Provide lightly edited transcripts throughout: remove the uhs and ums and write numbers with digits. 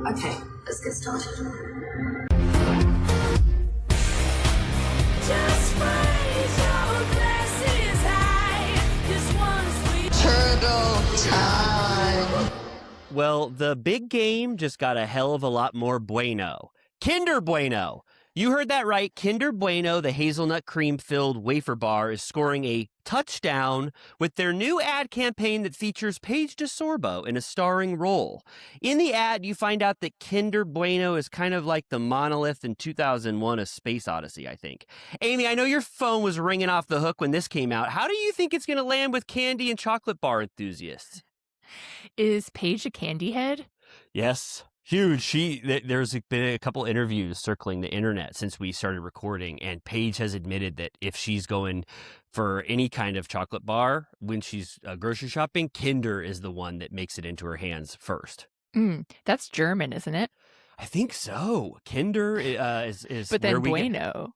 Okay, let's get started. Just raise your glasses high. This one's Turtle time. Well, the big game just got a hell of a lot more bueno. Kinder Bueno. You heard that right. Kinder Bueno, the hazelnut cream-filled wafer bar, is scoring a touchdown with their new ad campaign that features Paige DeSorbo in a starring role. In the ad, you find out that Kinder Bueno is kind of like the monolith in 2001: A Space Odyssey, I think. Amy, I know your phone was ringing off the hook when this came out. How do you think it's going to land with candy and chocolate bar enthusiasts? Is Paige a candy head? Yes. Huge. There's been a couple interviews circling the internet since we started recording, and Paige has admitted that if she's going for any kind of chocolate bar when she's grocery shopping, Kinder is the one that makes it into her hands first. That's German, isn't it? I think so. Kinder is But where then we Bueno.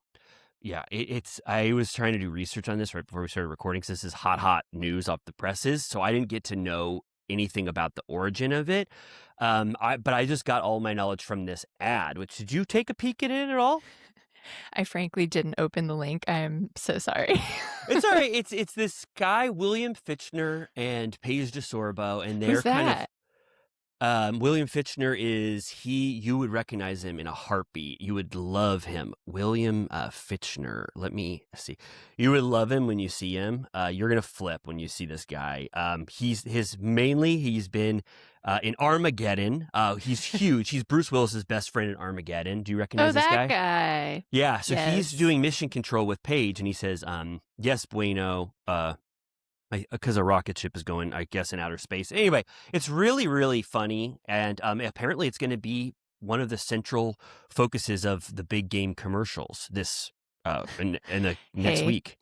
Yeah, it's. I was trying to do research on this right before we started recording, because this is hot news off the presses, so I didn't get to know anything about the origin of it. But I just got all my knowledge from this ad. Which, did you take a peek at it at all? I frankly didn't open the link. I'm so sorry. It's all right. It's this guy, William Fichtner and Paige DeSorbo, and they're Who's that? William Fichtner you would recognize him in a heartbeat. You would love him. William Fichtner. Let me see. You would love him when you see him. You're going to flip when you see this guy. He's been in Armageddon. He's huge. He's Bruce Willis's best friend in Armageddon. Do you recognize this guy? Oh, that guy. Yeah. So Yes. he's doing mission control with Paige, and he says, yes, Bueno, because a rocket ship is going, I guess, in outer space. Anyway, it's really, really funny. And apparently it's going to be one of the central focuses of the big game commercials this in the next week.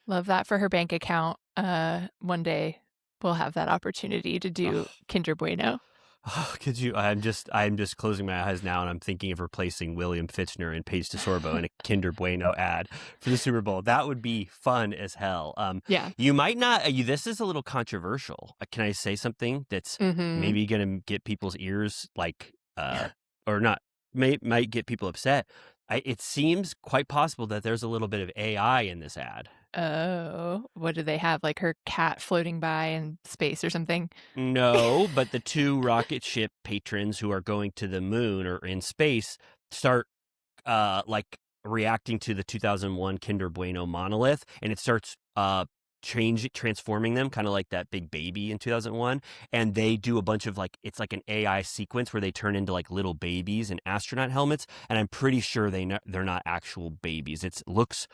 Love that for her bank account. One day we'll have that opportunity to do Kinder Bueno. Oh, could you? I'm just closing my eyes now, and I'm thinking of replacing William Fichtner and Paige DeSorbo in a Kinder Bueno ad for the Super Bowl. That would be fun as hell. Yeah. You might not. This is a little controversial. Can I say something that's maybe going to get people's ears or not? Might get people upset. It seems quite possible that there's a little bit of AI in this ad. Oh, what do they have? Like her cat floating by in space or something? No, but the two rocket ship patrons who are going to the moon or in space start reacting to the 2001 Kinder Bueno monolith, and it starts transforming them, kind of like that big baby in 2001. And they do a bunch of it's like an AI sequence where they turn into like little babies in astronaut helmets, and I'm pretty sure they're not actual babies. It looks.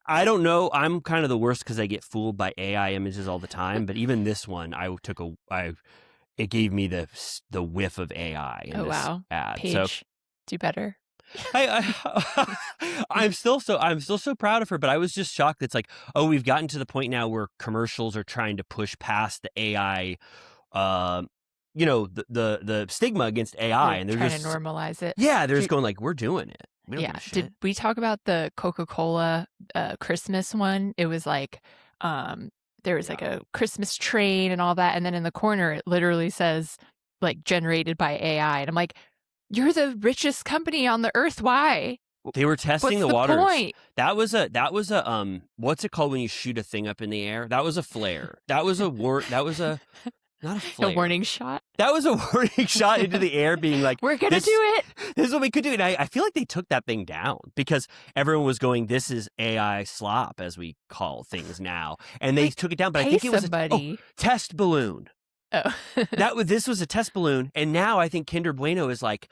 I don't know. I'm kind of the worst because I get fooled by AI images all the time. But even this one, it gave me the whiff of AI in this ad. Paige, so do better. I'm still so proud of her. But I was just shocked. It's like, we've gotten to the point now where commercials are trying to push past the AI. The stigma against AI, and they're trying just to normalize it. Yeah, they're just going like, we're doing it. We don't give a shit. Did we talk about the Coca-Cola Christmas one? It was like there was like a Christmas train and all that, and then in the corner it literally says like generated by AI, and I'm like, you're the richest company on the earth. Why? They were testing What's the waters. Point? That was a what's it called when you shoot a thing up in the air? That was a flare. That was a not a flare. A warning shot. That was a warning shot into the air, being like, we're gonna do it. This is what we could do. And I feel like they took that thing down because everyone was going, this is AI slop, as we call things now. And they took it down. But I think it was a test balloon. Oh. This was a test balloon. And now I think Kinder Bueno is like,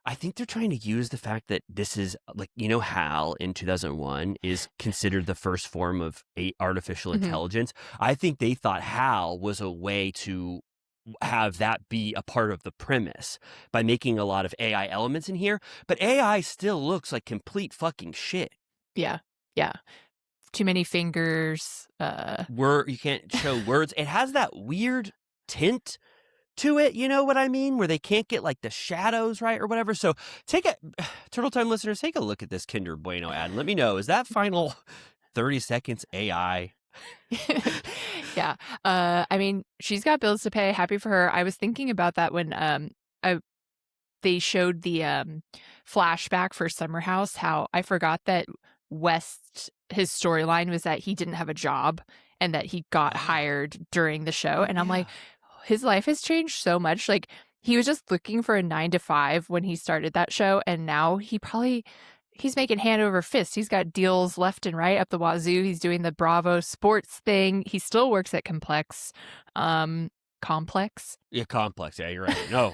I think they're trying to use the fact that this is like, HAL in 2001 is considered the first form of artificial intelligence. I think they thought HAL was a way to have that be a part of the premise by making a lot of AI elements in here. But AI still looks like complete fucking shit. Yeah. Yeah. Too many fingers. You can't show words. It has that weird tint to it, you know what I mean? Where they can't get like the shadows right or whatever. So Turtle Time listeners, take a look at this Kinder Bueno ad and let me know, is that final 30 seconds AI? Yeah. I mean, she's got bills to pay. Happy for her. I was thinking about that when they showed the flashback for Summer House, how I forgot that West, his storyline was that he didn't have a job and that he got hired during the show. And I'm like, his life has changed so much. Like, he was just looking for a 9 to 5 when he started that show. And now he's making hand over fist. He's got deals left and right up the wazoo. He's doing the Bravo sports thing. He still works at Complex. Complex? Yeah, complex. Yeah, you're right. No,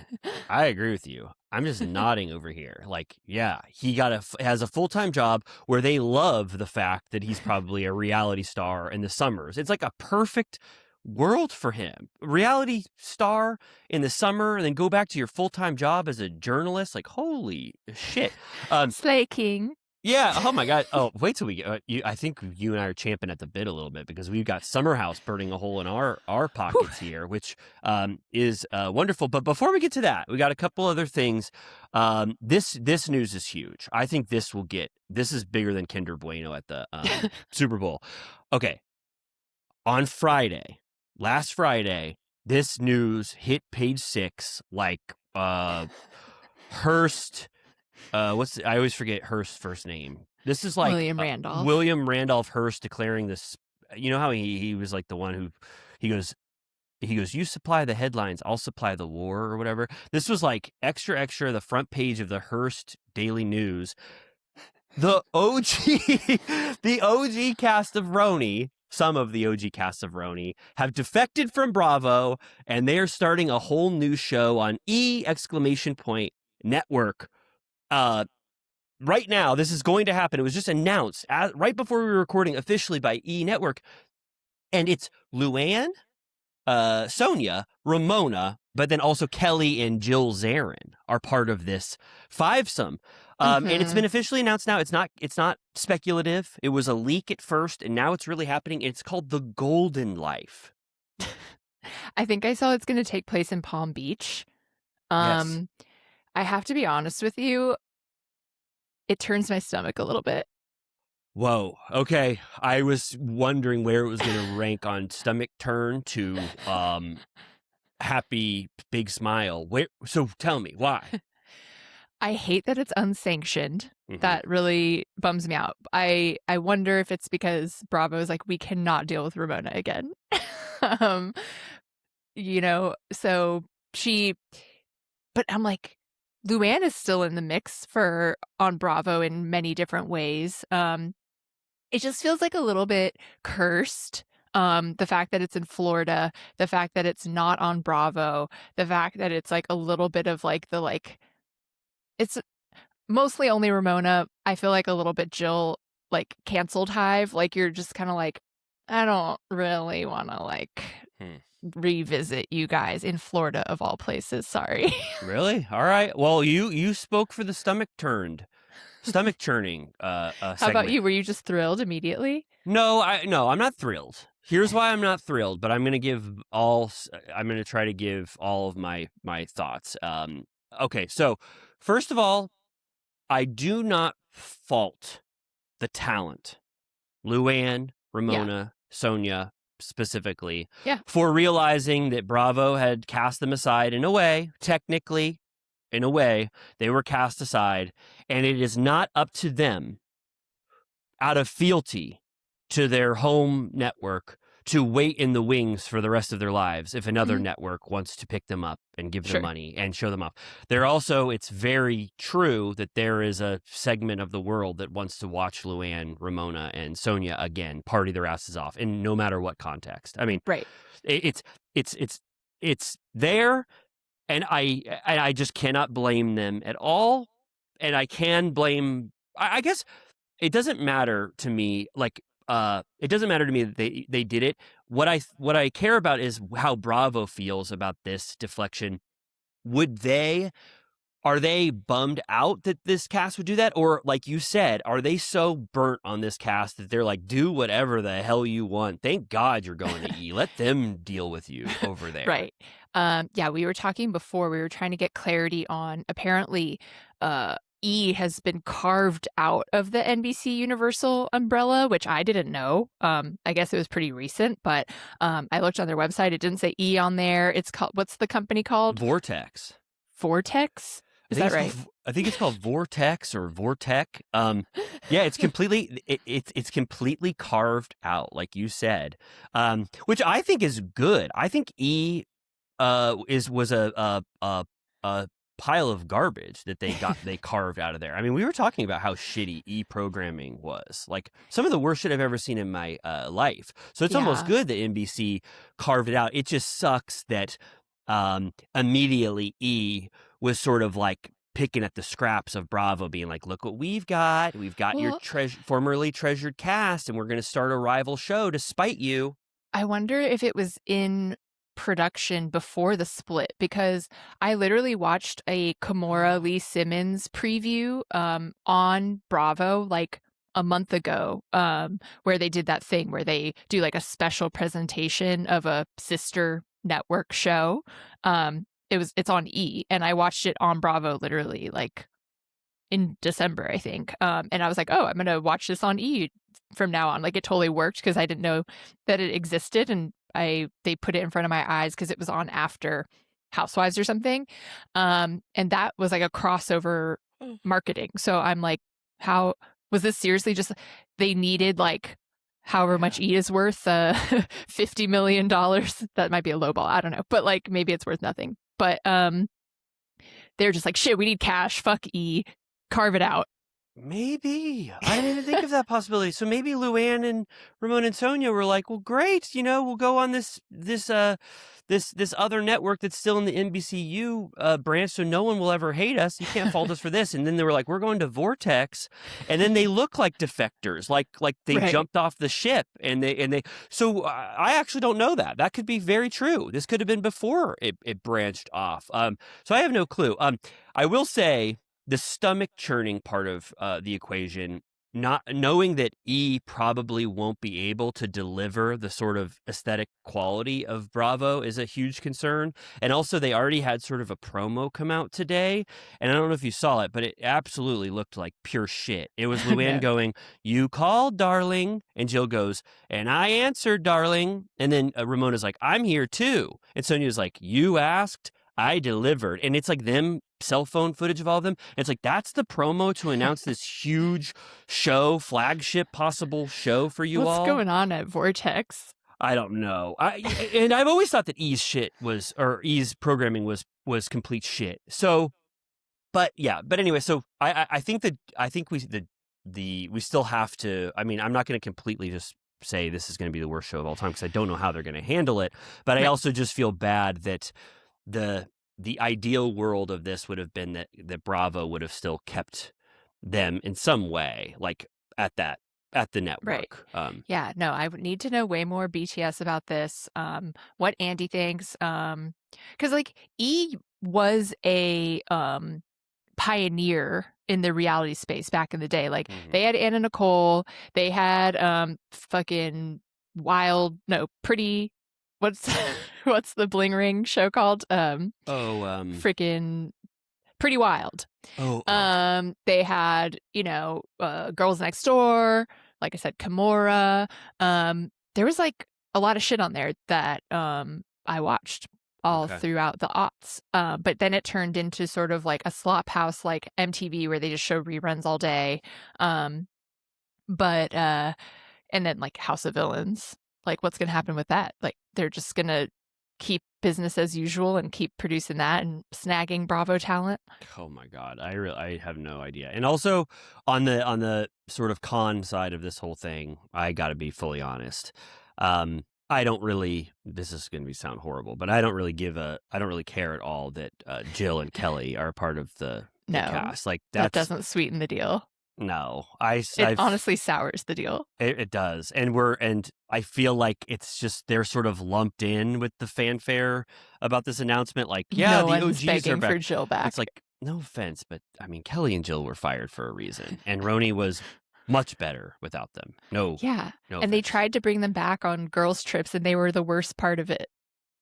I agree with you. I'm just nodding over here. Like, yeah, he has a full-time job where they love the fact that he's probably a reality star in the summers. It's like a perfect world for him. Reality star in the summer, and then go back to your full-time job as a journalist. Like, holy shit. Slay King. Yeah. Oh my God. Oh, wait till we get. I think you and I are champing at the bit a little bit because we've got Summer House burning a hole in our pockets here, which is wonderful. But before we get to that, we got a couple other things. This news is huge. I think this is bigger than Kinder Bueno at the Super Bowl. Okay. On last Friday, this news hit page 6 like Hearst. I always forget Hearst's first name. This is like William Randolph Hearst declaring this. You know how he was like the one who he goes, you supply the headlines, I'll supply the war or whatever. This was like extra, the front page of the Hearst Daily News. The OG cast of RHONY, some of the OG cast of RHONY have defected from Bravo, and they are starting a whole new show on E! Network. Right now, this is going to happen. It was just announced right before we were recording officially by E! Network. And it's Luann, Sonia, Ramona, but then also Kelly and Jill Zarin are part of this fivesome. And it's been officially announced now. It's not speculative. It was a leak at first, and now it's really happening. It's called The Golden Life. I think I saw it's going to take place in Palm Beach. Yes. I have to be honest with you, it turns my stomach a little bit. Whoa. Okay. I was wondering where it was going to rank on stomach turn to happy big smile. So tell me, why? I hate that it's unsanctioned. That really bums me out. I wonder if it's because Bravo is like, we cannot deal with Ramona again. But I'm like, Luann is still in the mix on Bravo in many different ways. It just feels like a little bit cursed. The fact that it's in Florida, the fact that it's not on Bravo, the fact that it's like a little bit of like it's mostly only Ramona. I feel like a little bit Jill, like canceled Hive. Like you're just kind of like, I don't really want to like revisit you guys in Florida of all places. Sorry. Really? All right. Well, you spoke for the stomach churning. How about you? Were you just thrilled immediately? No, I'm not thrilled. Here's why I'm not thrilled, but I'm going to try to give all of my thoughts. Okay. So first of all, I do not fault the talent, Luann, Ramona, Sonia, specifically, for realizing that Bravo had cast them aside in a way, technically, they were cast aside, and it is not up to them, out of fealty to their home network, to wait in the wings for the rest of their lives if another network wants to pick them up and give them money and show them off. It's very true that there is a segment of the world that wants to watch Luann, Ramona, and Sonia again party their asses off, in no matter what context. I mean, it's there, and I just cannot blame them at all. And I can blame, I guess it doesn't matter to me, it doesn't matter to me that they did it. What I care about is how Bravo feels about this deflection. Are they bummed out that this cast would do that? Or like you said, are they so burnt on this cast that they're like, do whatever the hell you want. Thank God you're going to E! Let them deal with you over there. Right. We were talking before, we were trying to get clarity on, apparently, E has been carved out of the NBC Universal umbrella, which I didn't know. I guess it was pretty recent, but I looked on their website. It didn't say E on there. It's called, what's the company called? Vortex. Vortex? Is that right? I think it's called Vortex or Vortec. Yeah, it's completely it's completely carved out, like you said, which I think is good. I think E was a pile of garbage that they carved out of there. I mean, we were talking about how shitty E programming was, like some of the worst shit I've ever seen in my life. So it's almost good that NBC carved it out. It just sucks that immediately E was sort of like picking at the scraps of Bravo, being like, look what we've got. We've got your formerly treasured cast, and we're going to start a rival show to spite you. I wonder if it was in production before the split, because I literally watched a Kimora Lee Simmons preview on Bravo like a month ago, where they did that thing where they do like a special presentation of a sister network show. It's on E, and I watched it on Bravo literally like in December, I think. And I was like, oh, I'm gonna watch this on E from now on. Like, it totally worked because I didn't know that it existed, and they put it in front of my eyes because it was on after Housewives or something. And that was like a crossover marketing. So I'm like, how was this seriously just they needed like however much E is worth, $50 million. That might be a low ball. I don't know. But like, maybe it's worth nothing. But they're just like, shit, we need cash. Fuck E. Carve it out. Maybe. I didn't even think of that possibility. So maybe Luann and Ramon and Sonia were like, well, great, we'll go on this other network that's still in the NBCU branch, so no one will ever hate us. You can't fault us for this. And then they were like, we're going to Vortex, and then they look like defectors, like they jumped off the ship, and they. So I actually don't know that. That could be very true. This could have been before it branched off. So I have no clue. I will say, the stomach churning part of the equation, not knowing that E probably won't be able to deliver the sort of aesthetic quality of Bravo, is a huge concern. And also, they already had sort of a promo come out today, and I don't know if you saw it, but it absolutely looked like pure shit. It was Luann going, "You called, darling," and Jill goes, "And I answered, darling." And then Ramona's like, "I'm here too," and Sonia's like, "You asked, I delivered." And it's like them cell phone footage of all of them. And it's like, that's the promo to announce this huge show, flagship possible show for you all. What's going on at Vortex? I don't know. And I've always thought that E's programming was complete shit. So, but anyway, so I think we still have to, I mean, I'm not going to completely just say this is going to be the worst show of all time, because I don't know how they're going to handle it. But I also just feel bad that the ideal world of this would have been that Bravo would have still kept them in some way, like at the network. Right. Yeah, no, I would need to know way more BTS about this. What Andy thinks. Because like E was a pioneer in the reality space back in the day. Like they had Anna Nicole, they had Pretty. What's the bling ring show called? Freaking Pretty Wild. They had, Girls Next Door, like I said, Kimora. There was like a lot of shit on there that I watched all throughout the aughts. But then it turned into sort of like a slop house like MTV, where they just show reruns all day. And then like House of Villains. Like, what's going to happen with that? Like, they're just going to keep business as usual and keep producing that and snagging Bravo talent. Oh my God. I have no idea. And also on the sort of con side of this whole thing, I got to be fully honest. I don't really, this is going to sound horrible, but I don't really care at all that Jill and Kelly are a part of the cast. Like, that doesn't sweeten the deal. No, it honestly sours the deal. It does, and I feel like it's just they're sort of lumped in with the fanfare about this announcement. Like, yeah, no the one's OGs begging are back. for Jill back. It's like, no offense, but I mean, Kelly and Jill were fired for a reason, and RHONY was much better without them. No offense. They tried to bring them back on girls' trips, and they were the worst part of it.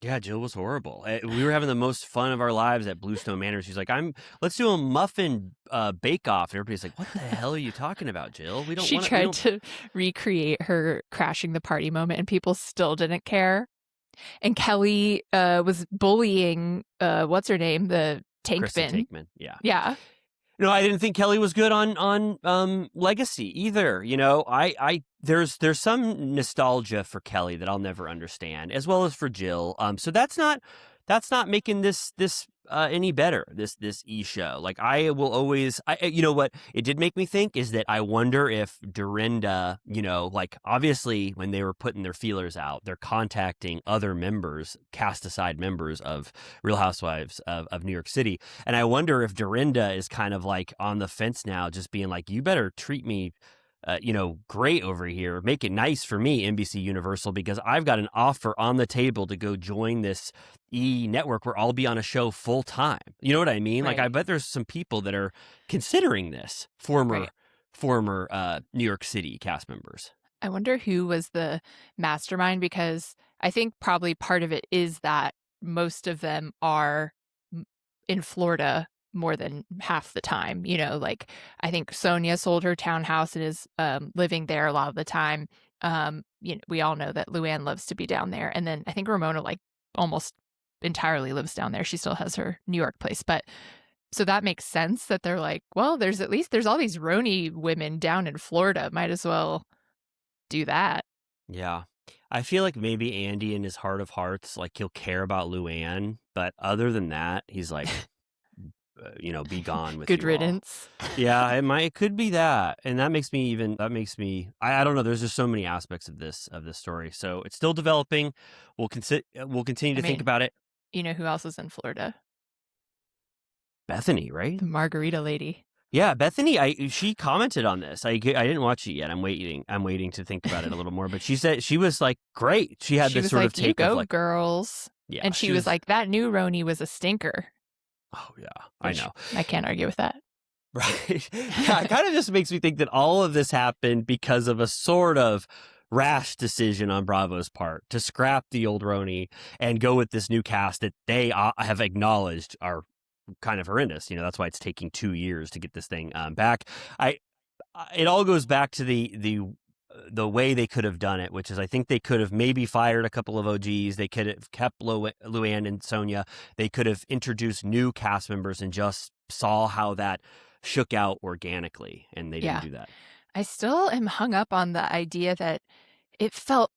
Yeah, Jill was horrible. We were having the most fun of our lives at Bluestone Manor. She's like, let's do a muffin bake-off. And everybody's like, what the hell are you talking about, Jill? We don't She want tried to recreate her crashing the party moment, and people still didn't care. And Kelly was bullying, what's her name? The tank Kristen bin. Tankman. Yeah. Yeah. No, I didn't think Kelly was good on Legacy either. You know, there's some nostalgia for Kelly that I'll never understand, as well as for Jill. So that's not making this any better. This E show. Like, I will always, you know what it did make me think is that I wonder if Dorinda, you know, like, obviously when they were putting their feelers out, they're contacting other members, cast aside members of Real Housewives of New York City, and I wonder if Dorinda is kind of like on the fence now, just being like, you better treat me you know, great over here. Make it nice for me, NBC Universal, because I've got an offer on the table to go join this E network where I'll be on a show full time. You know what I mean? Right. Like, I bet there's some people that are considering this, former New York City cast members. I wonder who was the mastermind, because I think probably part of it is that most of them are in Florida more than half the time. You know, like, I think Sonia sold her townhouse and is living there a lot of the time. You know, we all know that Luann loves to be down there. And then I think Ramona, like, almost entirely lives down there. She still has her New York place. But so that makes sense that they're like, well, there's all these RHONY women down in Florida. Might as well do that. Yeah. I feel like maybe Andy in his heart of hearts, like, he'll care about Luann. But other than that, he's like, you know, be gone with Good you all. riddance. Yeah, it could be that. And that makes me I don't know, there's just so many aspects of this story. So it's still developing. We'll continue to think about it. You know who else is in Florida? Bethany, right? The margarita lady. Yeah, Bethany, she commented on this. I didn't watch it yet. I'm waiting to think about it a little more, but she said she was like, great. She had this sort like, of take you go, of like, girls. yeah, and she was like, that new RHONY was a stinker. Oh yeah, I know. I can't argue with that. Right. Yeah, it kind of just makes me think that all of this happened because of a sort of rash decision on Bravo's part to scrap the old RHONY and go with this new cast that they have acknowledged are kind of horrendous. You know, that's why it's taking 2 years to get this thing back. It all goes back to the way they could have done it, which is I think they could have maybe fired a couple of OGs. They could have kept Luann and Sonia. They could have introduced new cast members and just saw how that shook out organically, and they didn't do that. I still am hung up on the idea that it felt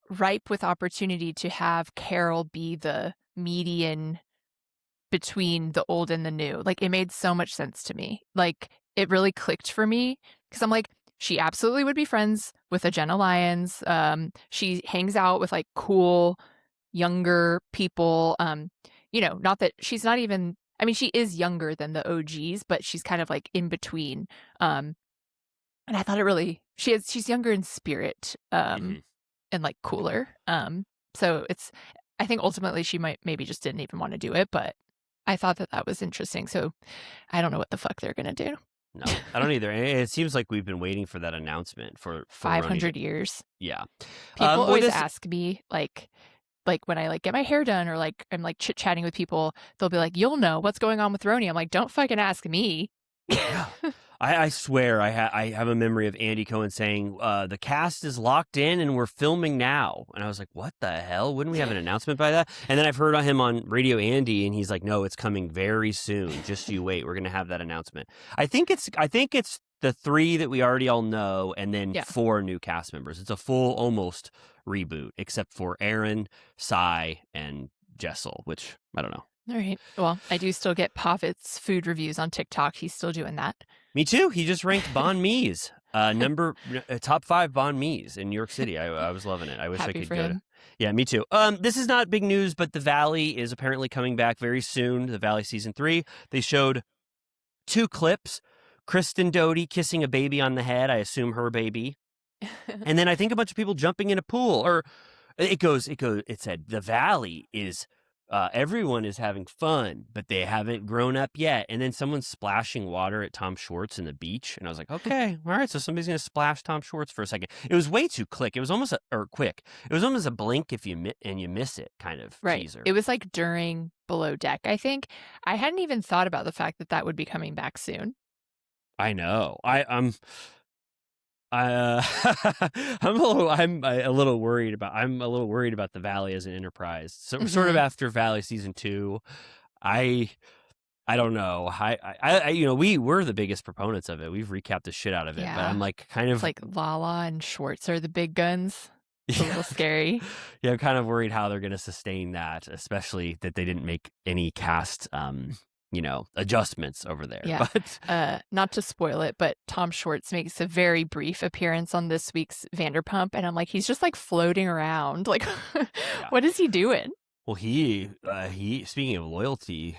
ripe with opportunity to have Carol be the median between the old and the new. Like, it made so much sense to me. Like, it really clicked for me, because I'm like, she absolutely would be friends with a Jenna Lyons. She hangs out with like cool younger people. You know, not that she's not even, I mean, she is younger than the OGs, but she's kind of like in between. And I thought it really, she's younger in spirit, and like cooler. So I think ultimately she maybe just didn't even want to do it, but I thought that was interesting. So I don't know what the fuck they're going to do. No, I don't either. And it seems like we've been waiting for that announcement for 500 years. Yeah. People always ask me, like when I like get my hair done, or like I'm like chit-chatting with people, they'll be like, you'll know what's going on with RHONY. I'm like, don't fucking ask me. Yeah. I swear I have a memory of Andy Cohen saying, the cast is locked in and we're filming now. And I was like, what the hell? Wouldn't we have an announcement by that? And then I've heard him on Radio Andy, and he's like, no, it's coming very soon. Just you wait. We're going to have that announcement. I think it's the 3 that we already all know, and then 4 new cast members. It's a full almost reboot, except for Aaron, Cy, and Jessel, which I don't know. All right. Well, I do still get Pavitt's food reviews on TikTok. He's still doing that. Me too. He just ranked banh mi's top 5 banh mi's in New York City. I was loving it. I wish I could go. Yeah, me too. This is not big news, but The Valley is apparently coming back very soon. The Valley season 3. They showed 2 clips. Kristen Doty kissing a baby on the head. I assume her baby. And then I think a bunch of people jumping in a pool. Or it said The Valley is everyone is having fun, but they haven't grown up yet. And then someone's splashing water at Tom Schwartz in the beach. And I was like, okay, all right. So somebody's going to splash Tom Schwartz for a second. It was way too quick. It was almost quick. It was almost a blink if you miss it kind of teaser. It was like during Below Deck, I think. I hadn't even thought about the fact that would be coming back soon. I know. I'm a little worried about the Valley as an enterprise. So sort of after Valley season 2, I don't know. We're the biggest proponents of it. We've recapped the shit out of it, but I'm like kind of it's like Lala and Schwartz are the big guns. It's a little scary. Yeah, I'm kind of worried how they're going to sustain that, especially that they didn't make any cast adjustments over there. Yeah. But not to spoil it, but Tom Schwartz makes a very brief appearance on this week's Vanderpump, and I'm like, he's just like floating around. Like, what is he doing? Well, he speaking of loyalty,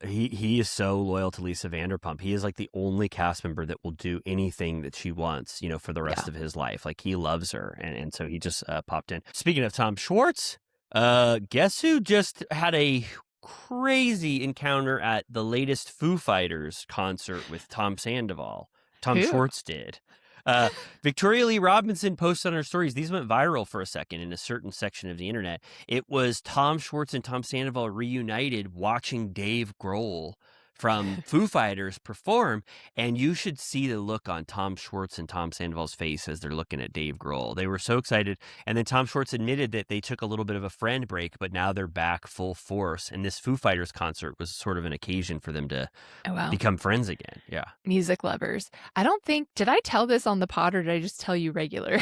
he is so loyal to Lisa Vanderpump. He is like the only cast member that will do anything that she wants, for the rest of his life. Like, he loves her, and so he just popped in. Speaking of Tom Schwartz, guess who just had a crazy encounter at the latest Foo Fighters concert with Tom Sandoval? Tom Schwartz did. Victoria Lee Robinson posted on her stories. These went viral for a second in a certain section of the internet. It was Tom Schwartz and Tom Sandoval reunited watching Dave Grohl from Foo Fighters perform, and you should see the look on Tom Schwartz and Tom Sandoval's face as they're looking at Dave Grohl. They were so excited, and then Tom Schwartz admitted that they took a little bit of a friend break, but now they're back full force, and this Foo Fighters concert was sort of an occasion for them to become friends again. Yeah. Music lovers. Did I tell this on the pod, or did I just tell you regular?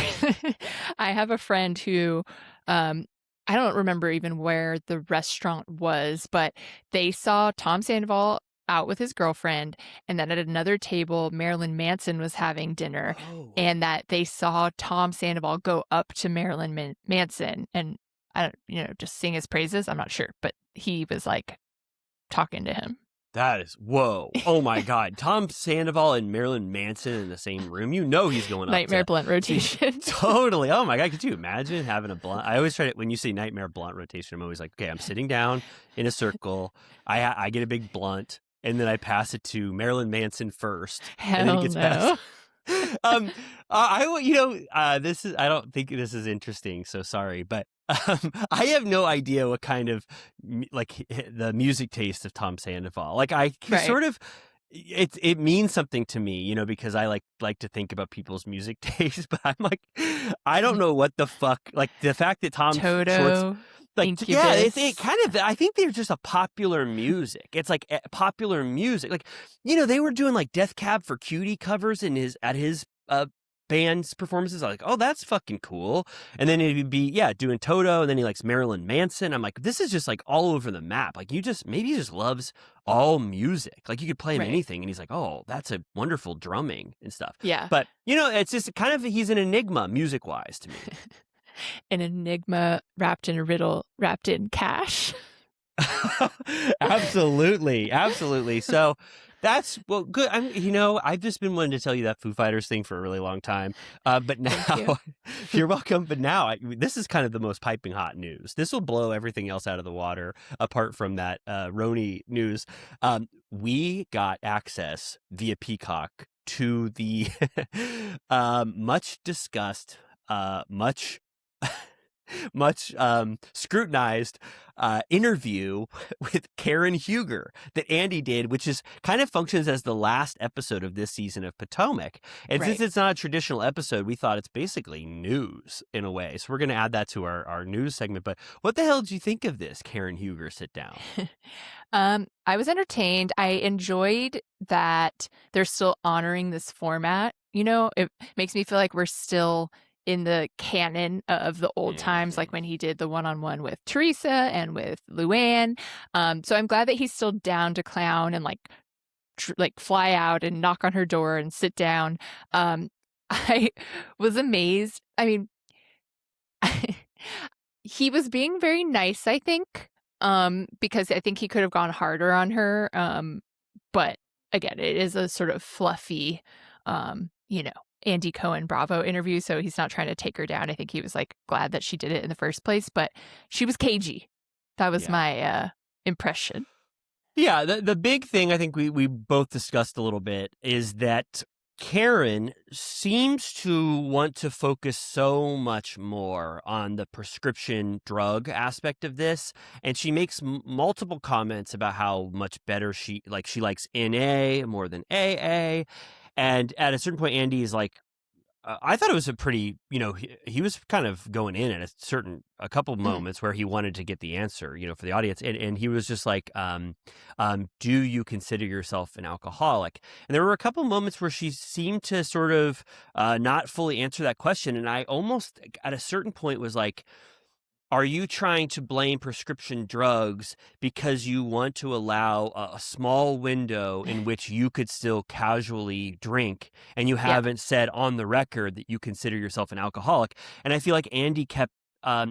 I have a friend who I don't remember even where the restaurant was, but they saw Tom Sandoval out with his girlfriend, and then at another table Marilyn Manson was having dinner, and that they saw Tom Sandoval go up to Marilyn Manson and just sing his praises. I'm not sure, but he was like talking to him. That is, whoa. Oh my God. Tom Sandoval and Marilyn Manson in the same room. He's going up Nightmare blunt rotation. Totally. Oh my God. Could you imagine having a blunt? I always try to, when you say nightmare blunt rotation, I'm always like, okay, I'm sitting down in a circle. I get a big blunt, and then I pass it to Marilyn Manson first. And then it gets passed. I don't think this is interesting, so sorry, but I have no idea what kind of the music taste of Tom Sandoval. Like, sort of, it means something to me, because I like to think about people's music taste, but I'm like, I don't know what the fuck, like the fact that Tom Schwartz, it kind of, I think they're just a popular music. It's like popular music. Like, they were doing like Death Cab for Cutie covers at his band's performances. I'm like, oh, that's fucking cool. And then it'd be, doing Toto, and then he likes Marilyn Manson. I'm like, this is just like all over the map. Like, maybe he just loves all music. Like, you could play him anything, and he's like, oh, that's a wonderful drumming and stuff. Yeah. But, it's just kind of, he's an enigma music-wise to me. An enigma wrapped in a riddle, wrapped in cash. Absolutely. So that's, well, good. I've just been wanting to tell you that Foo Fighters thing for a really long time. But now, you're welcome. But now, this is kind of the most piping hot news. This will blow everything else out of the water, apart from that RHONY news. We got access via Peacock to the much discussed, much scrutinized interview with Karen Huger that Andy did, which is kind of functions as the last episode of this season of Potomac. And since it's not a traditional episode, we thought it's basically news in a way. So we're going to add that to our news segment. But what the hell did you think of this Karen Huger sit down? I was entertained. I enjoyed that they're still honoring this format. It makes me feel like we're still in the canon of the old times, like when he did the one-on-one with Teresa and with Luann. So I'm glad that he's still down to clown and like fly out and knock on her door and sit down. I was amazed. I mean, he was being very nice, I think, because I think he could have gone harder on her. But again, it is a sort of fluffy, Andy Cohen Bravo interview, so he's not trying to take her down. I think he was like glad that she did it in the first place, but she was cagey. That was Yeah. my impression. Yeah, the big thing I think we both discussed a little bit is that Karen seems to want to focus so much more on the prescription drug aspect of this, and she makes multiple comments about how much better she likes NA more than AA, and at a certain point, Andy is like, I thought it was a pretty, he was kind of going in at a couple moments where he wanted to get the answer, for the audience. And he was just like, do you consider yourself an alcoholic? And there were a couple moments where she seemed to sort of not fully answer that question. And I almost at a certain point was like, are you trying to blame prescription drugs because you want to allow a small window in which you could still casually drink, and you haven't said on the record that you consider yourself an alcoholic? And I feel like Andy kept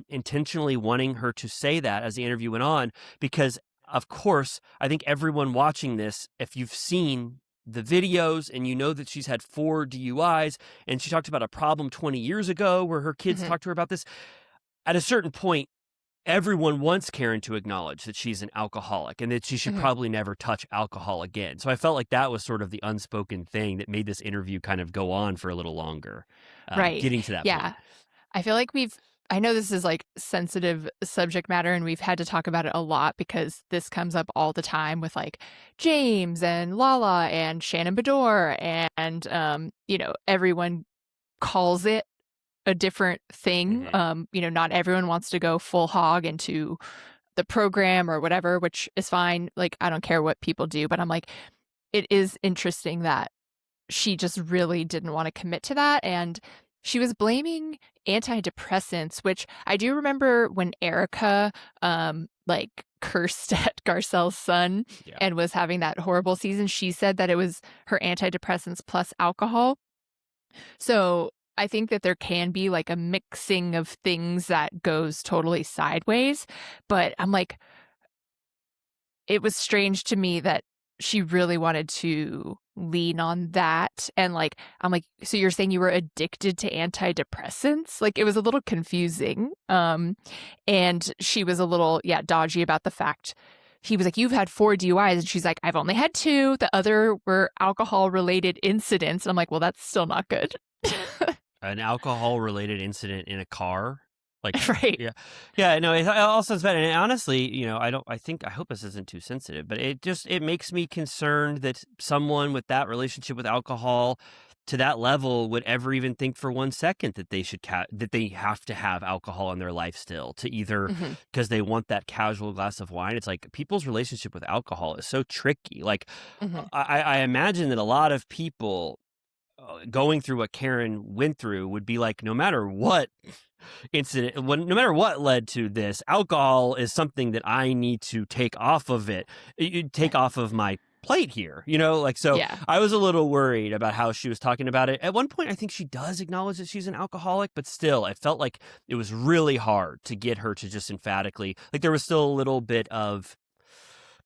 intentionally wanting her to say that as the interview went on, because, of course, I think everyone watching this, if you've seen the videos and you know that she's had 4 DUIs, and she talked about a problem 20 years ago where her kids talked to her about this, at a certain point, everyone wants Karen to acknowledge that she's an alcoholic and that she should probably never touch alcohol again. So I felt like that was sort of the unspoken thing that made this interview kind of go on for a little longer. Right. Getting to that point. I feel like I know this is like sensitive subject matter, and we've had to talk about it a lot because this comes up all the time with like James and Lala and Shannon Bedore, and everyone calls it a different thing. Not everyone wants to go full hog into the program or whatever, which is fine. Like, I don't care what people do, but I'm like, it is interesting that she just really didn't want to commit to that. And she was blaming antidepressants, which I do remember when Erica cursed at Garcelle's son and was having that horrible season. She said that it was her antidepressants plus alcohol. So I think that there can be like a mixing of things that goes totally sideways, but I'm like, it was strange to me that she really wanted to lean on that. And like, I'm like, so you're saying you were addicted to antidepressants? Like, it was a little confusing. And she was a little, dodgy about the fact. He was like, you've had 4 DUIs. And she's like, I've only had 2. The other were alcohol related incidents. And I'm like, well, that's still not good. An alcohol-related incident in a car, right? No, it all sounds bad. And honestly, I hope this isn't too sensitive, but it makes me concerned that someone with that relationship with alcohol to that level would ever even think for 1 second that they should that they have to have alcohol in their life still, to either because they want that casual glass of wine. It's like people's relationship with alcohol is so tricky. Like, I imagine that a lot of people going through what Karen went through would be like, no matter what incident, no matter what led to this, alcohol is something that I need to take off of my plate here, so I was a little worried about how she was talking about it. At one point, I think she does acknowledge that she's an alcoholic, but still, it felt like it was really hard to get her to just emphatically, like, there was still a little bit of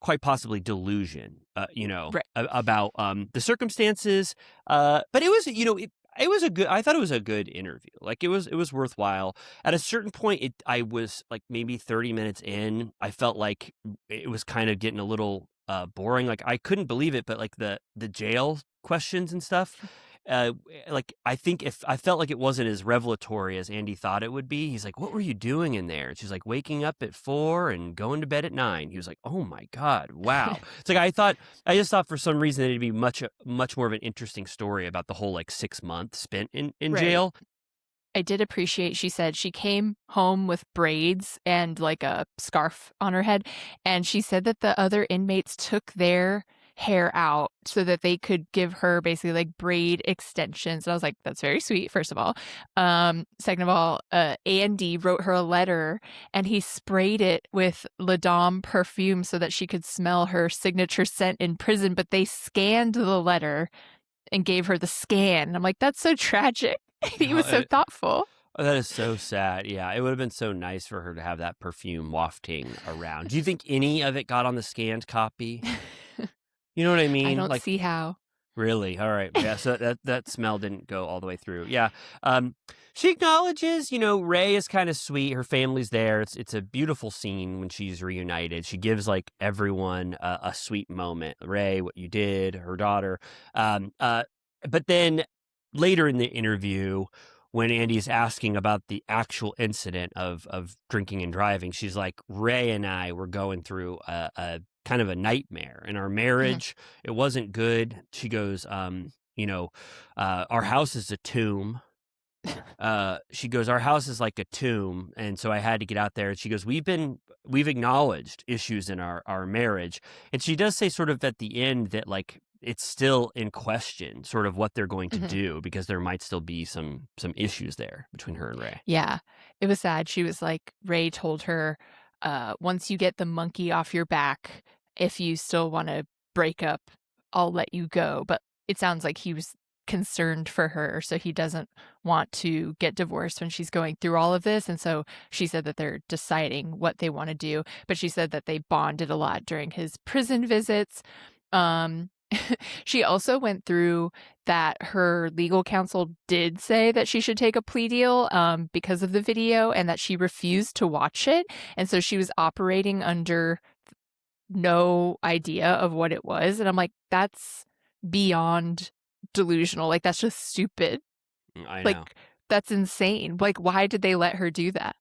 quite possibly delusion, about the circumstances. But it was, it was I thought it was a good interview. Like, it was worthwhile. At a certain point, I was like maybe 30 minutes in, I felt like it was kind of getting a little boring. Like, I couldn't believe it, but like the jail questions and stuff. I felt like it wasn't as revelatory as Andy thought it would be. He's like, what were you doing in there? And she's like, waking up at 4 and going to bed at 9. He was like, oh my God, wow. It's like, I just thought for some reason that it'd be much more of an interesting story about the whole like 6 months spent in jail. I did appreciate, she said she came home with braids and like a scarf on her head. And she said that the other inmates took their hair out so that they could give her basically like braid extensions. And I was like, that's very sweet, first of all. Second of all, Andy wrote her a letter and he sprayed it with La Dame perfume so that she could smell her signature scent in prison, but they scanned the letter and gave her the scan. And I'm like, that's so tragic. He was so thoughtful. Oh, that is so sad. Yeah, it would have been so nice for her to have that perfume wafting around. Do you think any of it got on the scanned copy? You know what I mean? I don't see how. Really? All right. Yeah. So that smell didn't go all the way through. Yeah. She acknowledges, Ray is kind of sweet. Her family's there. It's a beautiful scene when she's reunited. She gives like everyone a sweet moment. Ray, what you did, her daughter. But then later in the interview, when Andy's asking about the actual incident of drinking and driving, she's like, Ray and I were going through a kind of a nightmare in our marriage. It wasn't good. She goes, our house is a tomb. She goes, our house is like a tomb. And so I had to get out there. And she goes, we've acknowledged issues in our marriage. And she does say sort of at the end that like, it's still in question sort of what they're going to do, because there might still be some issues there between her and Ray. Yeah, it was sad. She was like, Ray told her, once you get the monkey off your back, if you still want to break up, I'll let you go. But it sounds like he was concerned for her, so he doesn't want to get divorced when she's going through all of this. And so she said that they're deciding what they want to do. But she said that they bonded a lot during his prison visits. She also went through that her legal counsel did say that she should take a plea deal because of the video, and that she refused to watch it. And so she was operating under no idea of what it was. And I'm like, that's beyond delusional. Like, that's just stupid. I know. Like, that's insane. Like, why did they let her do that?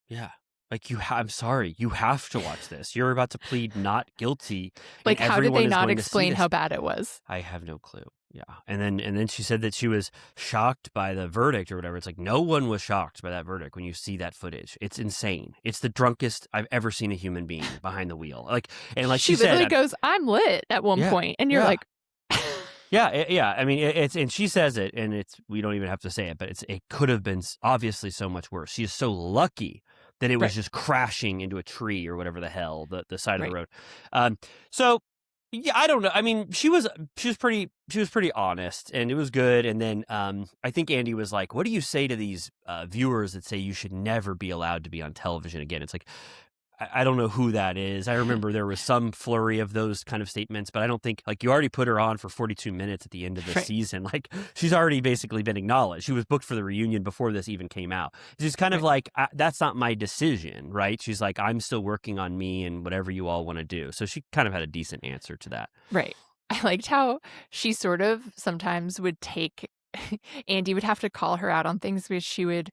Yeah. Like I'm sorry, you have to watch this. You're about to plead not guilty. Like, how did they not explain how bad it was? I have no clue. Yeah. And then she said that she was shocked by the verdict or whatever. It's like, no one was shocked by that verdict when you see that footage. It's insane. It's the drunkest I've ever seen a human being behind the wheel. Like, and like she literally said, goes, I'm lit at one point. And you're like, yeah. I mean, it's, and she says it, and we don't even have to say it, but it could have been obviously so much worse. She is so lucky that it was just crashing into a tree or whatever the hell, the side of the road. So yeah, I don't know. I mean, she was pretty honest, and it was good. And then I think Andy was like, what do you say to these viewers that say you should never be allowed to be on television again? It's like, I don't know who that is. I remember there was some flurry of those kind of statements, but I don't think, like, you already put her on for 42 minutes at the end of the season. Like, she's already basically been acknowledged. She was booked for the reunion before this even came out. She's kind of like, that's not my decision, right? She's like, I'm still working on me and whatever you all want to do. So she kind of had a decent answer to that. Right. I liked how she sort of sometimes would take, Andy would have to call her out on things which she would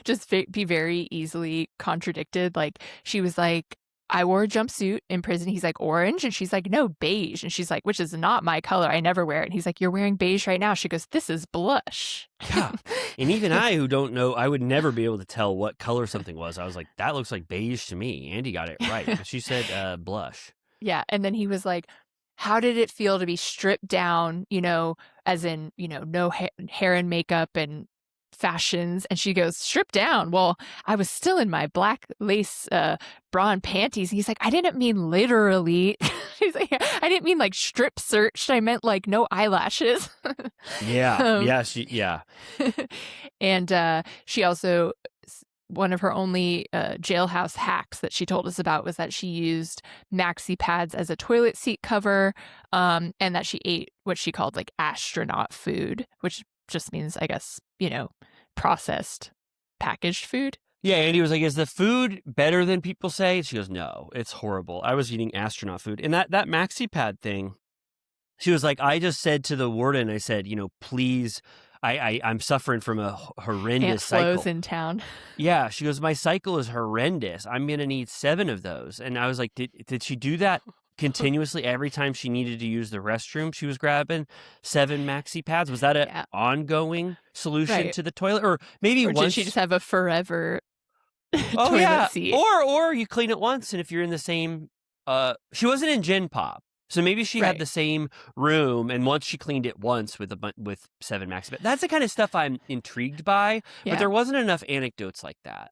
just be very easily contradicted. Like, she was like, I wore a jumpsuit in prison. He's like, orange. And she's like, no, beige. And she's like, which is not my color. I never wear it. And he's like, you're wearing beige right now. She goes, this is blush. Yeah. And even I, who don't know, I would never be able to tell what color something was. I was like, that looks like beige to me. Andy got it right. But she said blush. Yeah. And then he was like, how did it feel to be stripped down, as in, no hair and makeup and fashions? And she goes, stripped down? Well, I was still in my black lace bra and panties. And he's like, I didn't mean literally. She's like, I didn't mean like strip searched. I meant like no eyelashes. Yeah. And she also, one of her only jailhouse hacks that she told us about was that she used maxi pads as a toilet seat cover, and that she ate what she called like astronaut food, which just means, I guess, processed packaged food. Yeah, Andy was like, is the food better than people say? She goes, no, it's horrible. I was eating astronaut food. And that maxi pad thing, she was like, I just said to the warden, I said, please, I'm suffering from a horrendous cycle. Flo's in town. Yeah, she goes, my cycle is horrendous. I'm going to need 7 of those. And I was like, did she do that continuously every time she needed to use the restroom? She was grabbing 7 maxi pads. Was that an ongoing solution to the toilet? Or maybe or once did she just have a forever toilet seat? Or you clean it once, and if you're in the same she wasn't in Gen Pop. So maybe she had the same room, and once she cleaned it once with 7 maxi pads. That's the kind of stuff I'm intrigued by, but there wasn't enough anecdotes like that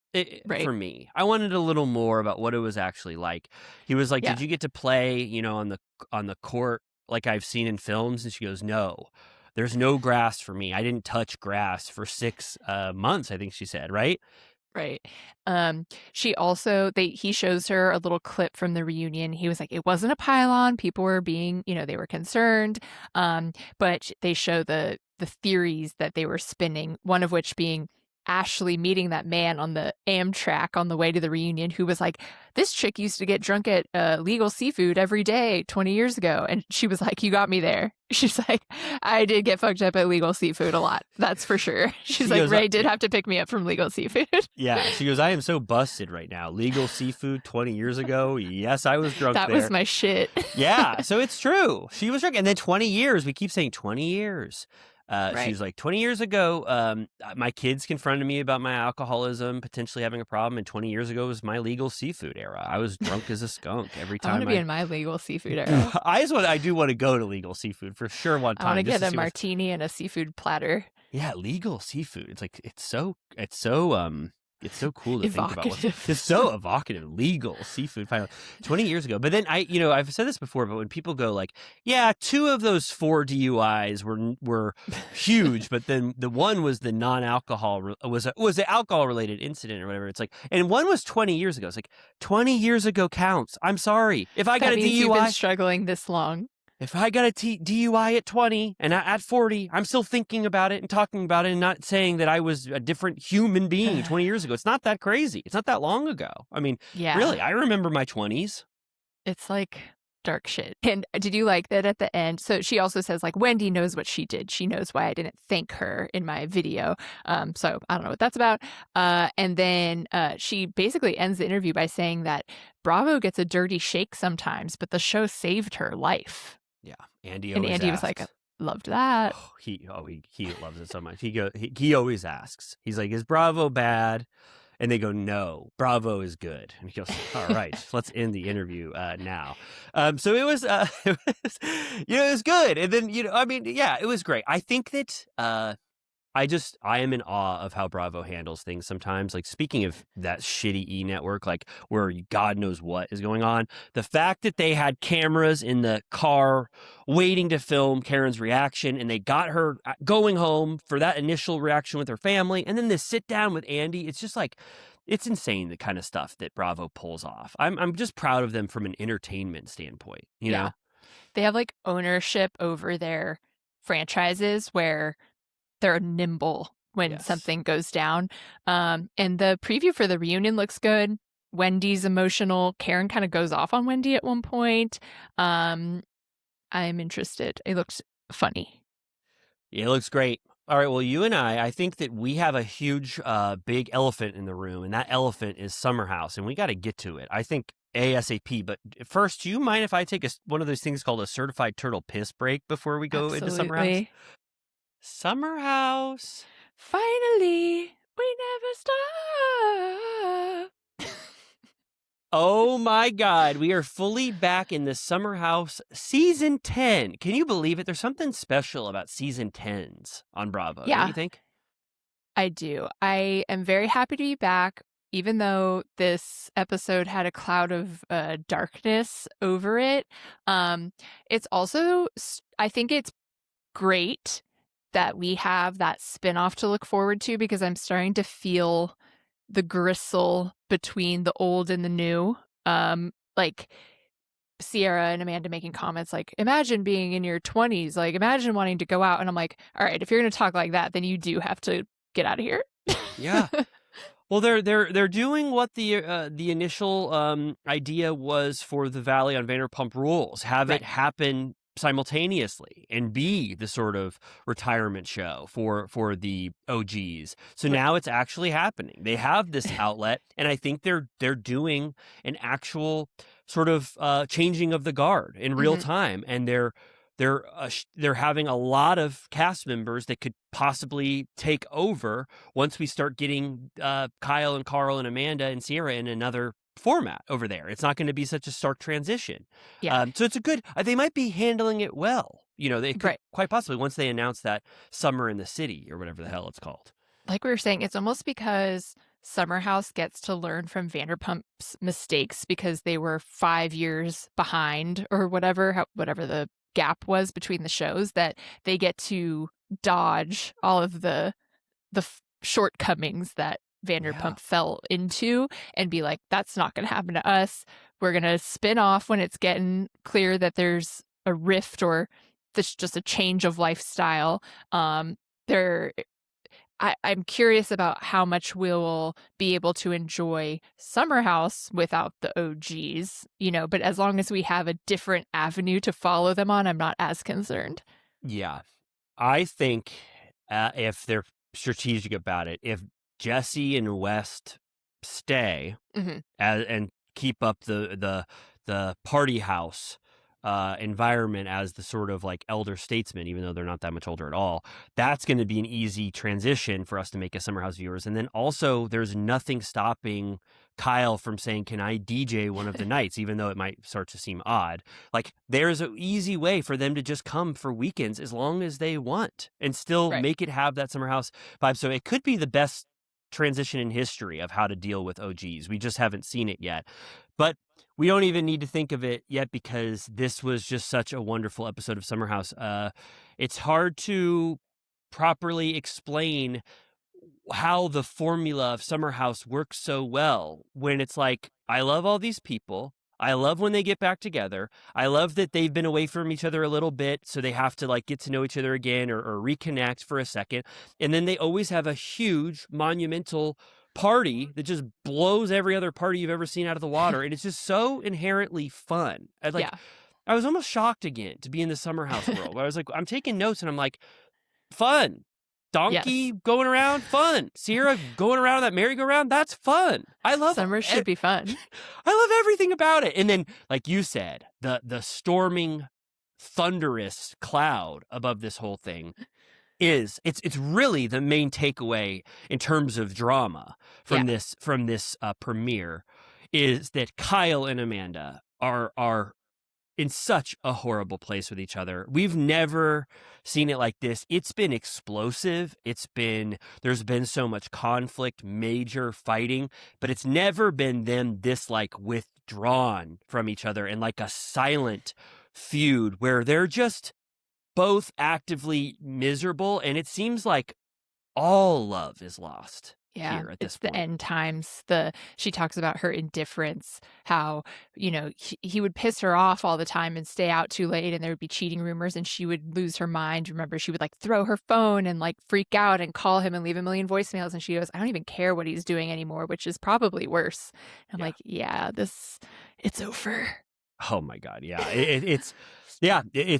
for me. I wanted a little more about what it was actually like. He was like, did you get to play, on the court like I've seen in films? And she goes, no, there's no grass for me. I didn't touch grass for 6 months, I think she said, right? Right. She also he shows her a little clip from the reunion. He was like, it wasn't a pylon. People were being, they were concerned. But they show the theories that they were spinning, one of which being Ashley meeting that man on the Amtrak on the way to the reunion who was like, this chick used to get drunk at Legal Seafood every day 20 years ago. And she was like, you got me there. She's like, I did get fucked up at Legal Seafood a lot. That's for sure. She's like, Ray did have to pick me up from Legal Seafood. Yeah. She goes, I am so busted right now. Legal Seafood 20 years ago. Yes, I was drunk there. That was my shit. Yeah. So it's true. She was drunk. And then 20 years. We keep saying 20 years. Right. She's like, 20 years ago, my kids confronted me about my alcoholism, potentially having a problem. And 20 years ago was my Legal Seafood era. I was drunk as a skunk every time. I want to be in my Legal Seafood era. I do want to go to Legal Seafood for sure one time. I want to get a martini and a seafood platter. Yeah, Legal Seafood. It's like, it's so cool to evocative. Think about. It's so evocative. Legal Seafood. 20 years ago. But then I've said this before, but when people go like, yeah, 2 of those 4 DUIs were huge, but then the one was the non-alcohol, was an alcohol-related incident or whatever. It's like, and one was 20 years ago. It's like, 20 years ago counts. I'm sorry. If I got a DUI. You've been struggling this long. If I got a DUI at 20 and at 40, I'm still thinking about it and talking about it and not saying that I was a different human being 20 years ago. It's not that crazy. It's not that long ago. I mean, really, I remember my 20s. It's like dark shit. And did you like that at the end? So she also says like, Wendy knows what she did. She knows why I didn't thank her in my video. So I don't know what that's about. And then she basically ends the interview by saying that Bravo gets a dirty shake sometimes, but the show saved her life. Yeah, Andy was like, loved that. Oh, he loves it so much. He always asks. He's like, is Bravo bad? And they go, no, Bravo is good. And he goes, all right, let's end the interview now. So it was, it was good. And then, it was great. I think that I am in awe of how Bravo handles things sometimes. Like, speaking of that shitty E network, like where God knows what is going on, the fact that they had cameras in the car waiting to film Karen's reaction, and they got her going home for that initial reaction with her family, and then this sit down with Andy, it's just like, it's insane, the kind of stuff that Bravo pulls off. I'm just proud of them from an entertainment standpoint, you know? They have like ownership over their franchises where they're nimble when something goes down. And the preview for the reunion looks good. Wendy's emotional. Karen kind of goes off on Wendy at one point. I'm interested. It looks funny. Yeah, it looks great. All right, well, you and I think that we have a huge, big elephant in the room, and that elephant is Summer House, and we got to get to it. I think ASAP. But first, do you mind if I take one of those things called a certified turtle piss break before we go into Summer House? Summer House. Finally, we never stop. Oh my God, we are fully back in the Summer House season 10. Can you believe it? There's something special about season 10s on Bravo. Yeah. Don't you think? I do. I am very happy to be back, even though this episode had a cloud of darkness over it. It's also, I think it's great that we have that spinoff to look forward to, because I'm starting to feel the gristle between the old and the new. Like Sierra and Amanda making comments like, imagine being in your 20s, like imagine wanting to go out. And I'm like, all right, if you're going to talk like that, then you do have to get out of here. Yeah. Well, they're doing what the initial idea was for the Valley on Vanderpump Rules. Have it happen simultaneously and be the sort of retirement show for the OGs. So now it's actually happening. They have this outlet, and I think they're doing an actual sort of changing of the guard in real time, and they're having a lot of cast members that could possibly take over once we start getting Kyle and Carl and Amanda and Sierra in another format over there. It's not going to be such a stark transition. Yeah. So it's a good, they might be handling it well. They could quite possibly, once they announce that Summer in the City or whatever the hell it's called. Like we were saying, it's almost because Summer House gets to learn from Vanderpump's mistakes because they were 5 years behind or whatever the gap was between the shows, that they get to dodge all of the shortcomings that Vanderpump fell into and be like, that's not going to happen to us. We're going to spin off when it's getting clear that there's a rift or this just a change of lifestyle. I'm curious about how much we'll be able to enjoy Summer House without the OGs, but as long as we have a different avenue to follow them on, I'm not as concerned. Yeah. I think if they're strategic about it, if Jesse and West stay and keep up the party house environment as the sort of like elder statesman, even though they're not that much older at all, that's going to be an easy transition for us to make as Summer House viewers. And then also there's nothing stopping Kyle from saying, can I DJ one of the nights, even though it might start to seem odd. Like there's an easy way for them to just come for weekends as long as they want and still make it have that Summer House vibe. So it could be the best transition in history of how to deal with OGs. We just haven't seen it yet. But we don't even need to think of it yet because this was just such a wonderful episode of Summer House. It's hard to properly explain how the formula of Summer House works so well when it's like, I love all these people. I love when they get back together. I love that they've been away from each other a little bit, so they have to like get to know each other again or reconnect for a second. And then they always have a huge monumental party that just blows every other party you've ever seen out of the water. And it's just so inherently fun. I was almost shocked again to be in the Summer House world. I was like, I'm taking notes and I'm like, fun. Donkey going around, fun. Sierra going around that merry-go-round, that's fun. I love Summer should be fun. I love everything about it. And then, like you said, the storming, thunderous cloud above this whole thing it's really the main takeaway in terms of drama from this premiere is that Kyle and Amanda are in such a horrible place with each other. We've never seen it like this. It's been explosive. There's been so much conflict, major fighting, but it's never been them this like withdrawn from each other in like a silent feud where they're just both actively miserable. And it seems like all love is lost. Yeah, here at this it's point. the end times. She talks about her indifference, how, he would piss her off all the time and stay out too late and there would be cheating rumors and she would lose her mind. Remember, she would like throw her phone and like freak out and call him and leave a million voicemails. And she goes, I don't even care what he's doing anymore, which is probably worse. I'm like, it's over. Oh my God. Yeah.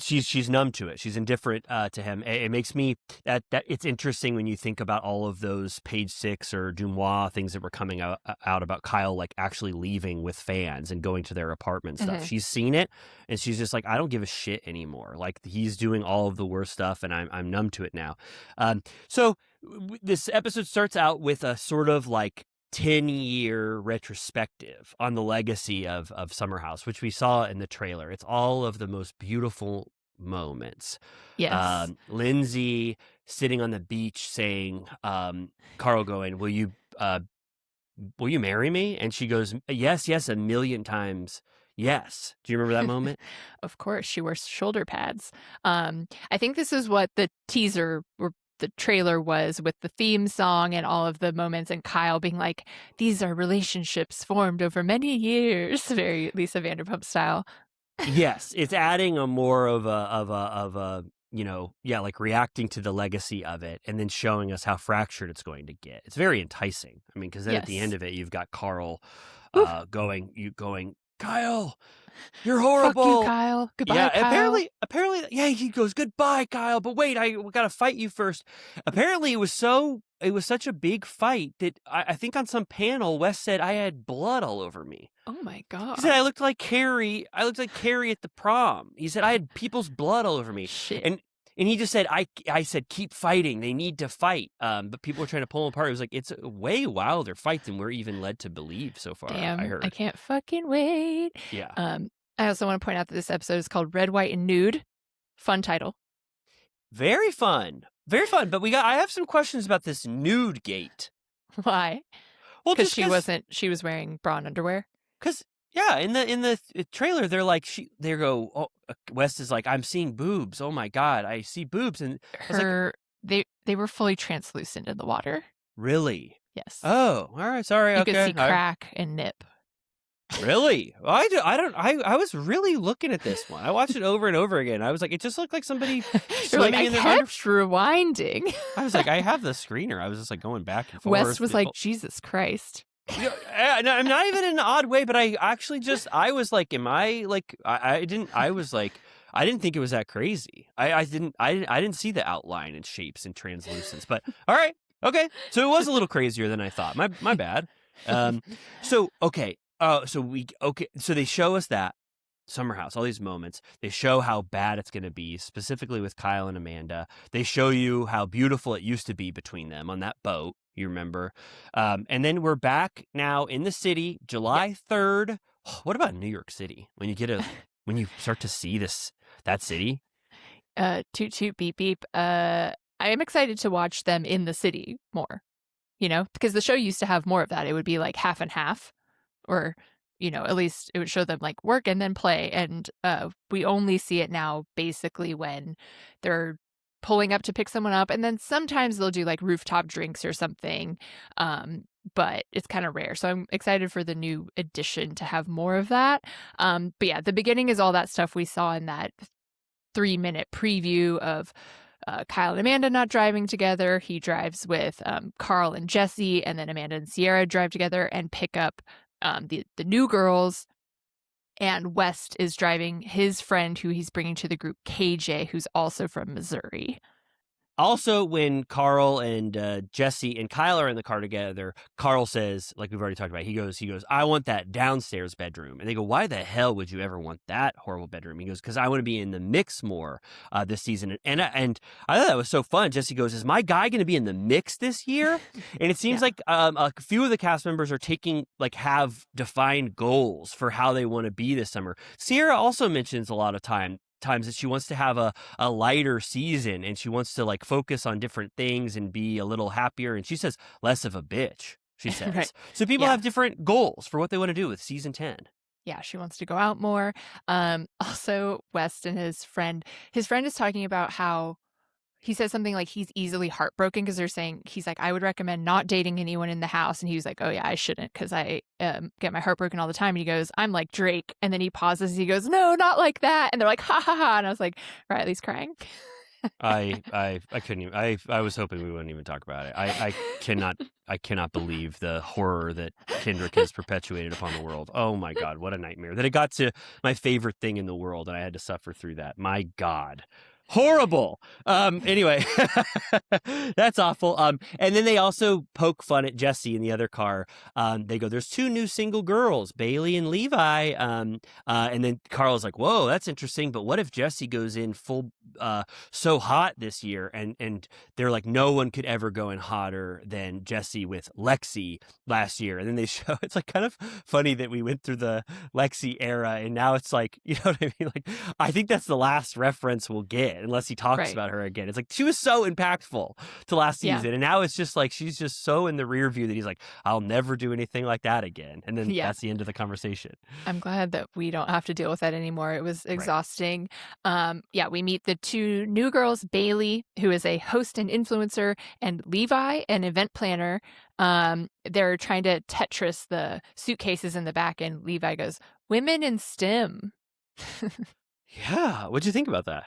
She's numb to it. She's indifferent to him. It makes me that it's interesting when you think about all of those Page Six or Dumois things that were coming out about Kyle, like actually leaving with fans and going to their apartment and stuff. She's seen it and she's just like, I don't give a shit anymore. Like he's doing all of the worst stuff and I'm numb to it now. So this episode starts out with a sort of like 10-year retrospective on the legacy of Summer House, which we saw in the trailer. It's all of the most beautiful moments. Yes. Lindsay sitting on the beach saying, Carl going, will you marry me? And she goes, yes, a million times. Yes. Do you remember that moment? Of course. She wears shoulder pads. I think this is what the teaser or the trailer was with the theme song and all of the moments and Kyle being like, these are relationships formed over many years, very Lisa Vanderpump style. Yes, it's adding a more of a like reacting to the legacy of it and then showing us how fractured it's going to get. It's very enticing. I mean, because then at the end of it, you've got Carl going, Kyle, you're horrible. Fuck you, Kyle. Goodbye, Kyle. Apparently, he goes, goodbye, Kyle. But wait, we got to fight you first. Apparently, it was such a big fight that I think on some panel, Wes said I had blood all over me. Oh my God. He said I looked like Carrie. I looked like Carrie at the prom. He said I had people's blood all over me. Shit. And he just said, I said, keep fighting. They need to fight. But people were trying to pull him apart. It was like, it's a way wilder fight than we're even led to believe so far. Damn, I heard. I can't fucking wait. Yeah. I also want to point out that this episode is called Red, White, and Nude. Fun title. Very fun. Very fun. But I have some questions about this nude gate. Why? Well, because she was wearing bra and underwear. Because in the trailer, they're like, West is like, I'm seeing boobs. Oh my God, I see boobs. And they were fully translucent in the water. Really? Yes. Oh, all right. Sorry. You Okay. could see Crack and Nip. Really? I was really looking at this one. I watched it over and over again. I was like, it just looked like somebody You're like, swimming I in their kept rewinding. I was like, I have the screener. I was just like going back and forth. West was like, Jesus Christ. I'm not even in an odd way, but I actually I was like, am I like, I didn't think it was that crazy. I didn't see the outline and shapes and translucence, but all right. Okay. So it was a little crazier than I thought. My bad. So they show us that Summer House, all these moments. They show how bad it's going to be, specifically with Kyle and Amanda. They show you how beautiful it used to be between them on that boat. You remember? And then we're back now in the city, July 3rd. What about New York City? When you start to see that city? Toot toot beep beep. I am excited to watch them in the city more, because the show used to have more of that. It would be like half and half, or, at least it would show them like work and then play. And we only see it now basically when they're pulling up to pick someone up. And then sometimes they'll do like rooftop drinks or something. But it's kind of rare. So I'm excited for the new edition to have more of that. But yeah, the beginning is all that stuff we saw in that 3-minute preview of Kyle and Amanda not driving together. He drives with Carl and Jesse, and then Amanda and Sierra drive together and pick up the new girls. And West is driving his friend who he's bringing to the group, KJ, who's also from Missouri. Also, when Carl and Jesse and Kyle are in the car together, Carl says, like we've already talked about, he goes, I want that downstairs bedroom. And they go, why the hell would you ever want that horrible bedroom? He goes, because I want to be in the mix more this season. And I thought that was so fun. Jesse goes, is my guy going to be in the mix this year? And it seems like a few of the cast members are have defined goals for how they want to be this summer. Sierra also mentions a lot of times that she wants to have a lighter season, and she wants to focus on different things and be a little happier. And she says less of a bitch, she says. Right. So people have different goals for what they want to do with season 10. Yeah, she wants to go out more. Also, West and his friend is talking about how he says something like he's easily heartbroken because they're saying, he's like, I would recommend not dating anyone in the house. And he was like, oh yeah, I shouldn't because I get my heart broken all the time. And he goes, I'm like Drake. And then he pauses. He goes, no, not like that. And they're like, ha ha ha. And I was like, Riley's crying. I couldn't even, I was hoping we wouldn't even talk about it. I cannot believe the horror that Kendrick has perpetuated upon the world. Oh my God, what a nightmare. That it got to my favorite thing in the world and I had to suffer through that. My God. Horrible. Anyway, that's awful. And then they also poke fun at Jesse in the other car. They go, there's 2 new single girls, Bailey and Levi. And then Carl's like, whoa, that's interesting. But what if Jesse goes in full, so hot this year? And they're like, no one could ever go in hotter than Jesse with Lexi last year. And then they show, it's kind of funny that we went through the Lexi era and now it's you know what I mean? I think that's the last reference we'll get. Unless he talks about her again. It's she was so impactful to last season. And now it's just she's just so in the rear view that he's like, I'll never do anything like that again. And then that's the end of the conversation. I'm glad that we don't have to deal with that anymore. It was exhausting. We meet the 2 new girls, Bailey, who is a host and influencer, and Levi, an event planner. They're trying to Tetris the suitcases in the back. And Levi goes, women in STEM. Yeah. What'd you think about that?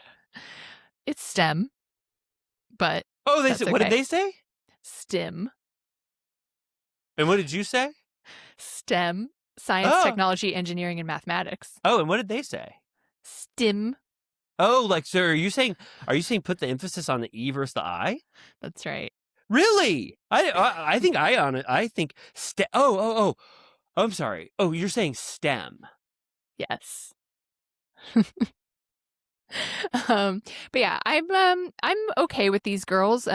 It's STEM, but they said, what did they say? STEM. And what did you say? STEM, science, technology, engineering, and mathematics. Oh, and what did they say? STEM. Oh, so are you saying put the emphasis on the E versus the I? That's right. Really? I think I think STEM. Oh, I'm sorry. Oh, you're saying STEM. Yes. But yeah, I'm okay with these girls.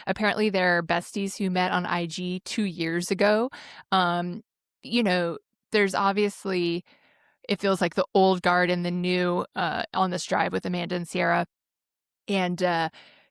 Apparently they're besties who met on IG 2 years ago. There's obviously, it feels like the old guard and the new on this drive with Amanda and Sierra. And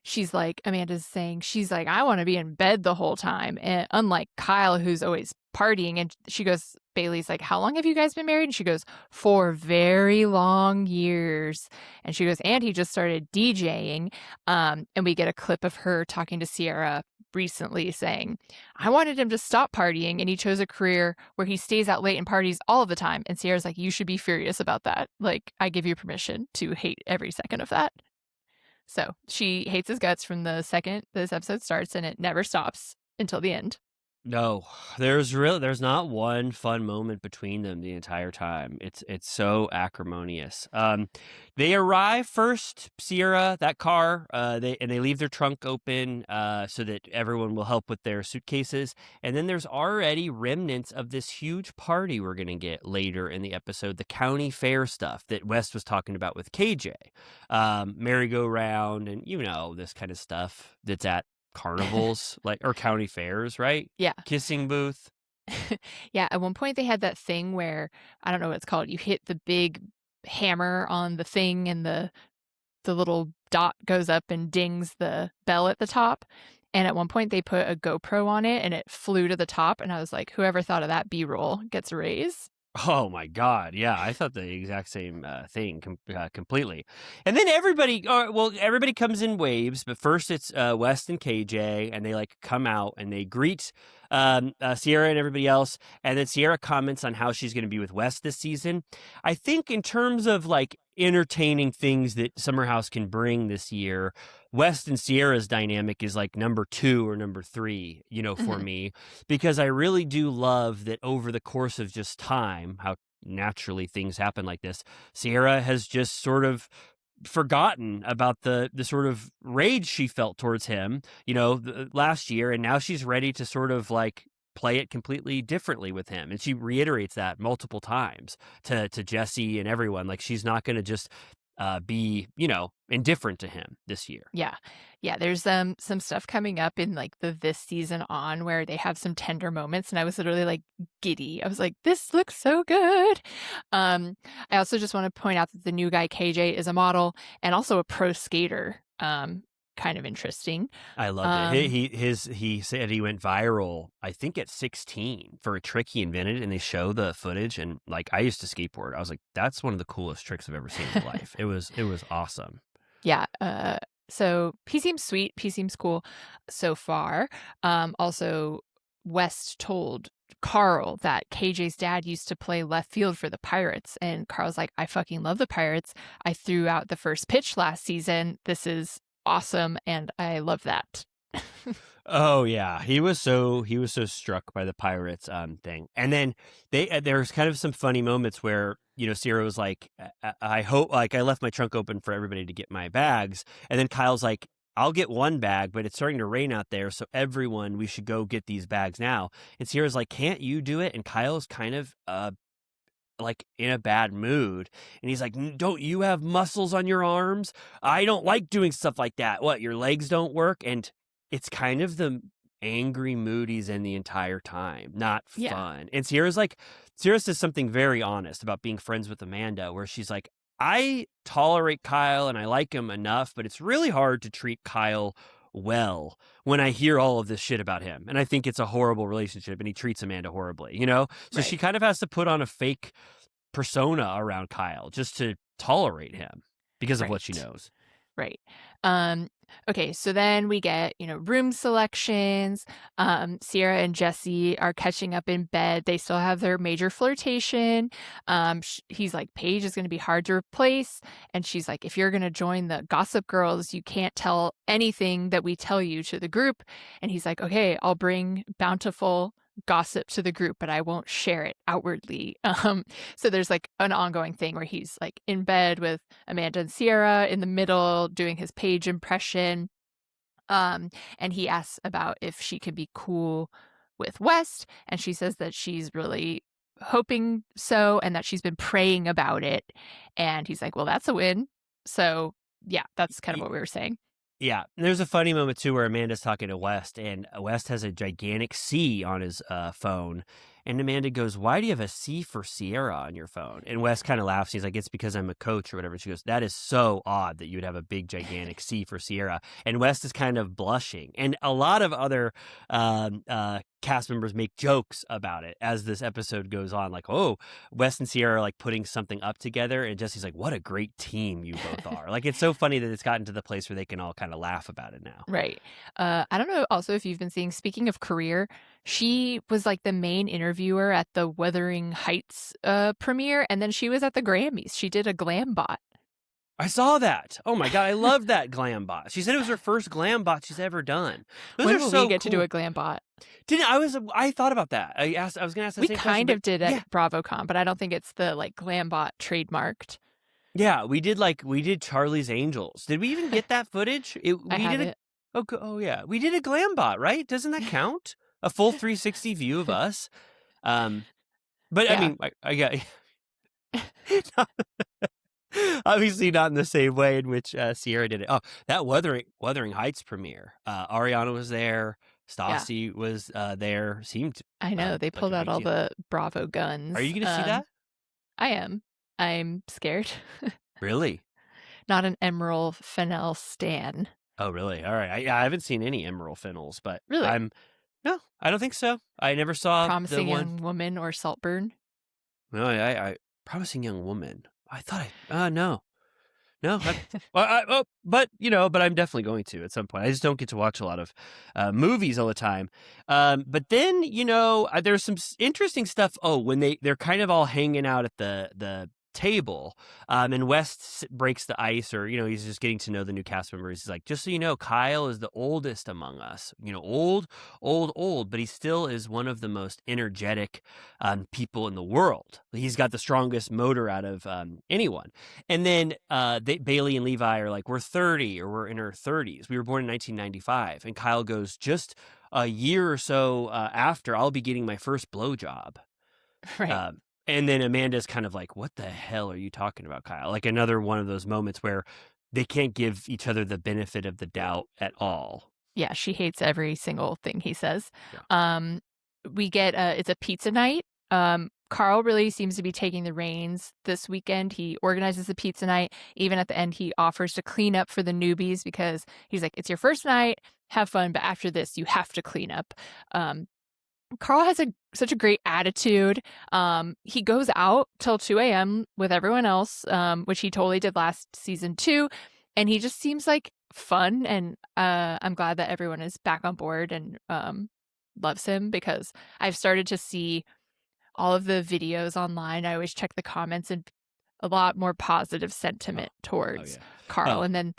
she's like, Amanda's saying, she's like, I want to be in bed the whole time. And unlike Kyle, who's always partying. And she goes, Bailey's like, how long have you guys been married? And she goes, 4 very long years. And she goes, and he just started DJing. And we get a clip of her talking to Sierra recently saying, I wanted him to stop partying, and he chose a career where he stays out late and parties all of the time. And Sierra's like, you should be furious about that. Like, I give you permission to hate every second of that. So she hates his guts from the second this episode starts, and it never stops until the end. No, there's not one fun moment between them the entire time. It's so acrimonious. They arrive first, Sierra, that car, they leave their trunk open so that everyone will help with their suitcases. And then there's already remnants of this huge party we're gonna get later in the episode, the county fair stuff that West was talking about with KJ. Merry-go-round and this kind of stuff that's at carnivals or county fairs, right? Yeah. Kissing booth. Yeah, at one point they had that thing where, I don't know what it's called, you hit the big hammer on the thing and the little dot goes up and dings the bell at the top. And at one point they put a GoPro on it and it flew to the top, and I was like, whoever thought of that B-roll gets a raise. Oh my God! Yeah, I thought the exact same thing completely. And then everybody comes in waves, but first it's West and KJ, and they come out and they greet Sierra and everybody else, and then Sierra comments on how she's going to be with West this season. I think in terms of entertaining things that Summer House can bring this year, West and Sierra's dynamic is number 2 or number 3, for me, because I really do love that over the course of just time, how naturally things happen like this, Sierra has just sort of forgotten about the sort of rage she felt towards him, last year, and now she's ready to sort of play it completely differently with him. And she reiterates that multiple times to Jesse and everyone. She's not going to just be, indifferent to him this year. Yeah. There's some stuff coming up in this season on where they have some tender moments, and I was literally giddy. I was like, this looks so good. I also just want to point out that the new guy KJ is a model and also a pro skater. Kind of interesting. I loved it. He said he went viral, I think at 16, for a trick he invented, and they show the footage. And I used to skateboard. I was like, that's one of the coolest tricks I've ever seen in life. It was awesome. Yeah. So he seems sweet. He seems cool so far. Also, West told Carl that KJ's dad used to play left field for the Pirates, and Carl's like, I fucking love the Pirates. I threw out the first pitch last season. This is awesome, and I love that. Oh yeah, he was so struck by the Pirates thing. And then there's kind of some funny moments where Sierra was like, I hope I left my trunk open for everybody to get my bags, and then Kyle's like, I'll get one bag, but it's starting to rain out there, so everyone, we should go get these bags now. And Sierra's like, can't you do it? And Kyle's kind of in a bad mood, and he's like, don't you have muscles on your arms? I don't like doing stuff like that. What, your legs don't work? And it's kind of the angry mood he's in the entire time, not fun. And Sierra says something very honest about being friends with Amanda, where she's like, I tolerate Kyle and I like him enough, but it's really hard to treat Kyle well when I hear all of this shit about him. And I think it's a horrible relationship, and he treats Amanda horribly, So Right. She kind of has to put on a fake persona around Kyle just to tolerate him because of what she knows. Right. Okay, so then we get, room selections. Sierra and Jesse are catching up in bed. They still have their major flirtation. He's like, Paige is going to be hard to replace. And she's like, if you're going to join the Gossip Girls, you can't tell anything that we tell you to the group. And he's like, okay, I'll bring bountiful gossip to the group, but I won't share it outwardly. So there's an ongoing thing where he's in bed with Amanda and Sierra in the middle doing his Paige impression. And he asks about if she can be cool with West, and she says that she's really hoping so, and that she's been praying about it. And he's like, well, that's a win. So yeah, that's kind of what we were saying. Yeah, and there's a funny moment too where Amanda's talking to West, and West has a gigantic C on his phone, And Amanda goes, why do you have a C for Sierra on your phone? And Wes kind of laughs. He's like, it's because I'm a coach or whatever. She goes, that is so odd that you would have a big, gigantic C for Sierra. And Wes is kind of blushing. And a lot of other cast members make jokes about it as this episode goes on. Like, oh, Wes and Sierra are like putting something up together. And Jesse's like, what a great team you both are. Like, it's so funny that it's gotten to the place where they can all kind of laugh about it now. Right. I don't know also if you've been seeing, speaking of career, she was like the main interviewer at the Wuthering Heights premiere, and then she was at the Grammys. She did a glam bot. I saw that. Oh my God, I love that glam bot. She said it was her first glam bot she's ever done. Those When are will so we get to do cool. a glam bot? I thought about that. I was going to ask the We same kind question, of did at yeah. BravoCon, but I don't think it's the like glam bot trademarked. Yeah, we did Charlie's Angels. Did we even get that footage? I have it. Oh yeah, we did a glam bot, right? Doesn't that count? A full 360 view of us. But Yeah. I mean, I got obviously not in the same way in which Sierra did it. Oh, that Wuthering Heights premiere. Ariana was there. Stassi was there. Seemed I know they like pulled a out big all deal. the Bravo guns. Are you going to see that? I am. I'm scared. Really? Not an Emerald Fennell stan. Oh, really? All right. I haven't seen any Emerald Fennels, but Really? No, I don't think so. I never saw Promising the one. Young Woman or Saltburn. No, I Promising Young Woman. I thought no. But I'm definitely going to at some point. I just don't get to watch a lot of movies all the time. But then there's some interesting stuff. Oh, when they're kind of all hanging out at the table, and West breaks the ice, or he's just getting to know the new cast members. He's like, just so you know, Kyle is the oldest among us. Old, but he still is one of the most energetic people in the world. He's got the strongest motor out of anyone. And then Bailey and Levi are like, we're 30 or we're in our 30s. We were born in 1995. And Kyle goes, just a year or so after, I'll be getting my first blowjob. Right. And then Amanda's kind of like, what the hell are you talking about, Kyle? Like another one of those moments where they can't give each other the benefit of the doubt at all. Yeah, she hates every single thing he says. Yeah. We get it's a pizza night. Carl really seems to be taking the reins this weekend. He organizes the pizza night. Even at the end, he offers to clean up for the newbies because he's like, it's your first night, have fun, but after this, you have to clean up. Carl has such a great attitude. He goes out till 2 a.m. with everyone else, which he totally did last season too. And he just seems like fun. And I'm glad that everyone is back on board and loves him, because I've started to see all of the videos online. I always check the comments, and a lot more positive sentiment towards Carl. And then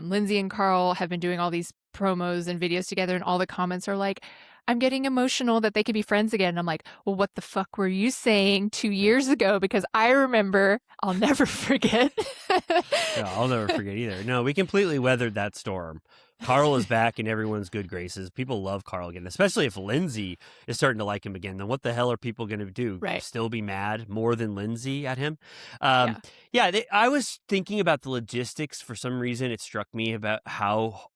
Lindsay and Carl have been doing all these promos and videos together, and all the comments are like, I'm getting emotional that they could be friends again. And I'm like, well, what the fuck were you saying 2 years ago? Because I remember, I'll never forget. No, I'll never forget either. No, we completely weathered that storm. Carl is back in everyone's good graces. People love Carl again, especially if Lindsay is starting to like him again. Then what the hell are people going to do? Right. Still be mad more than Lindsay at him? Yeah. I was thinking about the logistics. For some reason, it struck me about how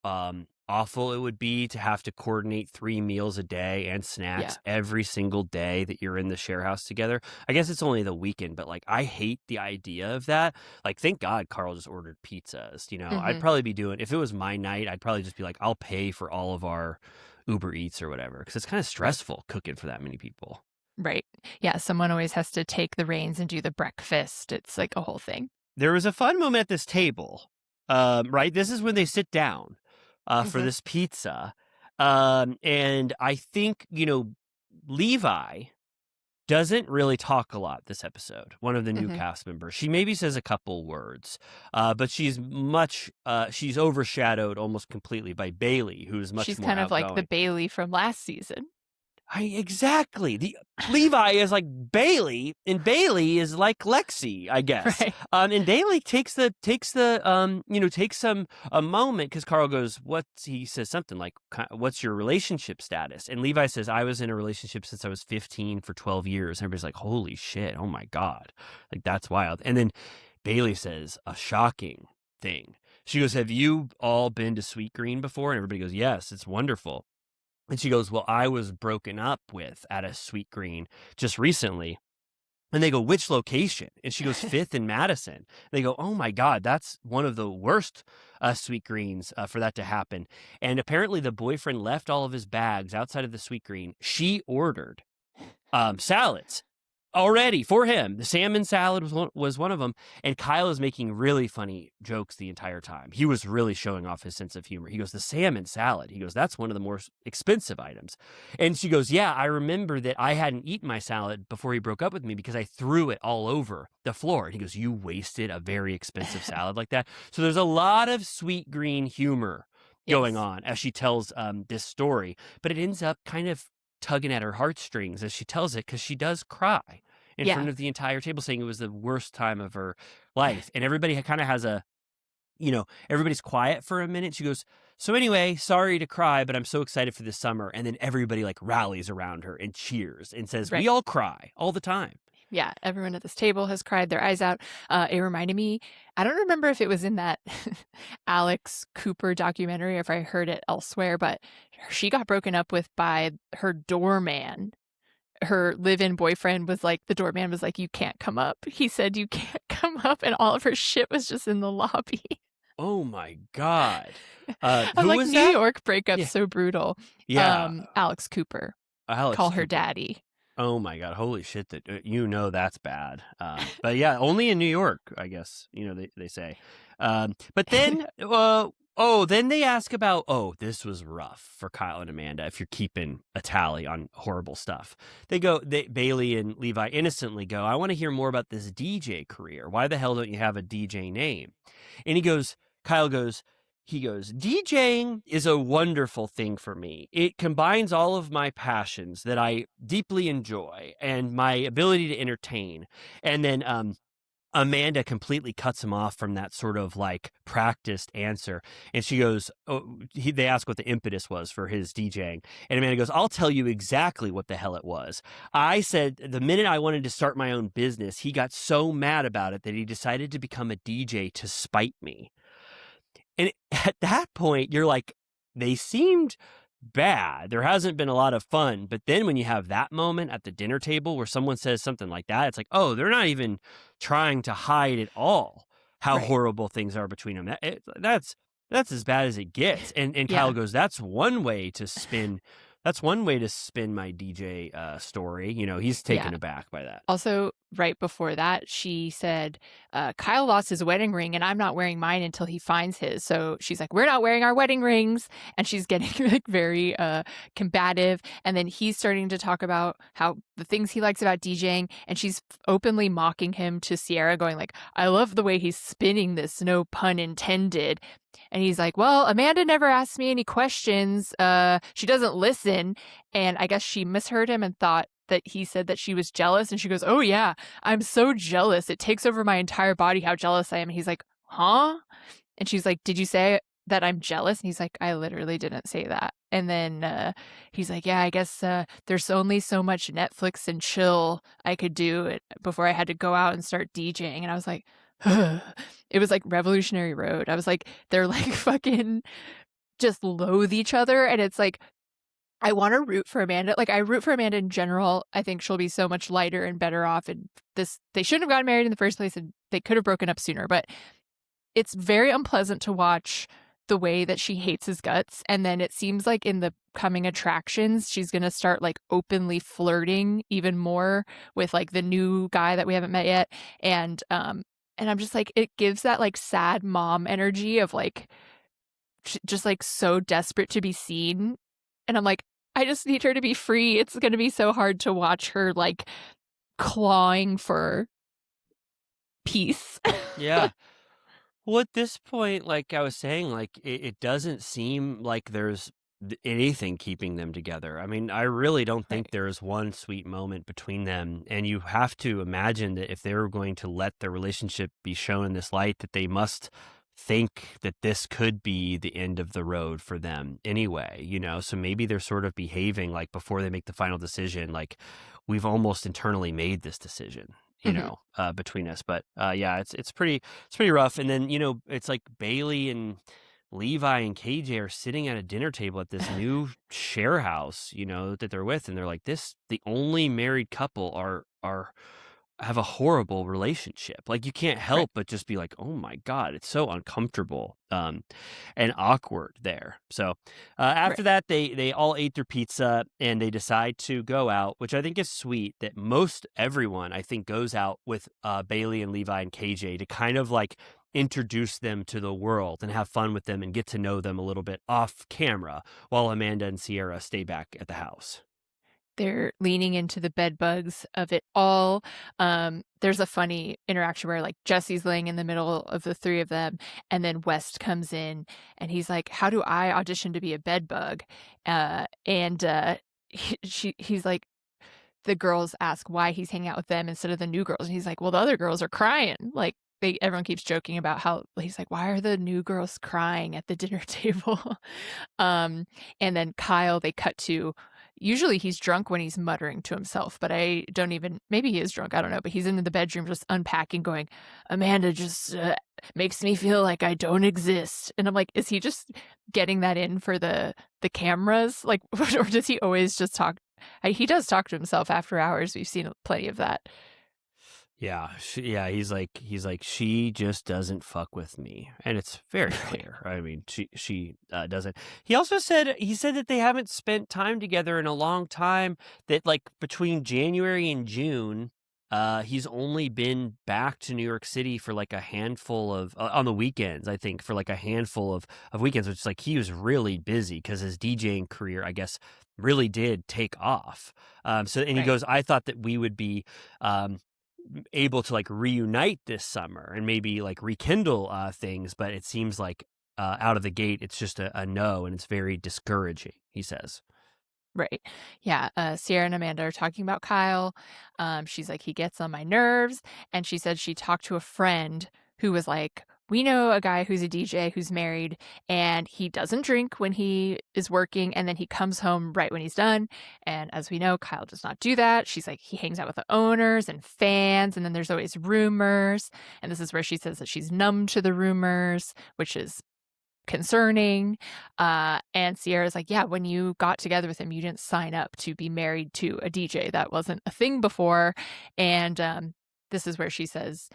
awful it would be to have to coordinate 3 meals a day and snacks every single day that you're in the share house together. I guess it's only the weekend, but I hate the idea of that. Thank God Carl just ordered pizzas. I'd probably be doing, if it was my night, I'd probably just be like, I'll pay for all of our Uber Eats or whatever, because it's kind of stressful cooking for that many people. Right. Yeah. Someone always has to take the reins and do the breakfast. It's like a whole thing. There was a fun moment at this table, right? This is when they sit down for this pizza. And I think, Levi doesn't really talk a lot this episode. One of the new cast members. She maybe says a couple words, but she's overshadowed almost completely by Bailey, who's much She's more kind of like outgoing. the Bailey from last season. Exactly. The Levi is like Bailey, and Bailey is like Lexi, I guess. Right. And Bailey takes a moment, because Carl goes, he says something like, what's your relationship status? And Levi says, I was in a relationship since I was 15 for 12 years. And everybody's like, holy shit. Oh my God. That's wild. And then Bailey says a shocking thing. She goes, have you all been to Sweet Green before? And everybody goes, yes, it's wonderful. And she goes, well, I was broken up with at a Sweet Green just recently. And they go, which location? And she goes, Fifth and Madison. They go, oh my God, that's one of the worst Sweet Greens for that to happen. And apparently the boyfriend left all of his bags outside of the Sweet Green. She ordered salads already for him. The salmon salad was one of them. And Kyle is making really funny jokes the entire time. He was really showing off his sense of humor. He goes, the salmon salad. He goes, that's one of the more expensive items. And she goes, yeah, I remember that I hadn't eaten my salad before he broke up with me because I threw it all over the floor. And he goes, you wasted a very expensive salad like that. So there's a lot of Sweet Green humor going on as she tells this story. But it ends up kind of tugging at her heartstrings as she tells it, because she does cry in front of the entire table, saying it was the worst time of her life. And everybody kind of has everybody's quiet for a minute. She goes, so anyway, sorry to cry, but I'm so excited for this summer. And then everybody like rallies around her and cheers and says, we all cry all the time. Yeah, everyone at this table has cried their eyes out. It reminded me, I don't remember if it was in that Alex Cooper documentary or if I heard it elsewhere, but she got broken up with by her doorman. Her live-in boyfriend was like, the doorman was like, you can't come up. He said, you can't come up. And all of her shit was just in the lobby. Oh my God. I'm like, New York breakup so brutal. Yeah. Alex Cooper. Call her daddy. Oh my God. Holy shit. That's bad. But yeah, only in New York, I guess, they say. But then, then they ask about, this was rough for Kyle and Amanda, if you're keeping a tally on horrible stuff. Bailey and Levi innocently go, I want to hear more about this DJ career. Why the hell don't you have a DJ name? And Kyle goes, DJing is a wonderful thing for me. It combines all of my passions that I deeply enjoy and my ability to entertain. And then Amanda completely cuts him off from that sort of like practiced answer. And she goes, they ask what the impetus was for his DJing. And Amanda goes, I'll tell you exactly what the hell it was. I said the minute I wanted to start my own business, he got so mad about it that he decided to become a DJ to spite me. And at that point, you're like, they seemed bad. There hasn't been a lot of fun. But then when you have that moment at the dinner table where someone says something like that, it's like, oh, they're not even trying to hide at all how horrible things are between them. That's as bad as it gets. And Kyle goes, that's one way to spin my DJ story. He's taken aback by that. Also, right before that, she said, Kyle lost his wedding ring and I'm not wearing mine until he finds his. So she's like, we're not wearing our wedding rings. And she's getting like very combative. And then he's starting to talk about how the things he likes about DJing. And she's openly mocking him to Sierra, going like, I love the way he's spinning this, no pun intended. And he's like, well, Amanda never asked me any questions. She doesn't listen. And I guess she misheard him and thought that he said that she was jealous. And she goes, oh yeah, I'm so jealous. It takes over my entire body how jealous I am. And he's like, huh? And she's like, did you say that I'm jealous? And he's like, I literally didn't say that. And then he's like, yeah, I guess there's only so much Netflix and chill I could do before I had to go out and start DJing. And I was like, it was like Revolutionary Road. I was like, they're like fucking just loathe each other. And it's like, I want to root for Amanda. Like, I root for Amanda in general. I think she'll be so much lighter and better off. And they shouldn't have gotten married in the first place, and they could have broken up sooner. But it's very unpleasant to watch the way that she hates his guts. And then it seems like in the coming attractions, she's going to start like openly flirting even more with like the new guy that we haven't met yet. And I'm just like, it gives that like sad mom energy of like, just like so desperate to be seen. And I'm like, I just need her to be free. It's going to be so hard to watch her like clawing for peace. Yeah. Well, at this point, like I was saying, like it doesn't seem like there's anything keeping them together. I mean, I really don't think there is one sweet moment between them. And you have to imagine that if they were going to let their relationship be shown in this light, that they must think that this could be the end of the road for them anyway, so maybe they're sort of behaving like before they make the final decision, like we've almost internally made this decision, between us. But it's pretty rough. And then, it's like Bailey and Levi and KJ are sitting at a dinner table at this new share house, that they're with, and they're like, the only married couple are have a horrible relationship. Like, you can't help but just be like, oh my God, it's so uncomfortable and awkward there. So after that, they all ate their pizza and they decide to go out, which I think is sweet that most everyone, I think, goes out with Bailey and Levi and KJ to kind of like introduce them to the world and have fun with them and get to know them a little bit off camera while Amanda and Sierra stay back at the house. They're leaning into the bed bugs of it all. There's a funny interaction where like Jesse's laying in the middle of the three of them, and then West comes in and he's like, how do I audition to be a bed bug? He's like, the girls ask why he's hanging out with them instead of the new girls. And he's like, well, the other girls are crying. Like, everyone keeps joking about how he's like, why are the new girls crying at the dinner table? And then Kyle, they cut to, usually he's drunk when he's muttering to himself, but maybe he is drunk, I don't know, but he's in the bedroom just unpacking going, Amanda just makes me feel like I don't exist. And I'm like, is he just getting that in for the cameras? Like, or does he always just talk? He does talk to himself after hours. We've seen plenty of that. Yeah, he's like, she just doesn't fuck with me, and it's very clear. I mean, she doesn't. He also said that they haven't spent time together in a long time. That like between January and June, he's only been back to New York City for like a handful of on the weekends. I think for like a handful of weekends, which is like he was really busy because his DJing career, I guess, really did take off. He goes, I thought that we would be able to like reunite this summer and maybe like rekindle things, but it seems like out of the gate it's just a no, and it's very discouraging, he says. Right. Yeah. Sierra and Amanda are talking about Kyle. She's like, he gets on my nerves. And she said she talked to a friend who was like, we know a guy who's a DJ who's married, and he doesn't drink when he is working, and then he comes home right when he's done. And as we know, Kyle does not do that. She's like, he hangs out with the owners and fans, and then there's always rumors. And this is where she says that she's numb to the rumors, which is concerning. And Sierra's like, yeah, when you got together with him, you didn't sign up to be married to a DJ. That wasn't a thing before. And this is where she says,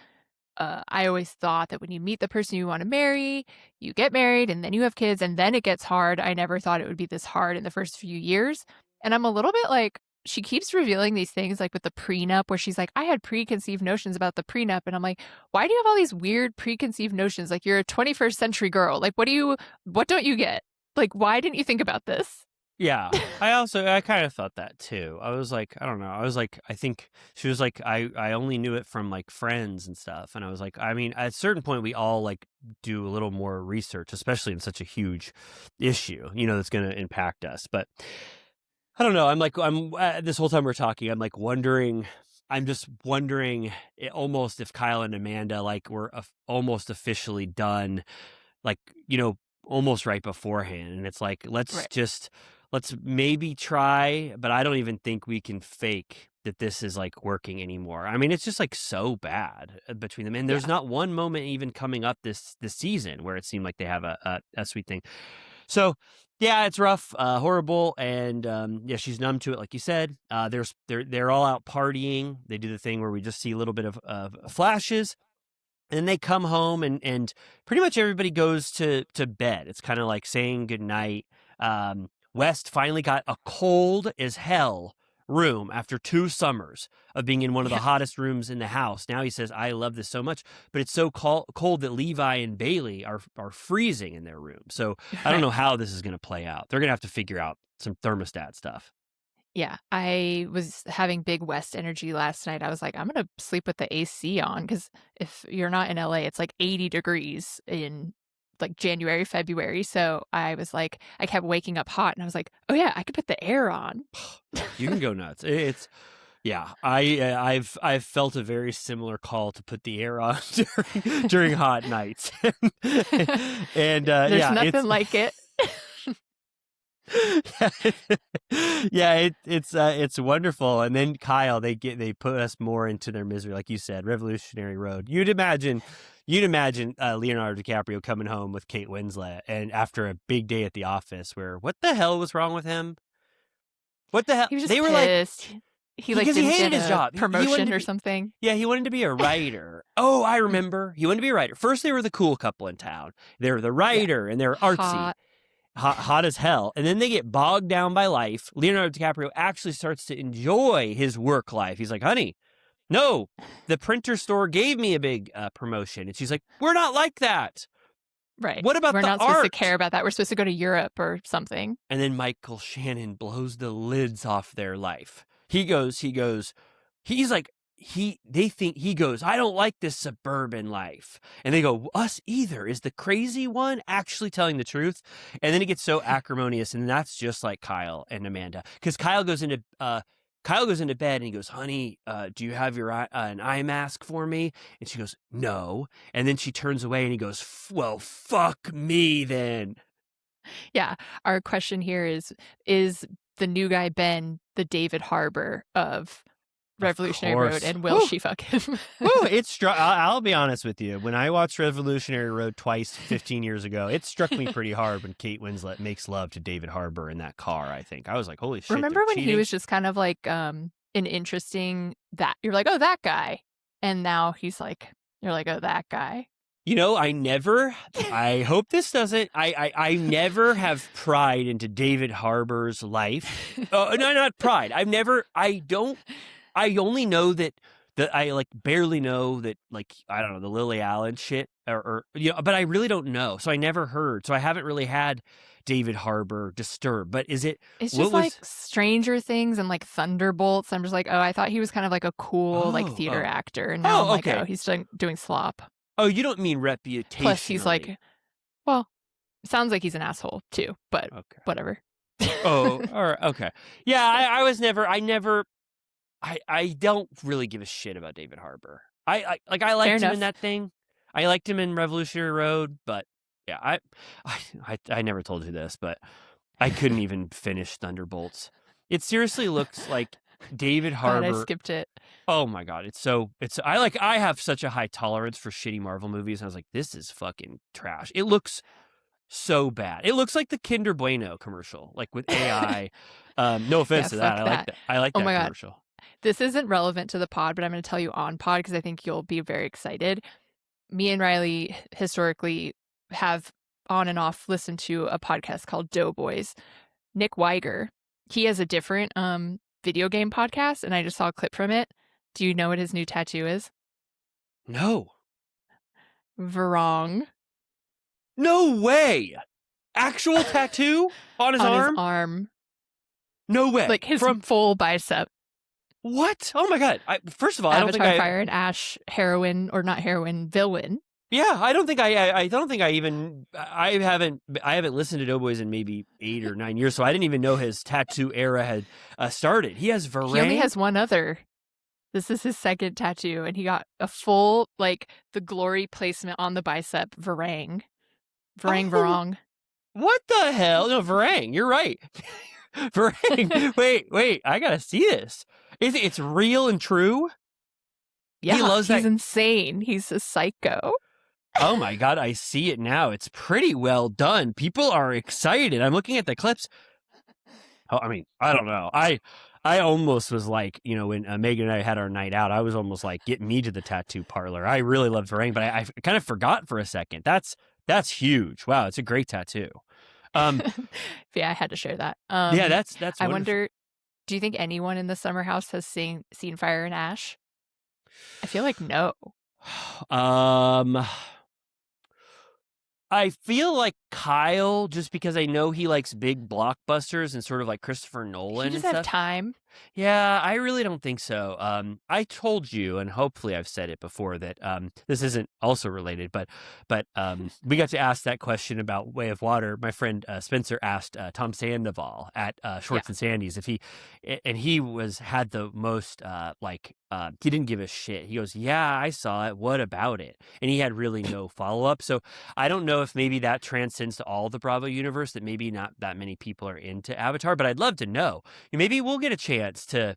I always thought that when you meet the person you want to marry, you get married and then you have kids and then it gets hard. I never thought it would be this hard in the first few years. And I'm a little bit like, she keeps revealing these things like with the prenup where she's like, I had preconceived notions about the prenup. And I'm like, why do you have all these weird preconceived notions? Like, you're a 21st century girl. Like, what don't you get? Like, why didn't you think about this? Yeah, I kind of thought that too. I was like, I don't know. I was like, I think she was like, I only knew it from like friends and stuff. And I was like, I mean, at a certain point, we all like do a little more research, especially in such a huge issue, that's going to impact us. But I don't know. I'm this whole time we're talking, I'm just wondering almost if Kyle and Amanda like were almost officially done, like, almost right beforehand. And it's like, let's maybe try, but I don't even think we can fake that this is like working anymore. I mean, it's just like so bad between them. And there's not one moment even coming up this season where it seemed like they have a sweet thing. So yeah, it's rough, horrible. And she's numb to it. Like you said, they're all out partying. They do the thing where we just see a little bit of flashes. And then they come home and pretty much everybody goes to bed. It's kind of like saying goodnight. West finally got a cold as hell room after 2 summers of being in one of the hottest rooms in the house. Now he says, I love this so much, but it's so cold that Levi and Bailey are freezing in their room. So I don't know how this is going to play out. They're going to have to figure out some thermostat stuff. Yeah, I was having big West energy last night. I was like, I'm going to sleep with the AC on because if you're not in LA, it's like 80 degrees in like January, February. So I was like, I kept waking up hot and I was like, oh yeah, I could put the air on. You can go nuts. I've felt a very similar call to put the air on during hot nights. And there's nothing like it. It's wonderful. And then Kyle, they put us more into their misery, like you said, revolutionary road. You'd imagine, You'd imagine Leonardo DiCaprio coming home with Kate Winslet, and after a big day at the office, where what the hell was wrong with him? What the hell? He was just They were pissed. He like because he didn't hated get his a job. He wanted promotion to or be- something. Yeah, he wanted to be a writer. Oh, I remember. He wanted to be a writer. First, they were the cool couple in town. They were the writer, and they were artsy. Hot as hell. And then they get bogged down by life. Leonardo DiCaprio actually starts to enjoy his work life. He's like, honey, no, the printer store gave me a big promotion. And she's like, we're not like that. Right. What about We're the not supposed to art? care about that. We're supposed to go to Europe or something. And then Michael Shannon blows the lids off their life. He goes, he's like, he goes, I don't like this suburban life. And they go, us either. Is the crazy one actually telling the truth? And then it gets so acrimonious, and that's just like Kyle and Amanda. Because Kyle goes into bed and he goes, honey, do you have your an eye mask for me? And she goes, no. And then she turns away and he goes, well, fuck me then. Yeah. Our question here is the new guy Ben the David Harbour of Revolutionary Road, course. and will Woo. she fuck him? Woo, it struck. I'll be honest with you. When I watched Revolutionary Road twice 15 years ago, it struck me pretty hard when Kate Winslet makes love to David Harbour in that car. I think I was like, "Holy shit!" Remember they're when he cheating? was just kind of like an interesting that you're like, oh, that guy, and now he's like, you're like, oh, that guy. You know, I hope this doesn't. I never have pried into David Harbour's life. No, not pride. I only know that I like barely know that, like, I don't know, the Lily Allen shit or but I really don't know. So I never heard. So I haven't really had David Harbour disturbed. But is it? It's what just was- like Stranger Things and like Thunderbolts. I'm just like, oh, I thought he was kind of like a cool like theater oh. actor, and now I'm like, okay. oh, he's doing slop. Oh, you don't mean reputation. Plus, he's like, well, sounds like he's an asshole too, but okay. whatever. Oh, all right, okay. Yeah, I don't really give a shit about David Harbour. I liked Fair him enough. in that thing. I liked him in Revolutionary Road, but yeah, I never told you this, but I couldn't even finish Thunderbolts. It seriously looks like David God, Harbour. I skipped it. Oh my god, I have such a high tolerance for shitty Marvel movies, and I was like, this is fucking trash. It looks so bad. It looks like the Kinder Bueno commercial, like with AI. No offense to that. fuck I like that. that. I like Oh that my God. commercial. This isn't relevant to the pod, but I'm going to tell you on pod because I think you'll be very excited. Me and Riley historically have on and off listened to a podcast called Doughboys. Nick Weiger, he has a different video game podcast, and I just saw a clip from it. Do you know what his new tattoo is? No. Vrong. No way. Actual tattoo on his on arm? his arm. No way. Like his From full bicep. what? Oh my god. First of all, Avatar, I don't think Fire and Ash, heroine, or not heroine, villain. Yeah, I don't think I haven't listened to Doughboys in maybe 8 or 9 years, so I didn't even know his tattoo era had started. He has Varang. He only has one other. This is his second tattoo, and he got a full, like, the glory placement on the bicep, Varang. Varang. What the hell? No, Varang. You're right. Varang. Wait. I gotta see this. It's real and true? Yeah, loves he's that- insane. He's a psycho. Oh my god, I see it now. It's pretty well done. People are excited. I'm looking at the clips. Oh, I mean, I don't know. I almost was like, when Megan and I had our night out, I was almost like, get me to the tattoo parlor. I really love Varang, but I kind of forgot for a second. That's huge. Wow, it's a great tattoo. Yeah, I had to share that. Yeah, that's I wonderful. wonder, do you think anyone in the summer house has seen Fire and Ash? I feel like no. I feel like Kyle, just because I know he likes big blockbusters and sort of like Christopher Nolan He just and have stuff. time. Yeah, I really don't think so. I told you, and hopefully I've said it before, that this isn't also related, but we got to ask that question about Way of Water. My friend Spencer asked Tom Sandoval at Shorts and Sandy's if he had the most he didn't give a shit. He goes, yeah, I saw it. What about it? And he had really no follow up. So I don't know if maybe that transcends to all the Bravo universe, that maybe not that many people are into Avatar, but I'd love to know. Maybe we'll get a chance to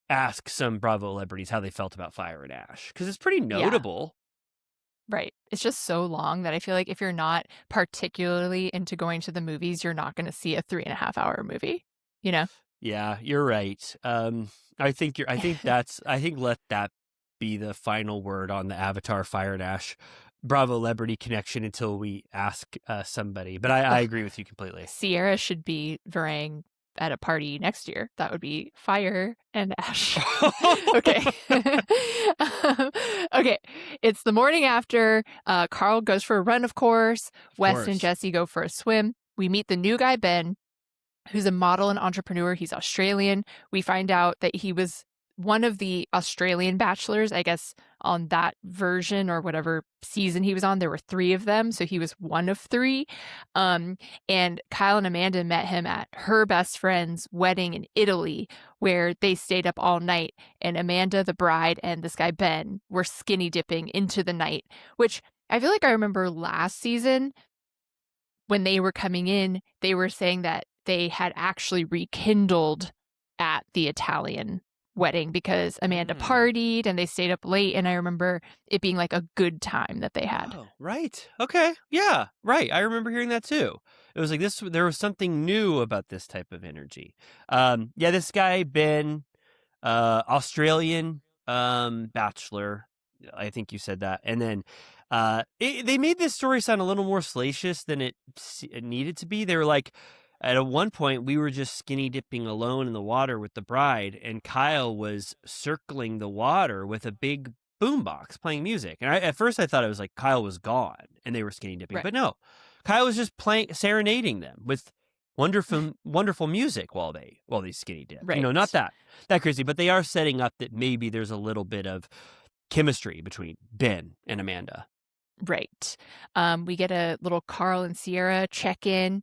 ask some Bravo celebrities how they felt about Fire and Ash, because it's pretty notable. Right. It's just so long that I feel like if you're not particularly into going to the movies, you're not going to see a 3.5 hour movie, you know? Yeah, you're right. I think let that be the final word on the Avatar Fire and Ash Bravo Celebrity connection until we ask somebody. But I agree with you completely. Sierra should be Varang at a party next year. That would be Fire and Ash. Okay. Okay. It's the morning after. Carl goes for a run, of course. Wes and Jesse go for a swim. We meet the new guy, Ben, who's a model and entrepreneur. He's Australian. We find out that he was one of the Australian bachelors, I guess, on that version or whatever season he was on. There were 3 of them, so he was one of 3. And Kyle and Amanda met him at her best friend's wedding in Italy, where they stayed up all night. And Amanda, the bride, and this guy, Ben, were skinny dipping into the night, which I feel like I remember last season when they were coming in, they were saying that they had actually rekindled at the Italian wedding because Amanda partied and they stayed up late, and I remember it being like a good time that they had. Oh, right. Okay. Yeah, right. I remember hearing that too. It was like there was something new about this type of energy. Yeah, this guy, Ben, Australian bachelor, I think you said that. And then they made this story sound a little more salacious than it needed to be. They were like, at one point, we were just skinny dipping alone in the water with the bride, and Kyle was circling the water with a big boombox playing music. And at first, I thought it was like Kyle was gone and they were skinny dipping, but no, Kyle was just serenading them with wonderful music while they skinny dip. Right. Not that crazy, but they are setting up that maybe there's a little bit of chemistry between Ben and Amanda. Right. We get a little Carl and Sierra check in.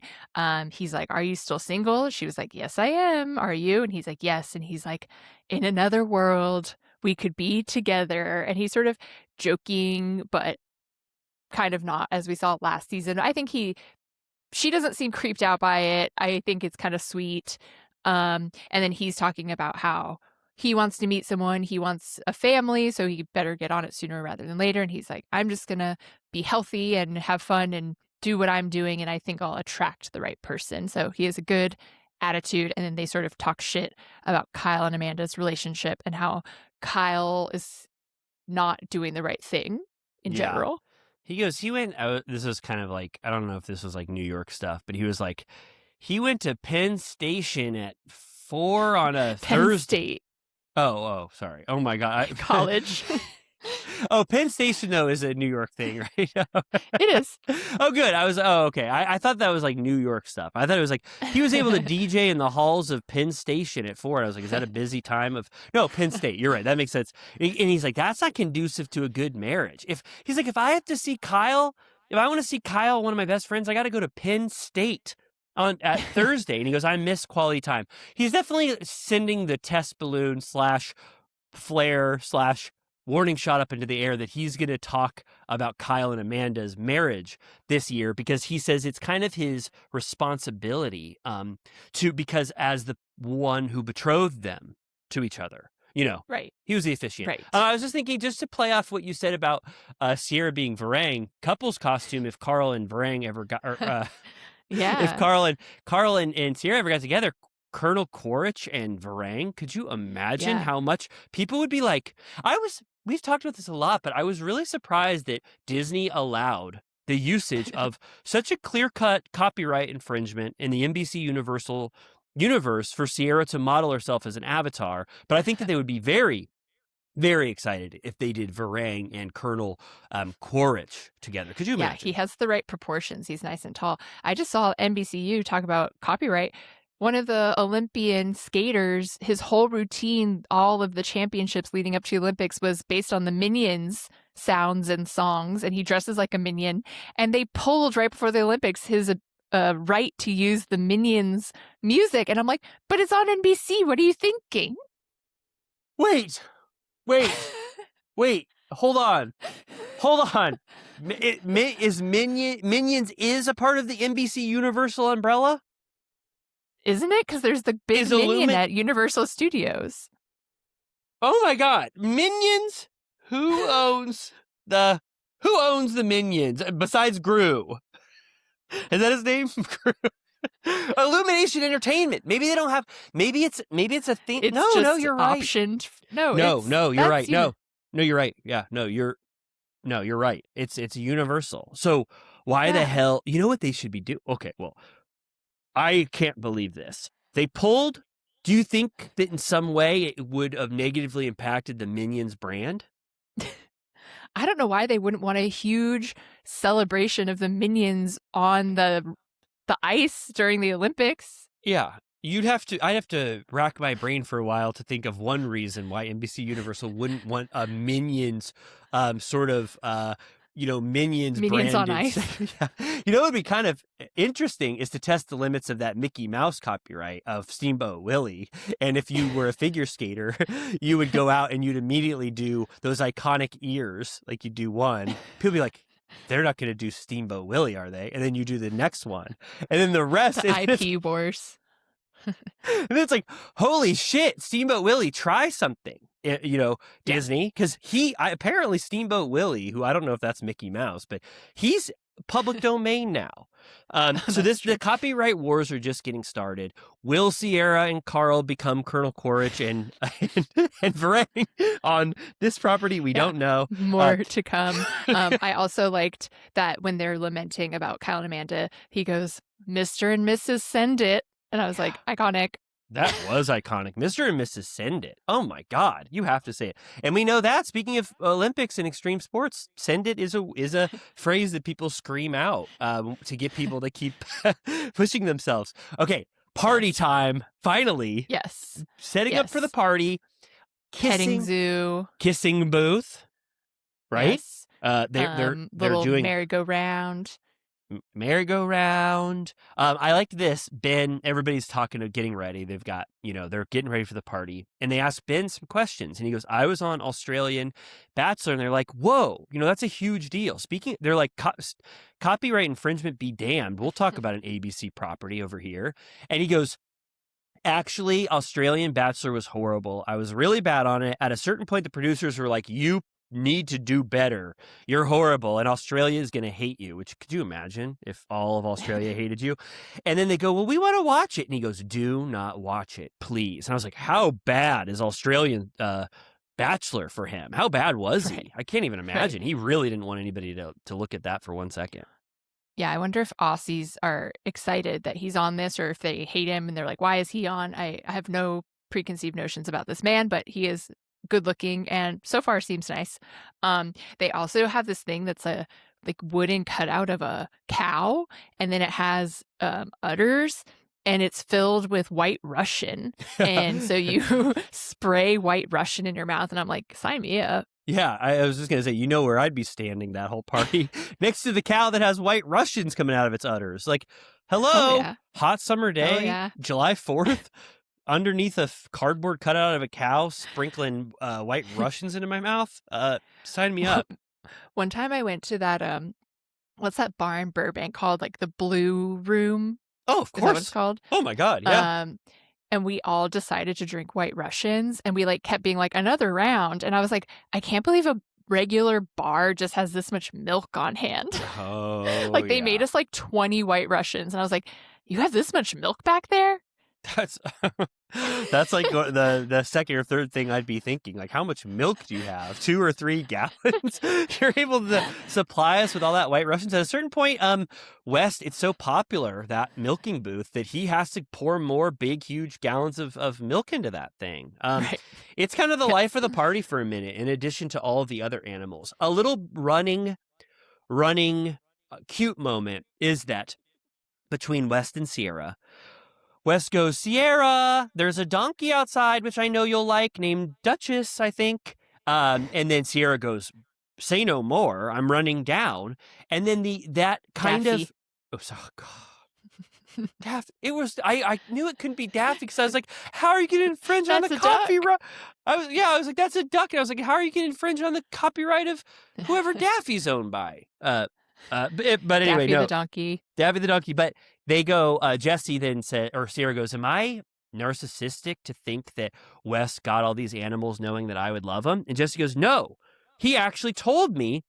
He's like, "Are you still single?" She was like, "Yes, I am. Are you?" And he's like, "Yes." And he's like, "In another world, we could be together." And he's sort of joking, but kind of not, as we saw last season. I think she doesn't seem creeped out by it. I think it's kind of sweet. And then he's talking about how he wants to meet someone. He wants a family, so he better get on it sooner rather than later. And he's like, "I'm just going to be healthy and have fun and do what I'm doing, and I think I'll attract the right person." So he has a good attitude. And then they sort of talk shit about Kyle and Amanda's relationship and how Kyle is not doing the right thing in general. He went out. This was kind of like, I don't know if this was like New York stuff, but he was like, he went to Penn Station at 4 on a Thursday. State. Oh, sorry. Oh my God. College. Oh, Penn Station though is a New York thing, right? It is. Oh, good. Okay. I thought that was like New York stuff. I thought it was like he was able to DJ in the halls of Penn Station at 4. I was like, is that a busy time of? No, Penn State. You're right. That makes sense. And he's like, that's not conducive to a good marriage. If I have to see Kyle, if I want to see Kyle, one of my best friends, I got to go to Penn State at Thursday. And he goes, I miss quality time. He's definitely sending the test balloon / flare / warning shot up into the air that he's going to talk about Kyle and Amanda's marriage this year, because he says it's kind of his responsibility because as the one who betrothed them to each other, right. He was the officiant. Right. I was just thinking, just to play off what you said about Sierra being Varang, couple's costume, if Carl and Varang ever got, yeah. If Carl and Sierra ever got together, Colonel Quaritch and Varang, could you imagine how much people would be like? We've talked about this a lot, but I was really surprised that Disney allowed the usage of such a clear-cut copyright infringement in the NBC Universal universe for Sierra to model herself as an avatar. But I think that they would be very, very excited if they did Varang and Colonel Quaritch together. Could you imagine? Yeah, he has the right proportions. He's nice and tall. I just saw NBCU talk about copyright. One of the Olympian skaters, his whole routine, all of the championships leading up to the Olympics, was based on the Minions sounds and songs, and he dresses like a Minion. And they pulled right before the Olympics his right to use the Minions music. And I'm like, but it's on NBC. What are you thinking? Wait. Hold on. Minions is a part of the NBC Universal umbrella? Isn't it? Because there's the big Minion at Universal Studios. Oh my God. Minions? Who owns the Who owns the Minions besides Gru? Is that his name? Gru? Illumination Entertainment. Maybe they don't have. Maybe it's a thing. It's No, just you're right. optioned. No, You're right. that's No, you're right. Yeah, you're right. It's universal. So why the hell? You know what they should be doing? Okay, well, I can't believe this. They pulled. Do you think that in some way it would have negatively impacted the Minions brand? I don't know why they wouldn't want a huge celebration of the Minions on the ice during the Olympics. Yeah, I'd have to rack my brain for a while to think of one reason why NBC Universal wouldn't want a Minions sort of Minions Minions on branded. ice. Yeah. You know what would be kind of interesting is to test the limits of that Mickey Mouse copyright of Steamboat Willie. And if you were a figure skater, you would go out and you'd immediately do those iconic ears, like you do one. People would be like, they're not going to do Steamboat Willie, are they? And then you do the next one. And then the rest The IP wars. And then it's like, holy shit, Steamboat Willie, try something. Disney, because apparently Steamboat Willie, who I don't know if that's Mickey Mouse, but he's public domain now. So the copyright wars are just getting started. Will Sierra and Carl become Colonel Quaritch and Varang on this property? We don't know. More to come. I also liked that when they're lamenting about Kyle and Amanda, he goes, Mr. and Mrs. Send It. And I was like, iconic. That was iconic. Mr. and Mrs. Send It. Oh my God. You have to say it. And we know that, speaking of Olympics and extreme sports, send it is a phrase that people scream out to get people to keep pushing themselves. Okay. Party time. Finally. Yes. Setting up for the party. Petting zoo. Kissing booth. Right? Yes. They're little doing merry-go-round. I liked this. Ben, everybody's getting ready. They've got, they're getting ready for the party. And they asked Ben some questions. And he goes, I was on Australian Bachelor. And they're like, whoa, that's a huge deal. They're like, copyright infringement be damned. We'll talk about an ABC property over here. And he goes, actually, Australian Bachelor was horrible. I was really bad on it. At a certain point, the producers were like, you need to do better. You're horrible, and Australia is going to hate you. Which, could you imagine if all of Australia hated you? And then they go, well, we want to watch it. And he goes, do not watch it, please. And I was like, how bad is Australian Bachelor for him? How bad was he? I can't even imagine. He really didn't want anybody to look at that for 1 second. Yeah, I wonder if Aussies are excited that he's on this, or if they hate him and they're like, why is he on? I have no preconceived notions about this man, but he is good looking and so far seems nice. They also have this thing that's a wooden cutout of a cow, and then it has udders, and it's filled with White Russian. And so you spray White Russian in your mouth, and I'm like, sign me up. Yeah, I was just going to say, where I'd be standing that whole party? Next to the cow that has White Russians coming out of its udders. Like, hello, hot summer day, July 4th. Underneath a cardboard cutout of a cow, sprinkling White Russians into my mouth. Sign me up. One time I went to that, what's that bar in Burbank called? Like the Blue Room? Oh, of course. Is that what it's called? Oh my God, yeah. And we all decided to drink White Russians, and we kept being like, another round. And I was like, I can't believe a regular bar just has this much milk on hand. Oh, they made us 20 White Russians. And I was like, you have this much milk back there? That's like the second or third thing I'd be thinking. Like, how much milk do you have? 2 or 3 gallons? You're able to supply us with all that White Russians. At a certain point, West, it's so popular, that milking booth, that he has to pour more big, huge gallons of milk into that thing. Right. It's kind of the life of the party for a minute, in addition to all of the other animals. A little running cute moment is that between West and Sierra, West goes, Sierra, there's a donkey outside, which I know you'll like, named Duchess, I think. And then Sierra goes, say no more, I'm running down. And then that kind Daffy. of, oh God. Daffy. It was, I knew it couldn't be Daffy, because I was like, how are you going to infringe on the copyright? I was like, that's a duck. And I was like, how are you going to infringe on the copyright of whoever Daffy's owned by? But anyway, Daffy the donkey. Daffy the donkey. But they go, Jesse then said, or Sierra goes, am I narcissistic to think that Wes got all these animals knowing that I would love them? And Jesse goes, no, he actually told me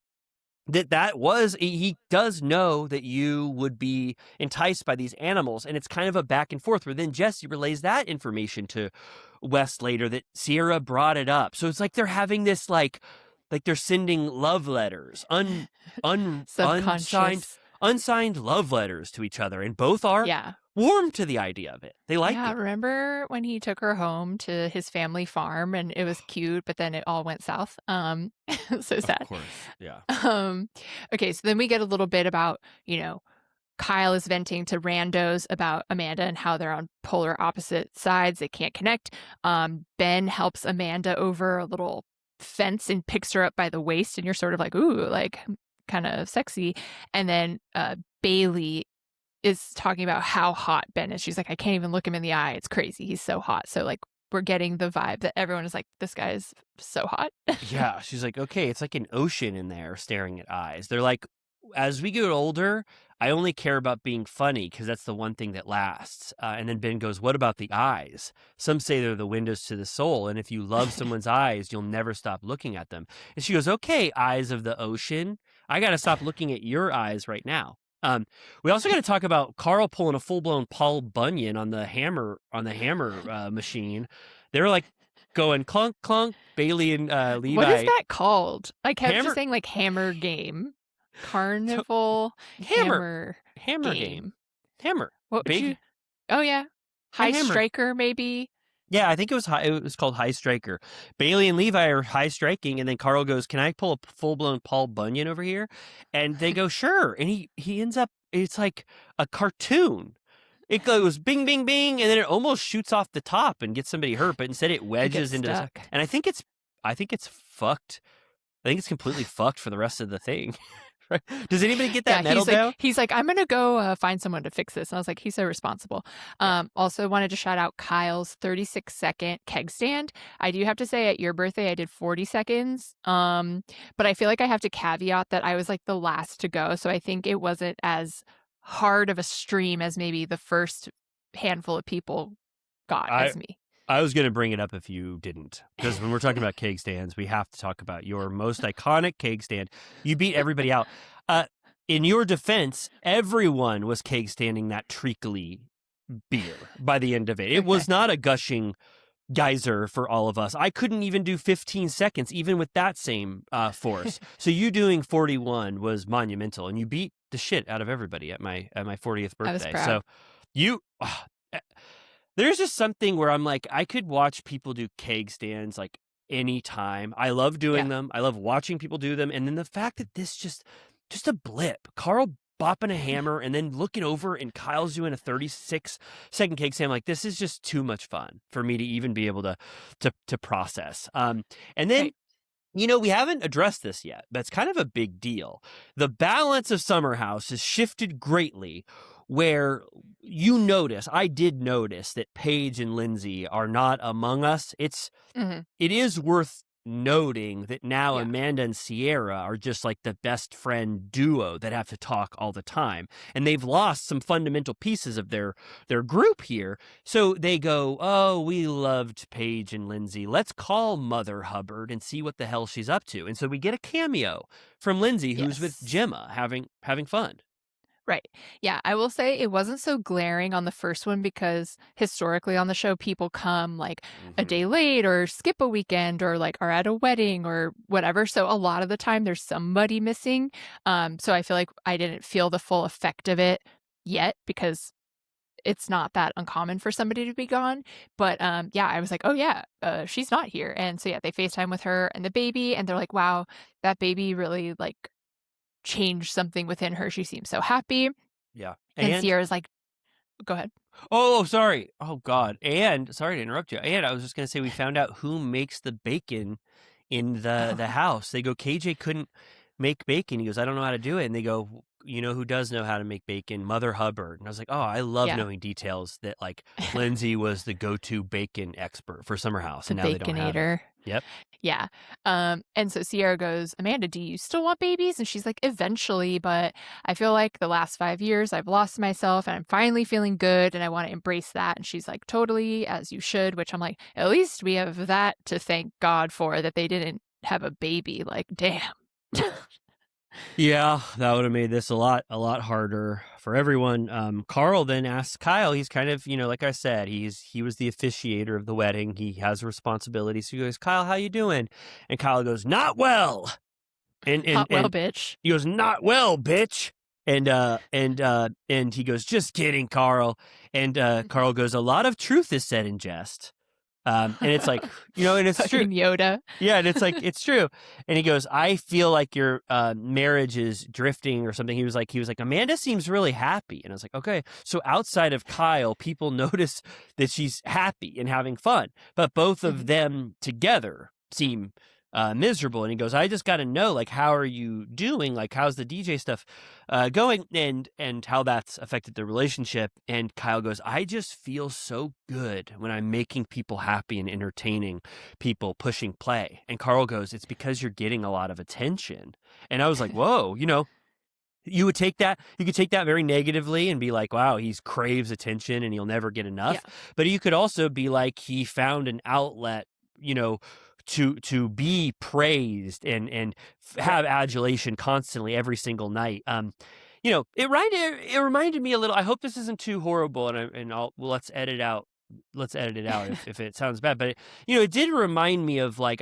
that was, he does know that you would be enticed by these animals, and it's kind of a back and forth where then Jesse relays that information to Wes later that Sierra brought it up. So it's like they're having this like they're sending love letters, Subconscious. unsigned love letters to each other, and both are Yeah. warm to the idea of it. They like Yeah, it. remember when he took her home to his family farm and it was cute, but then it all went south? So sad. Of course, yeah. Okay, so then we get a little bit about, Kyle is venting to randos about Amanda and how they're on polar opposite sides. They can't connect. Ben helps Amanda over a little fence and picks her up by the waist, and you're sort of like, ooh, like kind of sexy. And then Bailey is talking about how hot Ben is. She's like, I can't even look him in the eye. It's crazy. He's so hot. So like we're getting the vibe that everyone is like, this guy is so hot. Yeah, she's like, okay, it's like an ocean in there staring at eyes. They're like, as we get older, I only care about being funny because that's the one thing that lasts. And then Ben goes, what about the eyes? Some say they're the windows to the soul. And if you love someone's eyes, you'll never stop looking at them. And she goes, okay, eyes of the ocean. I got to stop looking at your eyes right now. We also got to talk about Carl pulling a full-blown Paul Bunyan on the hammer machine. They were like going clunk clunk. Bailey and Levi. What is that called? I kept Hammer- just saying like hammer game, carnival, Hammer game. Hammer. What would Big- you? Oh yeah, high hammer. striker maybe. Yeah, I think it was high. It was called High Striker. Bailey and Levi are high striking, and then Carl goes, "Can I pull a full-blown Paul Bunyan over here?" And they go, "Sure." And he ends up. It's like a cartoon. It goes bing, bing, bing, and then it almost shoots off the top and gets somebody hurt, but instead it wedges into. stuck. And I think it's fucked. I think it's completely fucked for the rest of the thing. Does anybody get that metal down? He's like, I'm gonna go find someone to fix this. And I was like, he's so responsible. Also wanted to shout out Kyle's 36-second keg stand. I do have to say, at your birthday, I did 40 seconds. But I feel like I have to caveat that I was like the last to go, so I think it wasn't as hard of a stream as maybe the first handful of people got as me. I was going to bring it up if you didn't, because when we're talking about keg stands, we have to talk about your most iconic keg stand. You beat everybody out. In your defense, everyone was keg standing that treacly beer by the end of it. It was not a gushing geyser for all of us. I couldn't even do 15 seconds, even with that same force. So you doing 41 was monumental, and you beat the shit out of everybody at my 40th birthday. I was proud. So you... there's just something where I'm like, I could watch people do keg stands like anytime. I love doing them. I love watching people do them. And then the fact that this just a blip. Carl bopping a hammer and then looking over and Kyle's doing a 36-second keg stand. Like, this is just too much fun for me to even be able to process. And then, we haven't addressed this yet. That's kind of a big deal. The balance of Summer House has shifted greatly, where I did notice that Paige and Lindsay are not among us. It is worth noting that now Amanda and Sierra are just like the best friend duo that have to talk all the time. And they've lost some fundamental pieces of their group here. So they go, oh, we loved Paige and Lindsay. Let's call Mother Hubbard and see what the hell she's up to. And so we get a cameo from Lindsay, who's with Gemma having fun. Right. Yeah, I will say it wasn't so glaring on the first one because historically on the show, people come like a day late or skip a weekend or like are at a wedding or whatever. So a lot of the time there's somebody missing. So I feel like I didn't feel the full effect of it yet because it's not that uncommon for somebody to be gone. But I was like, oh yeah, she's not here. And so they FaceTime with her and the baby and they're like, wow, that baby really like changed something within her. She seems so happy. Yeah. And Sierra's like, go ahead. Oh, sorry. Oh, God. And sorry to interrupt you. And I was just going to say, we found out who makes the bacon in the house. They go, KJ couldn't make bacon. He goes, I don't know how to do it. And they go, you know who does know how to make bacon? Mother Hubbard. And I was like, oh, I love knowing details that like Lindsay was the go-to bacon expert for Summer House. And now they don't have it. Yep. Yeah. And so Sierra goes, Amanda, do you still want babies? And she's like, eventually, but I feel like the last 5 years I've lost myself and I'm finally feeling good and I want to embrace that. And she's like, totally, as you should, which I'm like, at least we have that to thank God for, that they didn't have a baby. Like, damn. Yeah, that would have made this a lot harder for everyone. Carl then asks Kyle. He's kind of, like I said, he was the officiator of the wedding. He has responsibilities. So he goes, Kyle, how you doing? And Kyle goes, not well. And Not well, bitch. he goes, not well, bitch. And he goes, just kidding, Carl. And Carl goes, a lot of truth is said in jest. And it's like, and it's true. Fucking Yoda. Yeah, and it's like, it's true. And he goes, I feel like your marriage is drifting or something. He was like, Amanda seems really happy. And I was like, okay. So outside of Kyle, people notice that she's happy and having fun. But both of them together seem miserable. And he goes, I just got to know, like, how are you doing? Like, how's the DJ stuff going, and how that's affected the relationship? And Kyle goes, I just feel so good when I'm making people happy and entertaining people, pushing play. And Carl goes, it's because you're getting a lot of attention. And I was like, whoa, you could take that very negatively and be like, wow, he craves attention and he'll never get enough. Yeah. But you could also be like, he found an outlet, to be praised and have adulation constantly every single night. It reminded me a little. I hope this isn't too horrible, let's edit it out if it sounds bad. But it did remind me of, like,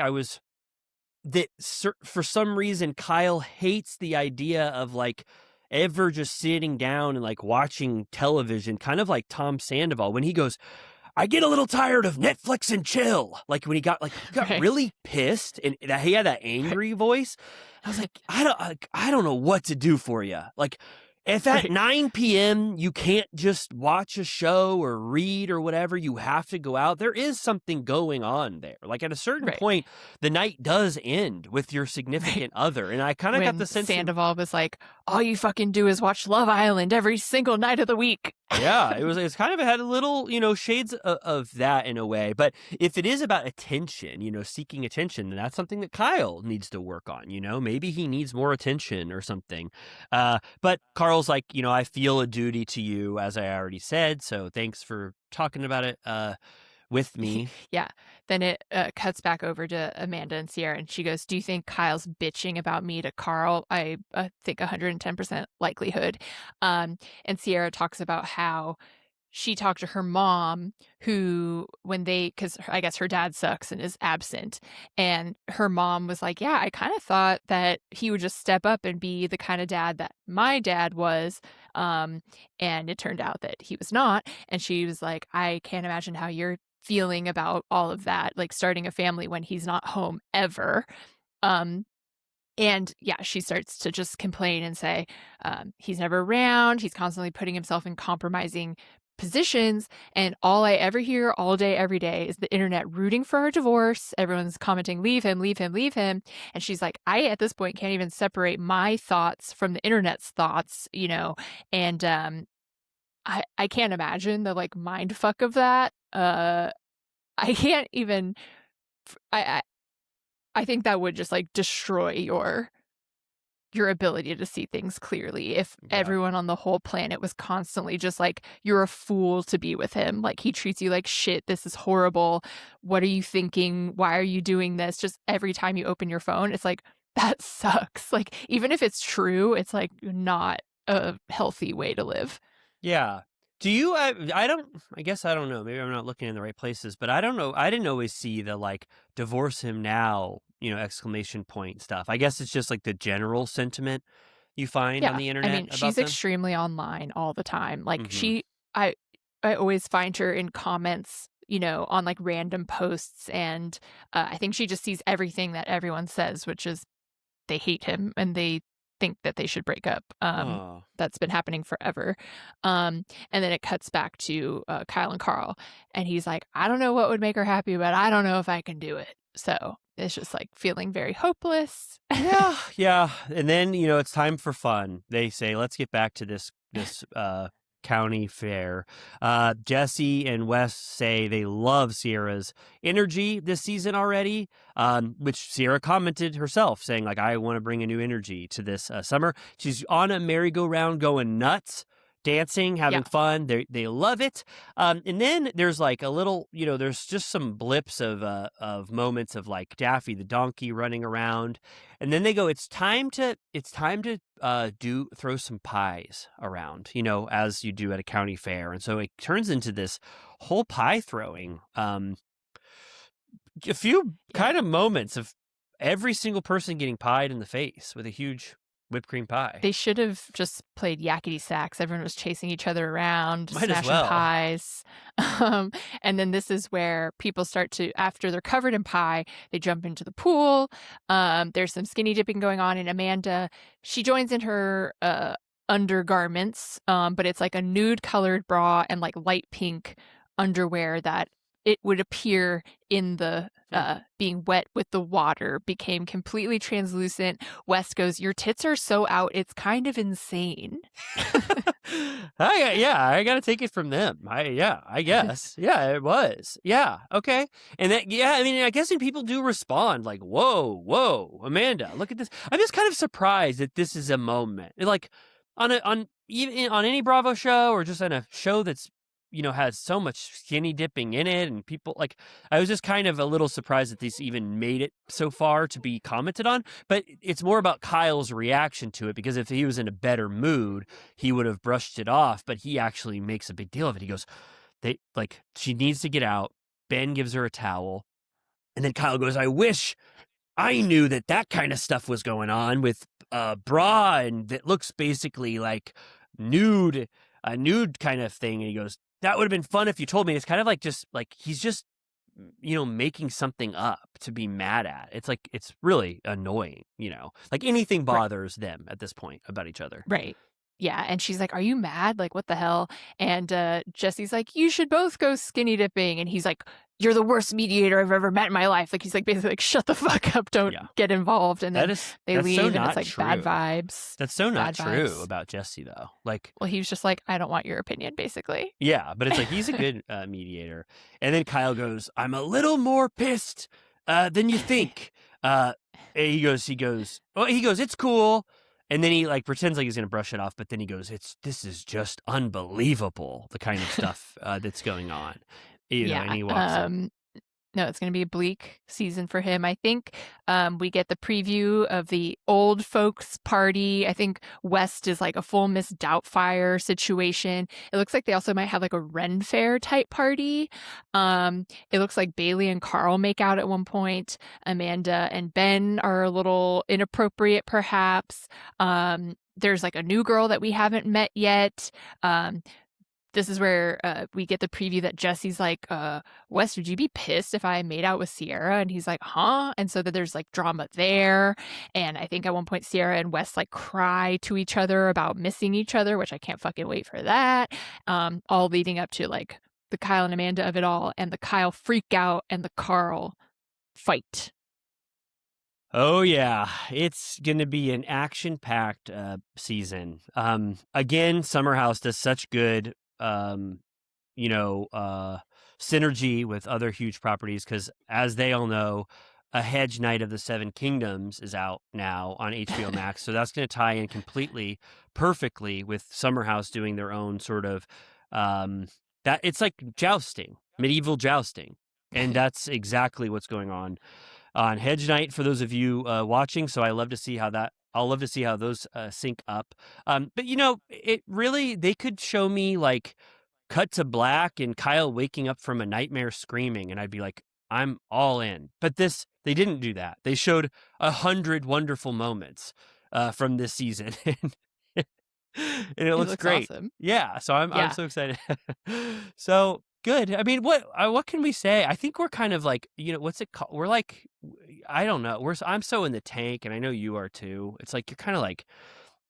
for some reason Kyle hates the idea of, like, ever just sitting down and, like, watching television, kind of like Tom Sandoval when he goes, I get a little tired of Netflix and chill. Like, when he got Right. really pissed and he had that angry voice. I was like, I don't know what to do for you. Like, if at 9 p.m. you can't just watch a show or read or whatever, you have to go out. There is something going on there. Like, at a certain point, the night does end with your significant other. And I kind of got the sense Sandoval was like, all you fucking do is watch Love Island every single night of the week. Yeah, it's kind of had a little, shades of that in a way. But if it is about attention, seeking attention, then that's something that Kyle needs to work on. Maybe he needs more attention or something. But Carl's like, I feel a duty to you, as I already said. So thanks for talking about it with me. Yeah. Then it cuts back over to Amanda and Sierra, and she goes, do you think Kyle's bitching about me to Carl? I think 110% likelihood. And Sierra talks about how she talked to her mom, who, because I guess her dad sucks and is absent. And her mom was like, yeah, I kind of thought that he would just step up and be the kind of dad that my dad was. And it turned out that he was not. And she was like, I can't imagine how you're feeling about all of that, like starting a family when he's not home ever. And yeah, she starts to just complain and say, he's never around. He's constantly putting himself in compromising positions. And all I ever hear all day, every day is the internet rooting for our divorce. Everyone's commenting, leave him, leave him, leave him. And she's like, I, at this point, can't even separate my thoughts from the internet's thoughts, and I can't imagine the, like, mind fuck of that. I can't even, I think that would just, like, destroy your ability to see things clearly if everyone on the whole planet was constantly just like, you're a fool to be with him. Like, he treats you like shit. This is horrible. What are you thinking? Why are you doing this? Just every time you open your phone, it's like, that sucks. Like, even if it's true, it's like not a healthy way to live. Yeah. Do you, I guess I don't know. Maybe I'm not looking in the right places, but I don't know. I didn't always see the, like, divorce him now, exclamation point stuff. I guess it's just like the general sentiment you find on the internet. I mean, she's extremely online all the time. Like, I always find her in comments, on, like, random posts. And I think she just sees everything that everyone says, which is they hate him and they think that they should break up. That's been happening forever. And then it cuts back to Kyle and Carl, and he's like, I don't know what would make her happy, but I don't know if I can do it. So it's just like feeling very hopeless. Yeah. And then, it's time for fun. They say, let's get back to this county fair. Jesse and Wes say they love Sierra's energy this season already, which Sierra commented herself, saying, like, I want to bring a new energy to this summer. She's on a merry-go-round going nuts, dancing, having fun. They love it. And then there's like a little, there's just some blips of moments of like Daffy the donkey running around, and then they go, it's time to throw some pies around, as you do at a county fair, and so it turns into this whole pie throwing. A few kind of moments of every single person getting pied in the face with a huge whipped cream pie. They should have just played yakety sax. Everyone was chasing each other around, Might as smashing well. pies. And then this is where people start to, after they're covered in pie, they jump into the pool. There's some skinny dipping going on, and Amanda, she joins in her undergarments, but it's like a nude colored bra and like light pink underwear that it would appear in the being wet with the water became completely translucent. West goes, your tits are so out, it's kind of insane. I gotta take it from them. I guess. Yeah, it was. Yeah, okay. And that, I guessing people do respond like, whoa, Amanda, look at this. I'm just kind of surprised that this is a moment. Like on any Bravo show, or just on a show that's has so much skinny dipping in it, and people like, I was just kind of a little surprised that this even made it so far to be commented on. But it's more about Kyle's reaction to it, because if he was in a better mood, he would have brushed it off, but he actually makes a big deal of it. He goes, she needs to get out. Ben gives her a towel, and then Kyle goes, I wish I knew that kind of stuff was going on with bra, and that looks basically like a nude kind of thing. And he goes, that would have been fun if you told me. It's kind of like, just like he's just making something up to be mad at. It's like, it's really annoying, like anything bothers them at this point about each other. Right. Yeah. And she's like, are you mad? Like, what the hell? And Jesse's like, you should both go skinny dipping. And he's like, you're the worst mediator I've ever met in my life. Like, he's like, basically like, shut the fuck up. Don't get involved. And then they leave, and it's like true. Bad vibes. That's so not true about Jesse, though. Like, well, he was just like, I don't want your opinion, basically. Yeah. But it's like, he's a good mediator. And then Kyle goes, I'm a little more pissed than you think. He goes, it's cool. And then he like pretends like he's going to brush it off, but then he goes, this is just unbelievable, the kind of stuff that's going on. And he walks in. No, it's going to be a bleak season for him. I think we get the preview of the old folks party. I think West is like a full Miss Doubtfire situation. It looks like they also might have like a Ren Fair type party. It looks like Bailey and Carl make out at one point. Amanda and Ben are a little inappropriate, perhaps. There's like a new girl that we haven't met yet. This is where we get the preview that Jesse's like, Wes, would you be pissed if I made out with Sierra? And he's like, huh? And so that there's like drama there. And I think at one point Sierra and Wes like cry to each other about missing each other, which I can't fucking wait for that. All leading up to like the Kyle and Amanda of it all, and the Kyle freak out and the Carl fight. Oh, yeah. It's going to be an action-packed season. Again, Summer House does such good synergy with other huge properties, because as they all know, A Hedge Knight of the Seven Kingdoms is out now on HBO Max. So that's going to tie in perfectly with Summer House doing their own sort of that. It's like jousting, medieval jousting. And that's exactly what's going on Hedge Knight, for those of you watching. So I'll love to see how those sync up. But it really, they could show me like cut to black and Kyle waking up from a nightmare screaming, and I'd be like, I'm all in. But they didn't do that. They showed 100 wonderful moments from this season. And it looks great. Awesome. Yeah. So I'm so excited. So good. I mean, what can we say? I think we're kind of like, what's it called? We're like, I don't know. I'm so in the tank, and I know you are too. It's like, you're kind of like,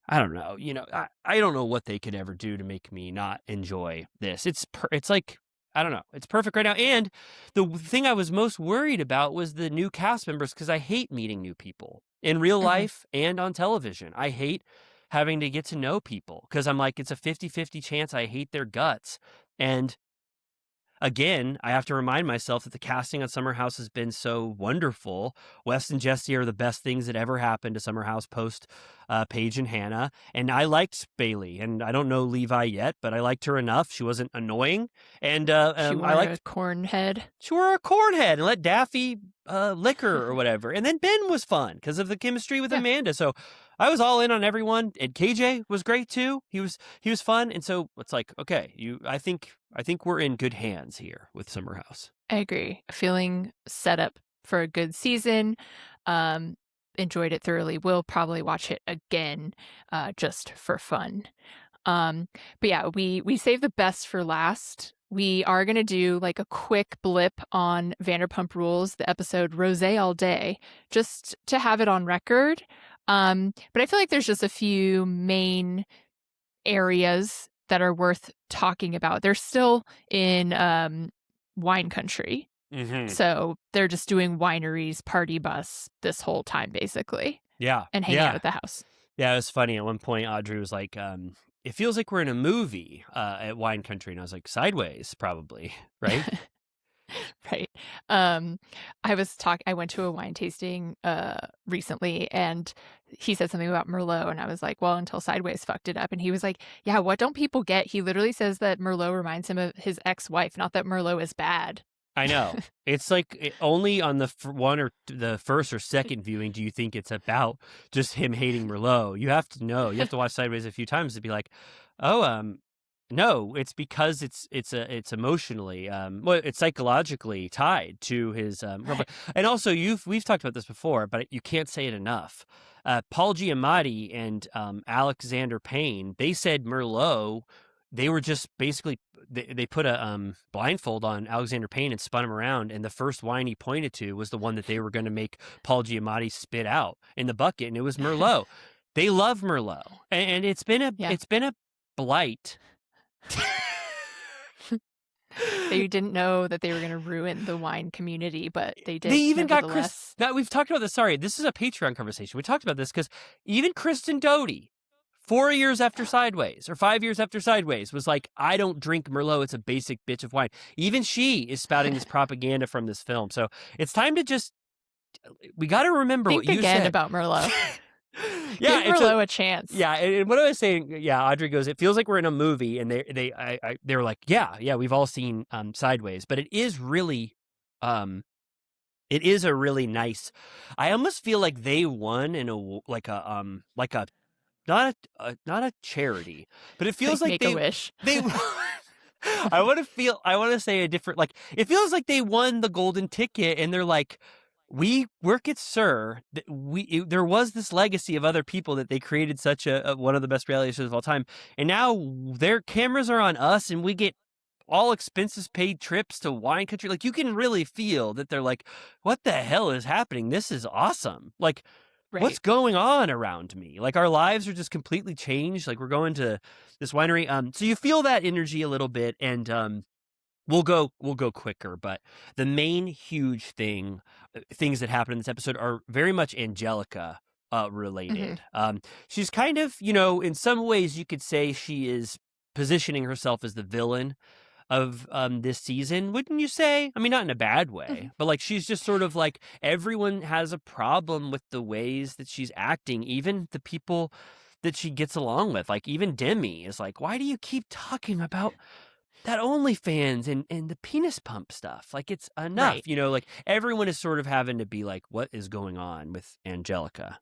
I don't know. I don't know what they could ever do to make me not enjoy this. It's like, I don't know. It's perfect right now. And the thing I was most worried about was the new cast members, because I hate meeting new people in real life and on television. I hate having to get to know people, because I'm like, it's a 50-50 chance I hate their guts. And again, I have to remind myself that the casting on Summer House has been so wonderful. Wes and Jesse are the best things that ever happened to Summer House post Paige and Hannah. And I liked Bailey, and I don't know Levi yet, but I liked her enough. She wasn't annoying. And She wore I liked a corn head. she wore a corn head and let Daffy lick her or whatever. And then Ben was fun because of the chemistry with Amanda. So I was all in on everyone. And KJ was great too. He was fun. And so it's like, okay, I think we're in good hands here with Summer House. I agree. Feeling set up for a good season. Enjoyed it thoroughly. Will probably watch it again just for fun. But yeah, we saved the best for last. We are going to do like a quick blip on Vanderpump Rules, the episode Rose All Day, just to have it on record. But I feel like there's just a few main areas that are worth talking about. They're still in wine country. Mm-hmm. So they're just doing wineries, party bus this whole time, basically. Yeah. And hanging out at the house. Yeah, it was funny. At one point, Audrey was like, it feels like we're in a movie at wine country. And I was like, Sideways, probably, right? Right. I went to a wine tasting recently, and he said something about Merlot, and I was like, well, until Sideways fucked it up. And he was like, yeah, what don't people get? He literally says that Merlot reminds him of his ex-wife, not that Merlot is bad. I know. It's like only on the one or the first or second viewing do you think it's about just him hating Merlot. You have to know. You have to watch Sideways a few times to be like, oh, no, it's because it's emotionally, it's psychologically tied to his girlfriend. And also, we've talked about this before, but you can't say it enough. Paul Giamatti and Alexander Payne, they said Merlot. They were just basically they put a blindfold on Alexander Payne and spun him around, and the first wine he pointed to was the one that they were going to make Paul Giamatti spit out in the bucket, and it was Merlot. They love Merlot, and it's been a blight. They didn't know that they were going to ruin the wine community, but they did. They even got Chris. Now, we've talked about this. Sorry, this is a Patreon conversation. We talked about this because even Kristen Doty, 4 years after Sideways or 5 years after Sideways, was like, I don't drink Merlot. It's a basic bitch of wine. Even she is spouting this propaganda from this film. So it's time to we got to remember Think what you again said about Merlot. Yeah, give Merlot a chance. Yeah, and what I was saying, yeah, Audrey goes, it feels like we're in a movie, and they were like, yeah, we've all seen Sideways, but it is really, it is a really nice. I almost feel like they won in not a charity, but it feels like Make-A-Wish. They. I want to say a different, like, it feels like they won the golden ticket, and they're like, we work at SUR. There was this legacy of other people that they created such a one of the best reality shows of all time, and now their cameras are on us, and we get all expenses paid trips to wine country. Like, you can really feel that they're like, what the hell is happening? This is awesome. Like, right. What's going on around me? Like, our lives are just completely changed. Like, we're going to this winery. So you feel that energy a little bit, and we'll go quicker. But the main huge things that happen in this episode are very much Angelica related. Mm-hmm. She's kind of, in some ways you could say she is positioning herself as the villain of this season, wouldn't you say? I mean, not in a bad way, mm-hmm. but like, she's just sort of like, everyone has a problem with the ways that she's acting, even the people that she gets along with. Like, even Demi is like, why do you keep talking about that OnlyFans and the penis pump stuff? Like, it's enough, right. Like, everyone is sort of having to be like, what is going on with Angelica?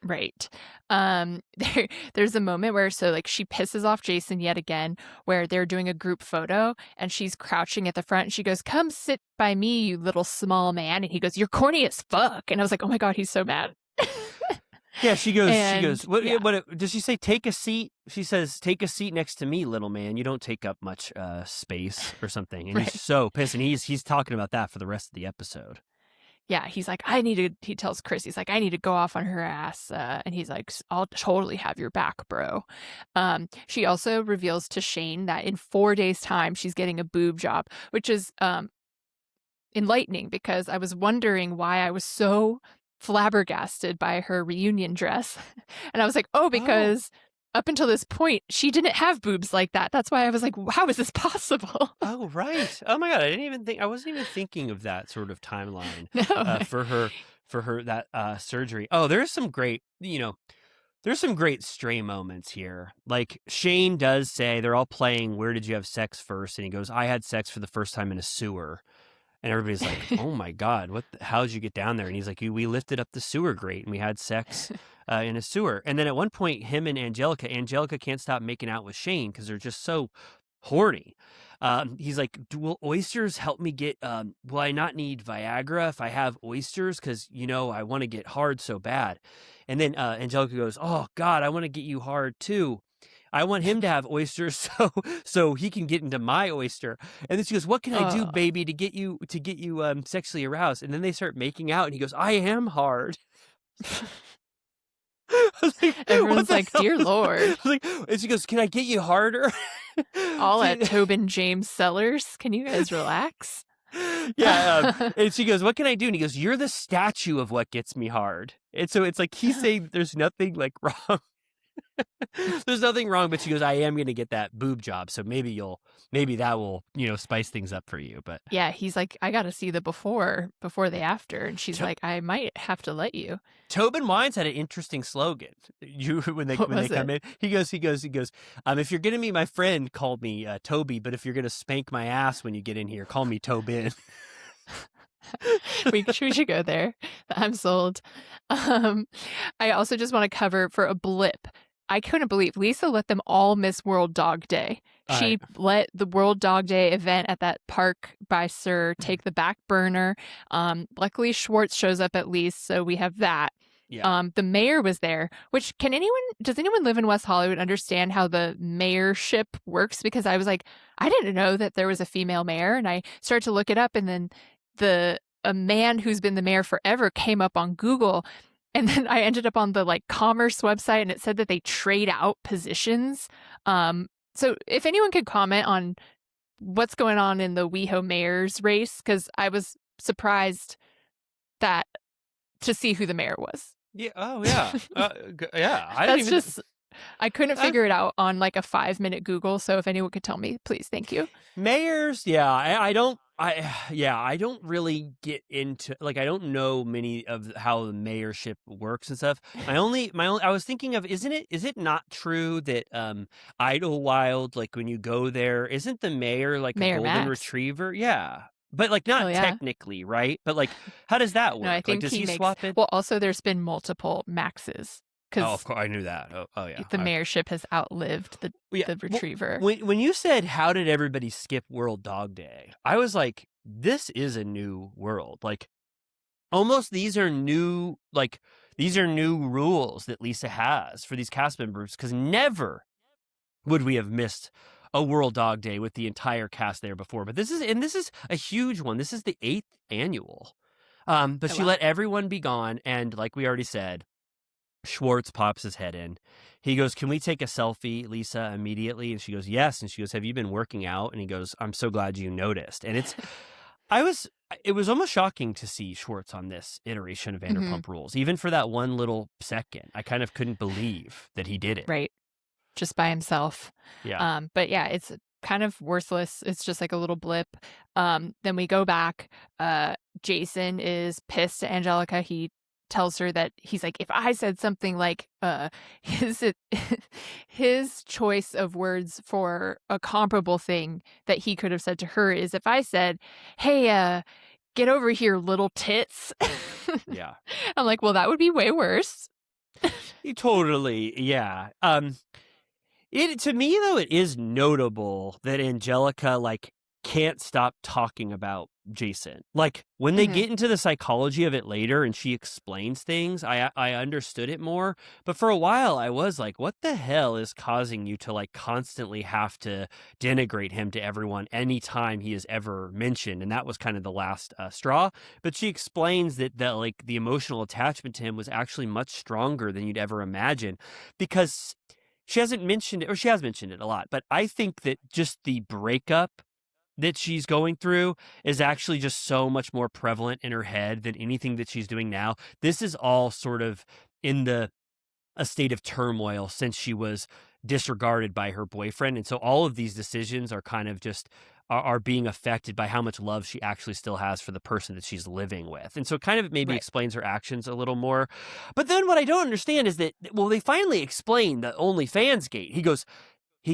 Right. There's a moment where, she pisses off Jason yet again, where they're doing a group photo and she's crouching at the front and she goes, come sit by me, you little small man. And he goes, you're corny as fuck. And I was like, oh my God, he's so mad. Yeah, she goes, what does she say? Take a seat. She says, take a seat next to me, little man. You don't take up much space or something. And right. He's so pissed. And he's talking about that for the rest of the episode. Yeah, he's like, he tells Chris, he's like, I need to go off on her ass. And he's like, I'll totally have your back, bro. She also reveals to Shane that in 4 days' time, she's getting a boob job, which is enlightening, because I was wondering why I was so flabbergasted by her reunion dress. And I was like, because up until this point, she didn't have boobs like that. That's why I was like, how is this possible? Oh, right. Oh my God. I wasn't even thinking of that sort of timeline No. for her that surgery. Oh, there's some great, there's some great stray moments here. Like Shane does say they're all playing "Where did you have sex first?" and he goes, "I had sex for the first time in a sewer." And everybody's like, "Oh my God, how'd you get down there?" And he's like, "We lifted up the sewer grate and we had sex in a sewer." And then at one point, him and Angelica can't stop making out with Shane because they're just so horny. He's like, "Will oysters help me get? Will I not need Viagra if I have oysters? Because I want to get hard so bad." And then Angelica goes, "Oh God, I want to get you hard too. I want him to have oysters so he can get into my oyster." And then she goes, "What can I do, baby, to get you sexually aroused?" And then they start making out, and he goes, "I am hard." Everyone's like, "Dear Lord." And she goes, "Can I get you harder?" All at Tobin James Cellars. Can you guys relax? Yeah. And she goes, "What can I do?" And he goes, "You're the statue of what gets me hard." And so it's like he's saying there's nothing like wrong. There's nothing wrong, but she goes, "I am going to get that boob job, so maybe that will spice things up for you." But yeah, he's like, "I got to see the before the after," and she's like, "I might have to let you." Tobin Wines had an interesting slogan. When they come in, he goes, "If you're going to meet my friend, call me Toby, but if you're going to spank my ass when you get in here, call me Tobin." we should go there. I'm sold. I also just want to cover for a blip. I couldn't believe Lisa let them all miss World Dog Day. She let the World Dog Day event at that park by Sir take the back burner. Luckily, Schwartz shows up at least, so we have that. Yeah. The mayor was there, which does anyone live in West Hollywood understand how the mayorship works? Because I was like, I didn't know that there was a female mayor, and I started to look it up, and then a man who's been the mayor forever came up on Google. And then I ended up on the commerce website, and it said that they trade out positions. So if anyone could comment on what's going on in the WeHo mayor's race, because I was surprised to see who the mayor was. Yeah. Oh yeah. Yeah. I couldn't figure it out on a 5-minute Google. So if anyone could tell me, please, thank you. Mayors, yeah. I don't really get into I don't know many of how the mayorship works and stuff. I was thinking of, is it not true that Idlewild, when you go there, isn't the mayor Mayor a golden Max. retriever? Yeah. But not technically, right? But how does that work? No, I think does he swap in? Well, also there's been multiple Maxes. Oh, of course, I knew that. Oh yeah. The mayorship has outlived the retriever. When you said, "How did everybody skip World Dog Day?" I was like, this is a new world. Almost these are new rules that Lisa has for these cast members, because never would we have missed a World Dog Day with the entire cast there before. But this is a huge one. This is the 8th annual. But she let everyone be gone, and like we already said, Schwartz pops his head in. He goes, "Can we take a selfie, Lisa, immediately?" And she goes, "Yes." And she goes, "Have you been working out?" And he goes, "I'm so glad you noticed." And it was almost shocking to see Schwartz on this iteration of Vanderpump Rules, even for that one little second. I kind of couldn't believe that he did it. Right. Just by himself. Yeah. But yeah, it's kind of worthless. It's just a little blip. Then we go back. Jason is pissed at Angelica. He tells her that he's like, if I said something his choice of words for a comparable thing that he could have said to her is if I said, "Hey, get over here, little tits." Yeah. I'm like, well, that would be way worse. Totally. Yeah. To me though, it is notable that Angelica can't stop talking about Jason. When they get into the psychology of it later and she explains things, I understood it more. But for a while I was like, what the hell is causing you to constantly have to denigrate him to everyone anytime he is ever mentioned? And that was kind of the last straw. But she explains that the emotional attachment to him was actually much stronger than you'd ever imagine, because she hasn't mentioned it, or she has mentioned it a lot. But I think that just the breakup that she's going through is actually just so much more prevalent in her head than anything that she's doing now. This is all sort of in the a state of turmoil since she was disregarded by her boyfriend. And so all of these decisions are kind of just are being affected by how much love she actually still has for the person that she's living with. And so it kind of maybe explains her actions a little more. But then what I don't understand is that, well, they finally explain the OnlyFans gate. He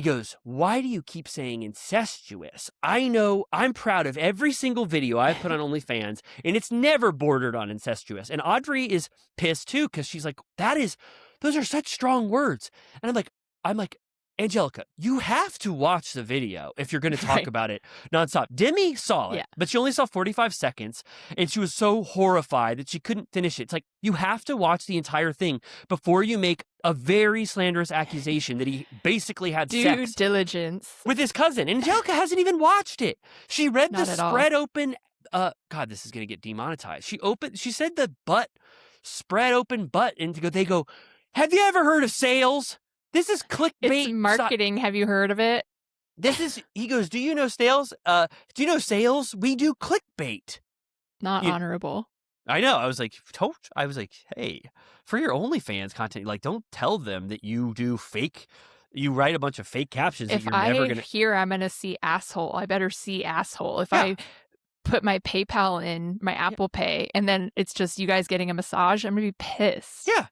goes, why do you keep saying incestuous? I know I'm proud of every single video I've put on OnlyFans, and it's never bordered on incestuous. And Audrey is pissed too, because she's like, those are such strong words. And I'm like, Angelica, you have to watch the video if you're going to talk about it nonstop. Demi saw it, but she only saw 45 seconds, and she was so horrified that she couldn't finish it. It's like, you have to watch the entire thing before you make a very slanderous accusation that he basically had sex. Due diligence. With his cousin. And Angelica hasn't even watched it. She read the spread open. God, this is going to get demonetized. She said the spread open butt, and they go, have you ever heard of sales? This is clickbait. It's marketing. Have you heard of it? He goes, do you know sales? Do you know sales? We do clickbait. Not honorable. I know. I was like, hey, for your OnlyFans content, like, don't tell them that you do fake. You write a bunch of fake captions if that you're never going to hear I'm going to see asshole, I better see asshole. If I put my PayPal in, my Apple Pay, and then it's just you guys getting a massage, I'm going to be pissed. Yeah.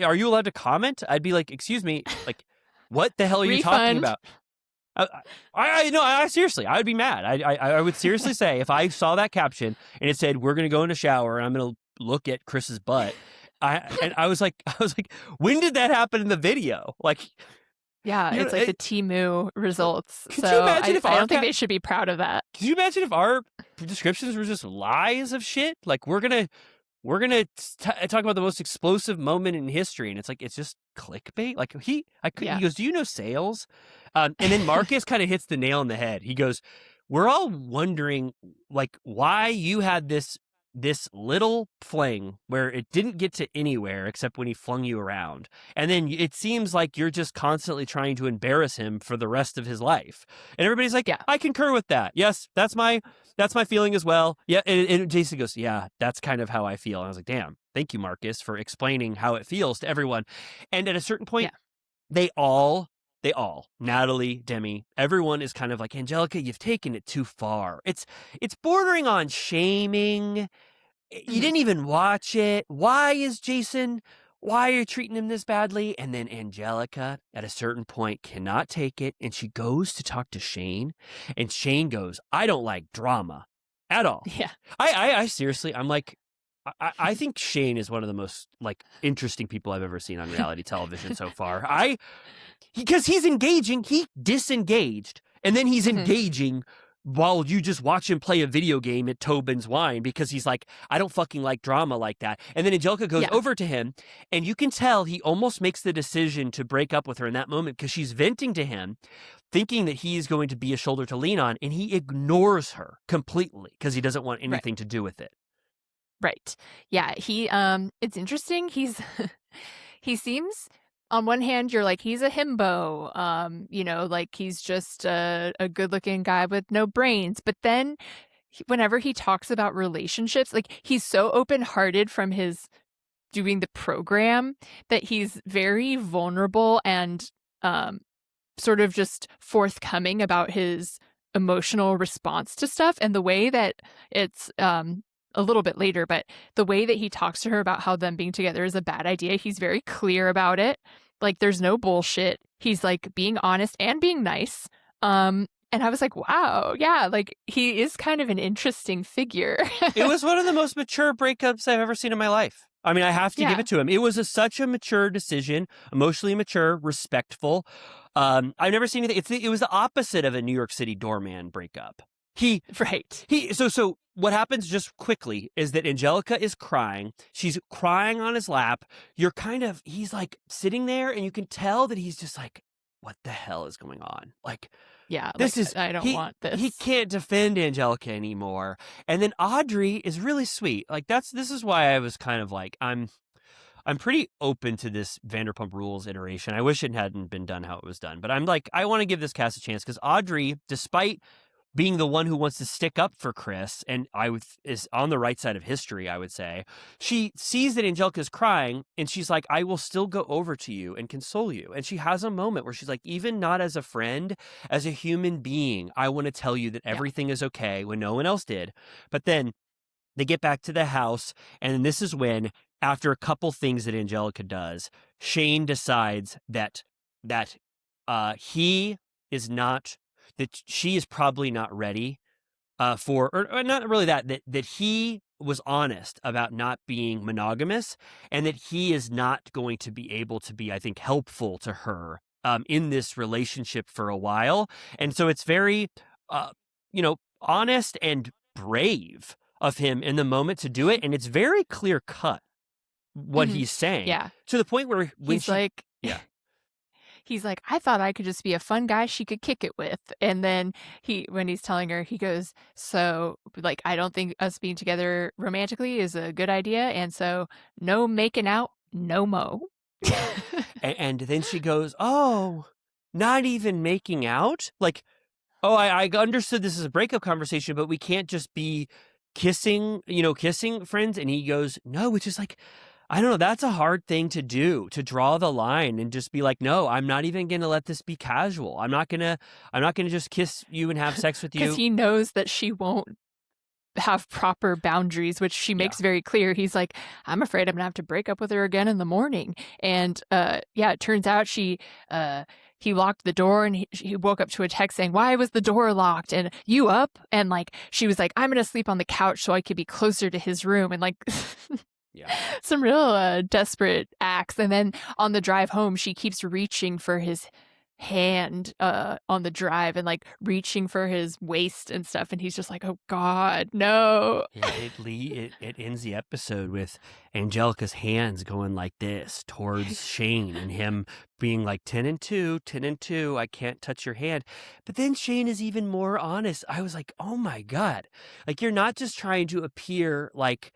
Are you allowed to comment? I'd be like, excuse me, like, what the hell are you talking about? I seriously, I would be mad. I would seriously say, if I saw that caption and it said, we're going to go in the shower and I'm going to look at Chris's butt. I was like, when did that happen in the video? Like, yeah, it's like the Temu results. Could so you imagine I don't think they should be proud of that. Could you imagine if our descriptions were just lies of shit? Like, we're gonna talk about the most explosive moment in history, and it's just clickbait. Like he goes, do you know sales? And then Marcus kind of hits the nail on the head. He goes, we're all wondering like why you had this little fling where it didn't get to anywhere except when he flung you around, and then it seems like you're just constantly trying to embarrass him for the rest of his life. And everybody's like, yeah, I concur with that. Yes, that's my feeling as well. Yeah. And Jason goes, yeah, that's kind of how I feel. And I was like, damn, thank you, Marcus, for explaining how it feels to everyone. And at a certain point, they all, Natalie, Demi, everyone is kind of like, Angelica, you've taken it too far. It's bordering on shaming. You didn't even watch it. Why are you treating him this badly? And then Angelica, at a certain point, cannot take it, and she goes to talk to Shane, and Shane goes, I don't like drama at all. Yeah. I seriously, I'm like, I think Shane is one of the most like interesting people I've ever seen on reality television so far. Because he's engaging, he disengaged, and then he's engaging while you just watch him play a video game at Tobin's Wine, because he's like, I don't fucking like drama like that. And then Angelica goes over to him, and you can tell he almost makes the decision to break up with her in that moment, because she's venting to him, thinking that he's going to be a shoulder to lean on, and he ignores her completely because he doesn't want anything to do with it. Right. Yeah. It's interesting. He seems, on one hand, you're like, he's a himbo, like he's just a good looking guy with no brains. But then whenever he talks about relationships, like he's so open hearted from his doing the program that he's very vulnerable and sort of just forthcoming about his emotional response to stuff. And the way that it's a little bit later, but the way that he talks to her about how them being together is a bad idea, he's very clear about it. Like, there's no bullshit. He's like being honest and being nice. And I was like, wow, yeah, like he is kind of an interesting figure. It was one of the most mature breakups I've ever seen in my life. I mean, I have to give it to him. It was such a mature decision, emotionally mature, respectful. I've never seen anything. It was the opposite of a New York City doorman breakup. So what happens just quickly is that Angelica is crying. She's crying on his lap. He's like sitting there, and you can tell that he's just like, what the hell is going on? Like, I don't want this. He can't defend Angelica anymore. And then Audrey is really sweet. Like, this is why I was kind of like, I'm pretty open to this Vanderpump Rules iteration. I wish it hadn't been done how it was done, but I'm like, I want to give this cast a chance, because Audrey, despite being the one who wants to stick up for Chris and is on the right side of history, I would say. She sees that Angelica's crying and she's like, I will still go over to you and console you. And she has a moment where she's like, even not as a friend, as a human being, I want to tell you that everything is okay when no one else did. But then they get back to the house, and this is when, after a couple things that Angelica does, Shane decides that he is not, that she is probably not ready or not really that he was honest about not being monogamous, and that he is not going to be able to be, I think, helpful to her in this relationship for a while. And so it's very, honest and brave of him in the moment to do it. And it's very clear cut what he's saying. Yeah. To the point where when he's like, I thought I could just be a fun guy she could kick it with. And then when he's telling her, he goes, so like, I don't think us being together romantically is a good idea. And so no making out, no mo. and then she goes, oh, not even making out? Like, oh, I understood this is a breakup conversation, but we can't just be kissing friends. And he goes, no, which is like, I don't know. That's a hard thing to do, to draw the line and just be like, no, I'm not even going to let this be casual. I'm not going to just kiss you and have sex with you. Because he knows that she won't have proper boundaries, which she makes very clear. He's like, I'm afraid I'm going to have to break up with her again in the morning. And it turns out he locked the door, and he woke up to a text saying, why was the door locked? And you up? And like, she was like, I'm going to sleep on the couch so I could be closer to his room. And like, some real desperate acts. And then on the drive home, she keeps reaching for his hand on the drive and like reaching for his waist and stuff. And he's just like, oh God, no. Yeah, it ends the episode with Angelica's hands going like this towards Shane, and him being like 10 and 2, I can't touch your hand. But then Shane is even more honest. I was like, oh my God, like, you're not just trying to appear like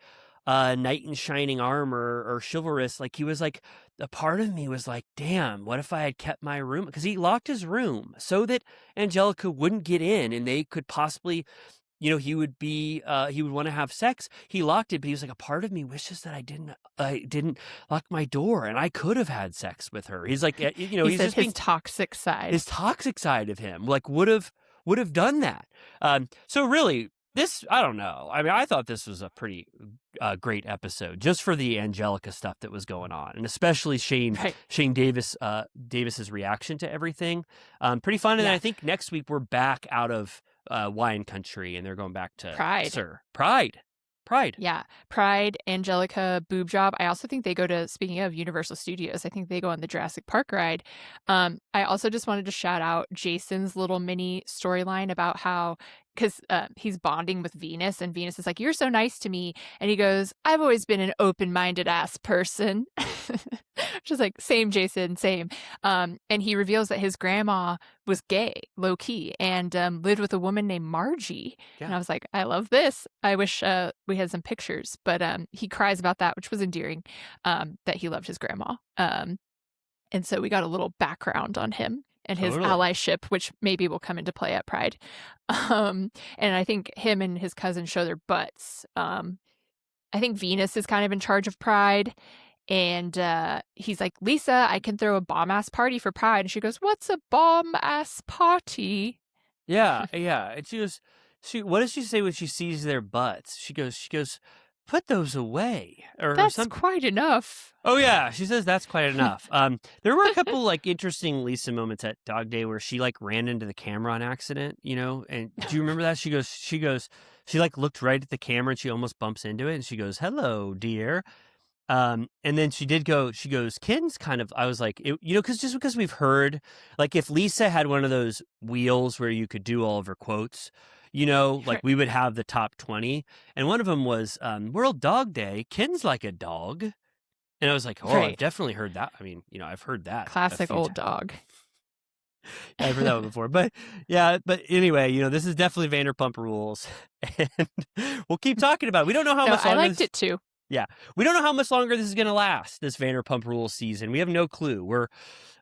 knight in shining armor or chivalrous. Like, he was like, a part of me was like, damn, what if I had kept my room? Because he locked his room so that Angelica wouldn't get in and they could possibly, he would want to have sex. He locked it, but he was like, a part of me wishes that I didn't lock my door and I could have had sex with her. He's like, he he's said just his toxic side. His toxic side of him, like, would have done that. So really, this, I don't know. I mean, I thought this was a pretty great episode just for the Angelica stuff that was going on, and especially Shane Davis's reaction to everything. Pretty fun. And then I think next week we're back out of wine country, and they're going back to Pride. Yeah. Pride, Angelica, boob job. I also think they go to, speaking of Universal Studios, I think they go on the Jurassic Park ride. I also just wanted to shout out Jason's little mini storyline about how, because he's bonding with Venus, and Venus is like, you're so nice to me. And he goes, I've always been an open-minded ass person. Just like, same, Jason, same. And he reveals that his grandma was gay, low key, and lived with a woman named Margie. Yeah. And I was like, I love this. I wish we had some pictures. But he cries about that, which was endearing, that he loved his grandma. And so we got a little background on him and his allyship, which maybe will come into play at Pride. And I think him and his cousin show their butts. I think Venus is kind of in charge of Pride. And he's like, Lisa, I can throw a bomb-ass party for Pride. And she goes, what's a bomb-ass party? Yeah. And what does she say when she sees their butts? She goes, put those away. That's quite enough. Oh, yeah. She says that's quite enough. There were a couple like interesting Lisa moments at Dog Day where she like ran into the camera on accident, and do you remember that? She like looked right at the camera and she almost bumps into it and she goes, hello, dear. And then she goes, Ken's kind of, I was like, because we've heard, like, if Lisa had one of those wheels where you could do all of her quotes, like we would have the top 20. And one of them was, World Dog Day, Ken's like a dog. And I was like, I've definitely heard that. I mean, I've heard that. Classic old dog. I've heard that one before. But yeah, but anyway, this is definitely Vanderpump Rules. And we'll keep talking about it. We don't know how much I liked it too. Yeah. We don't know how much longer this is going to last, this Vanderpump Rules season. We have no clue. We're,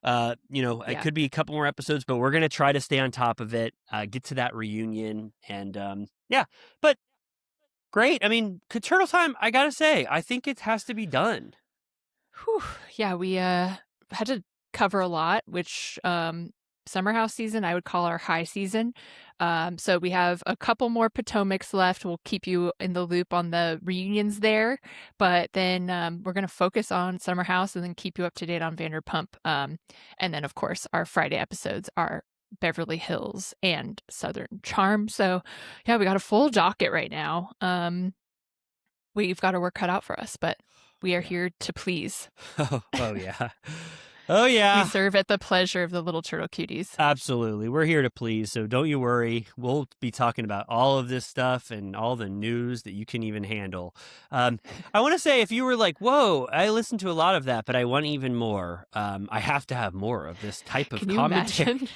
it could be a couple more episodes, but we're going to try to stay on top of it, get to that reunion. And, but great. I mean, Turtle Time, I got to say, I think it has to be done. Whew. Yeah, we had to cover a lot, which Summer House season I would call our high season. So we have a couple more Potomacs left. We'll keep you in the loop on the reunions there, but then we're going to focus on Summer House and then keep you up to date on Vanderpump. And then, of course, our Friday episodes are Beverly Hills and Southern Charm. So, yeah, we got a full docket right now. We've got our work cut out for us, but we are here to please. Oh yeah. Oh, yeah. We serve at the pleasure of the little turtle cuties. Absolutely. We're here to please, so don't you worry. We'll be talking about all of this stuff and all the news that you can even handle. I want to say, if you were like, whoa, I listened to a lot of that, but I want even more, I have to have more of this type of commentary.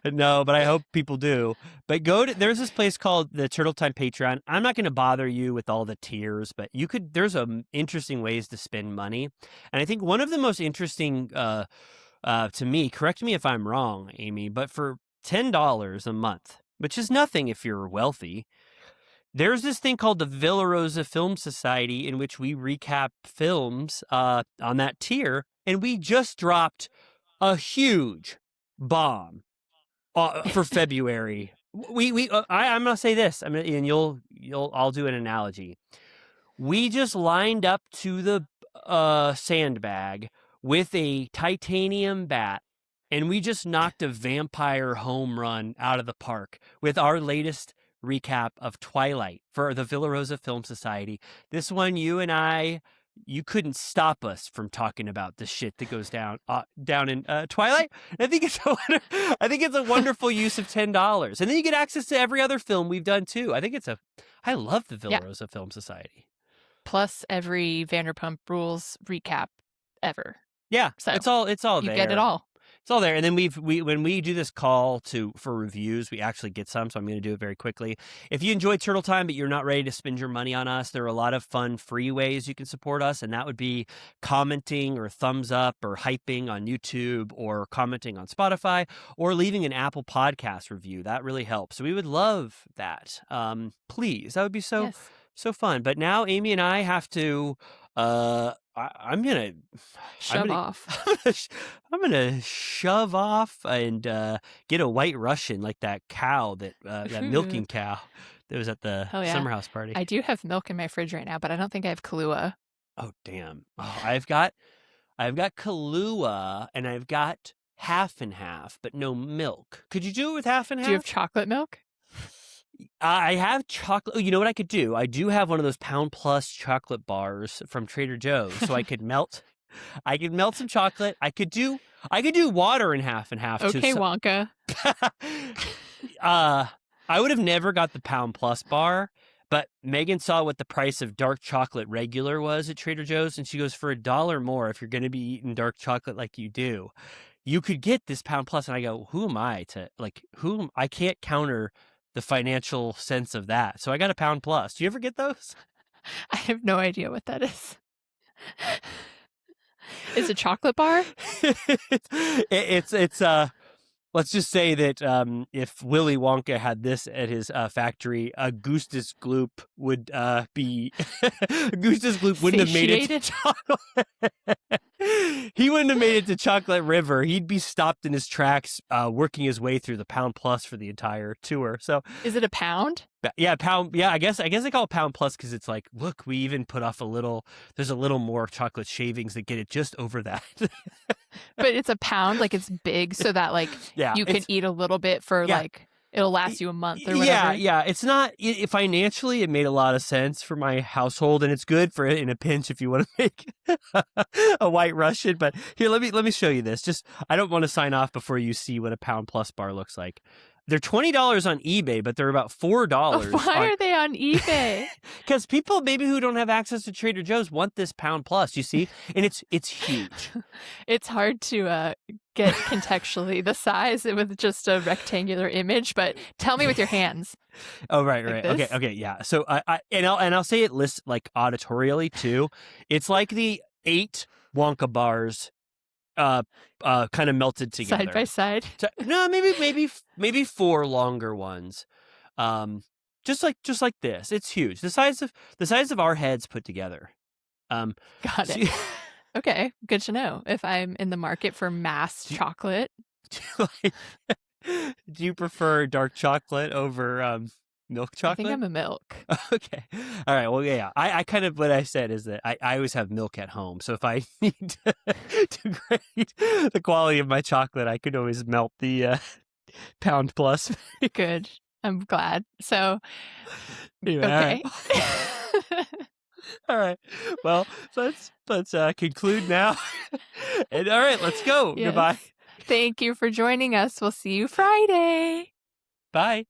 No, but I hope people do. But there's this place called the Turtle Time Patreon. I'm not going to bother you with all the tiers, but there's interesting ways to spend money. And I think one of the most interesting to me, correct me if I'm wrong, Amy, but for $10 a month, which is nothing if you're wealthy, there's this thing called the Villa Rosa Film Society, in which we recap films on that tier. And we just dropped a huge bomb for February. I'm gonna say this. And I'll do an analogy. We just lined up to the sandbag with a titanium bat, and we just knocked a vampire home run out of the park with our latest recap of Twilight for the Villa Rosa Film Society. This one, you couldn't stop us from talking about the shit that goes down in Twilight. I think it's a wonderful use of $10, and then you get access to every other film we've done too. I love the Villa Rosa Film Society. Plus every Vanderpump Rules recap ever. Yeah, so it's all there. You get it all. It's all there. And then when we do this call for reviews, we actually get some. So I'm going to do it very quickly. If you enjoy Turtle Time, but you're not ready to spend your money on us, there are a lot of fun free ways you can support us. And that would be commenting or thumbs up or hyping on YouTube, or commenting on Spotify, or leaving an Apple Podcast review. That really helps. So we would love that. Please. That would be so fun. But now Amy and I have to, I'm gonna shove off. I'm gonna shove off and get a White Russian, like that cow that milking cow that was at the summer house party. I do have milk in my fridge right now, but I don't think I have Kahlua. Oh damn! Oh, I've got Kahlua, and I've got half and half, but no milk. Could you do it with half and half? Do you have chocolate milk? I have chocolate. You know what I could do? I do have one of those Pound Plus chocolate bars from Trader Joe's, so I could melt some chocolate. I could do water in half and half. Okay, Wonka. I would have never got the Pound Plus bar, but Megan saw what the price of dark chocolate regular was at Trader Joe's, and she goes, for $1 more, if you're going to be eating dark chocolate like you do, you could get this Pound Plus. And I go, who am I to I can't counter the financial sense of that. So I got a Pound Plus. Do you ever get those? I have no idea what that is. Is it chocolate bar? It's let's just say that if Willy Wonka had this at his factory, Augustus Gloop would be Augustus Gloop wouldn't have made it to chocolate. He wouldn't have made it to Chocolate River. He'd be stopped in his tracks, working his way through the Pound Plus for the entire tour. So, is it a pound? Yeah, pound. Yeah, I guess they call it Pound Plus because it's like, look, we even put off there's a little more chocolate shavings that get it just over that. But it's a pound, like it's big, so that you can eat a little bit for it'll last you a month or whatever. Yeah. It's not financially. It made a lot of sense for my household, and it's good for in a pinch if you want to make a White Russian. But here, let me show you this. Just I don't want to sign off before you see what a Pound Plus bar looks like. They're $20 on eBay, but they're about $4. Why are they on eBay? Because people maybe who don't have access to Trader Joe's want this pound plus, you see? And it's huge. It's hard to get contextually the size with just a rectangular image, but tell me with your hands. Oh, right. Like Okay, yeah. So I'll say it lists like auditorially too. It's like the 8 Wonka bars kind of melted together. Side by side. So, no, maybe 4 longer ones. Just like this. It's huge. The size of our heads put together. Got it. Okay, good to know. If I'm in the market for mass chocolate. Do you prefer dark chocolate over milk chocolate? I think I'm a milk. Okay. All right. Well, yeah. I kind of, what I said is that I always have milk at home. So if I need to grade the quality of my chocolate, I could always melt the pound plus. Good. I'm glad. So, Anyway, okay. All right. Well, let's conclude now. And all right, let's go. Yes. Goodbye. Thank you for joining us. We'll see you Friday. Bye.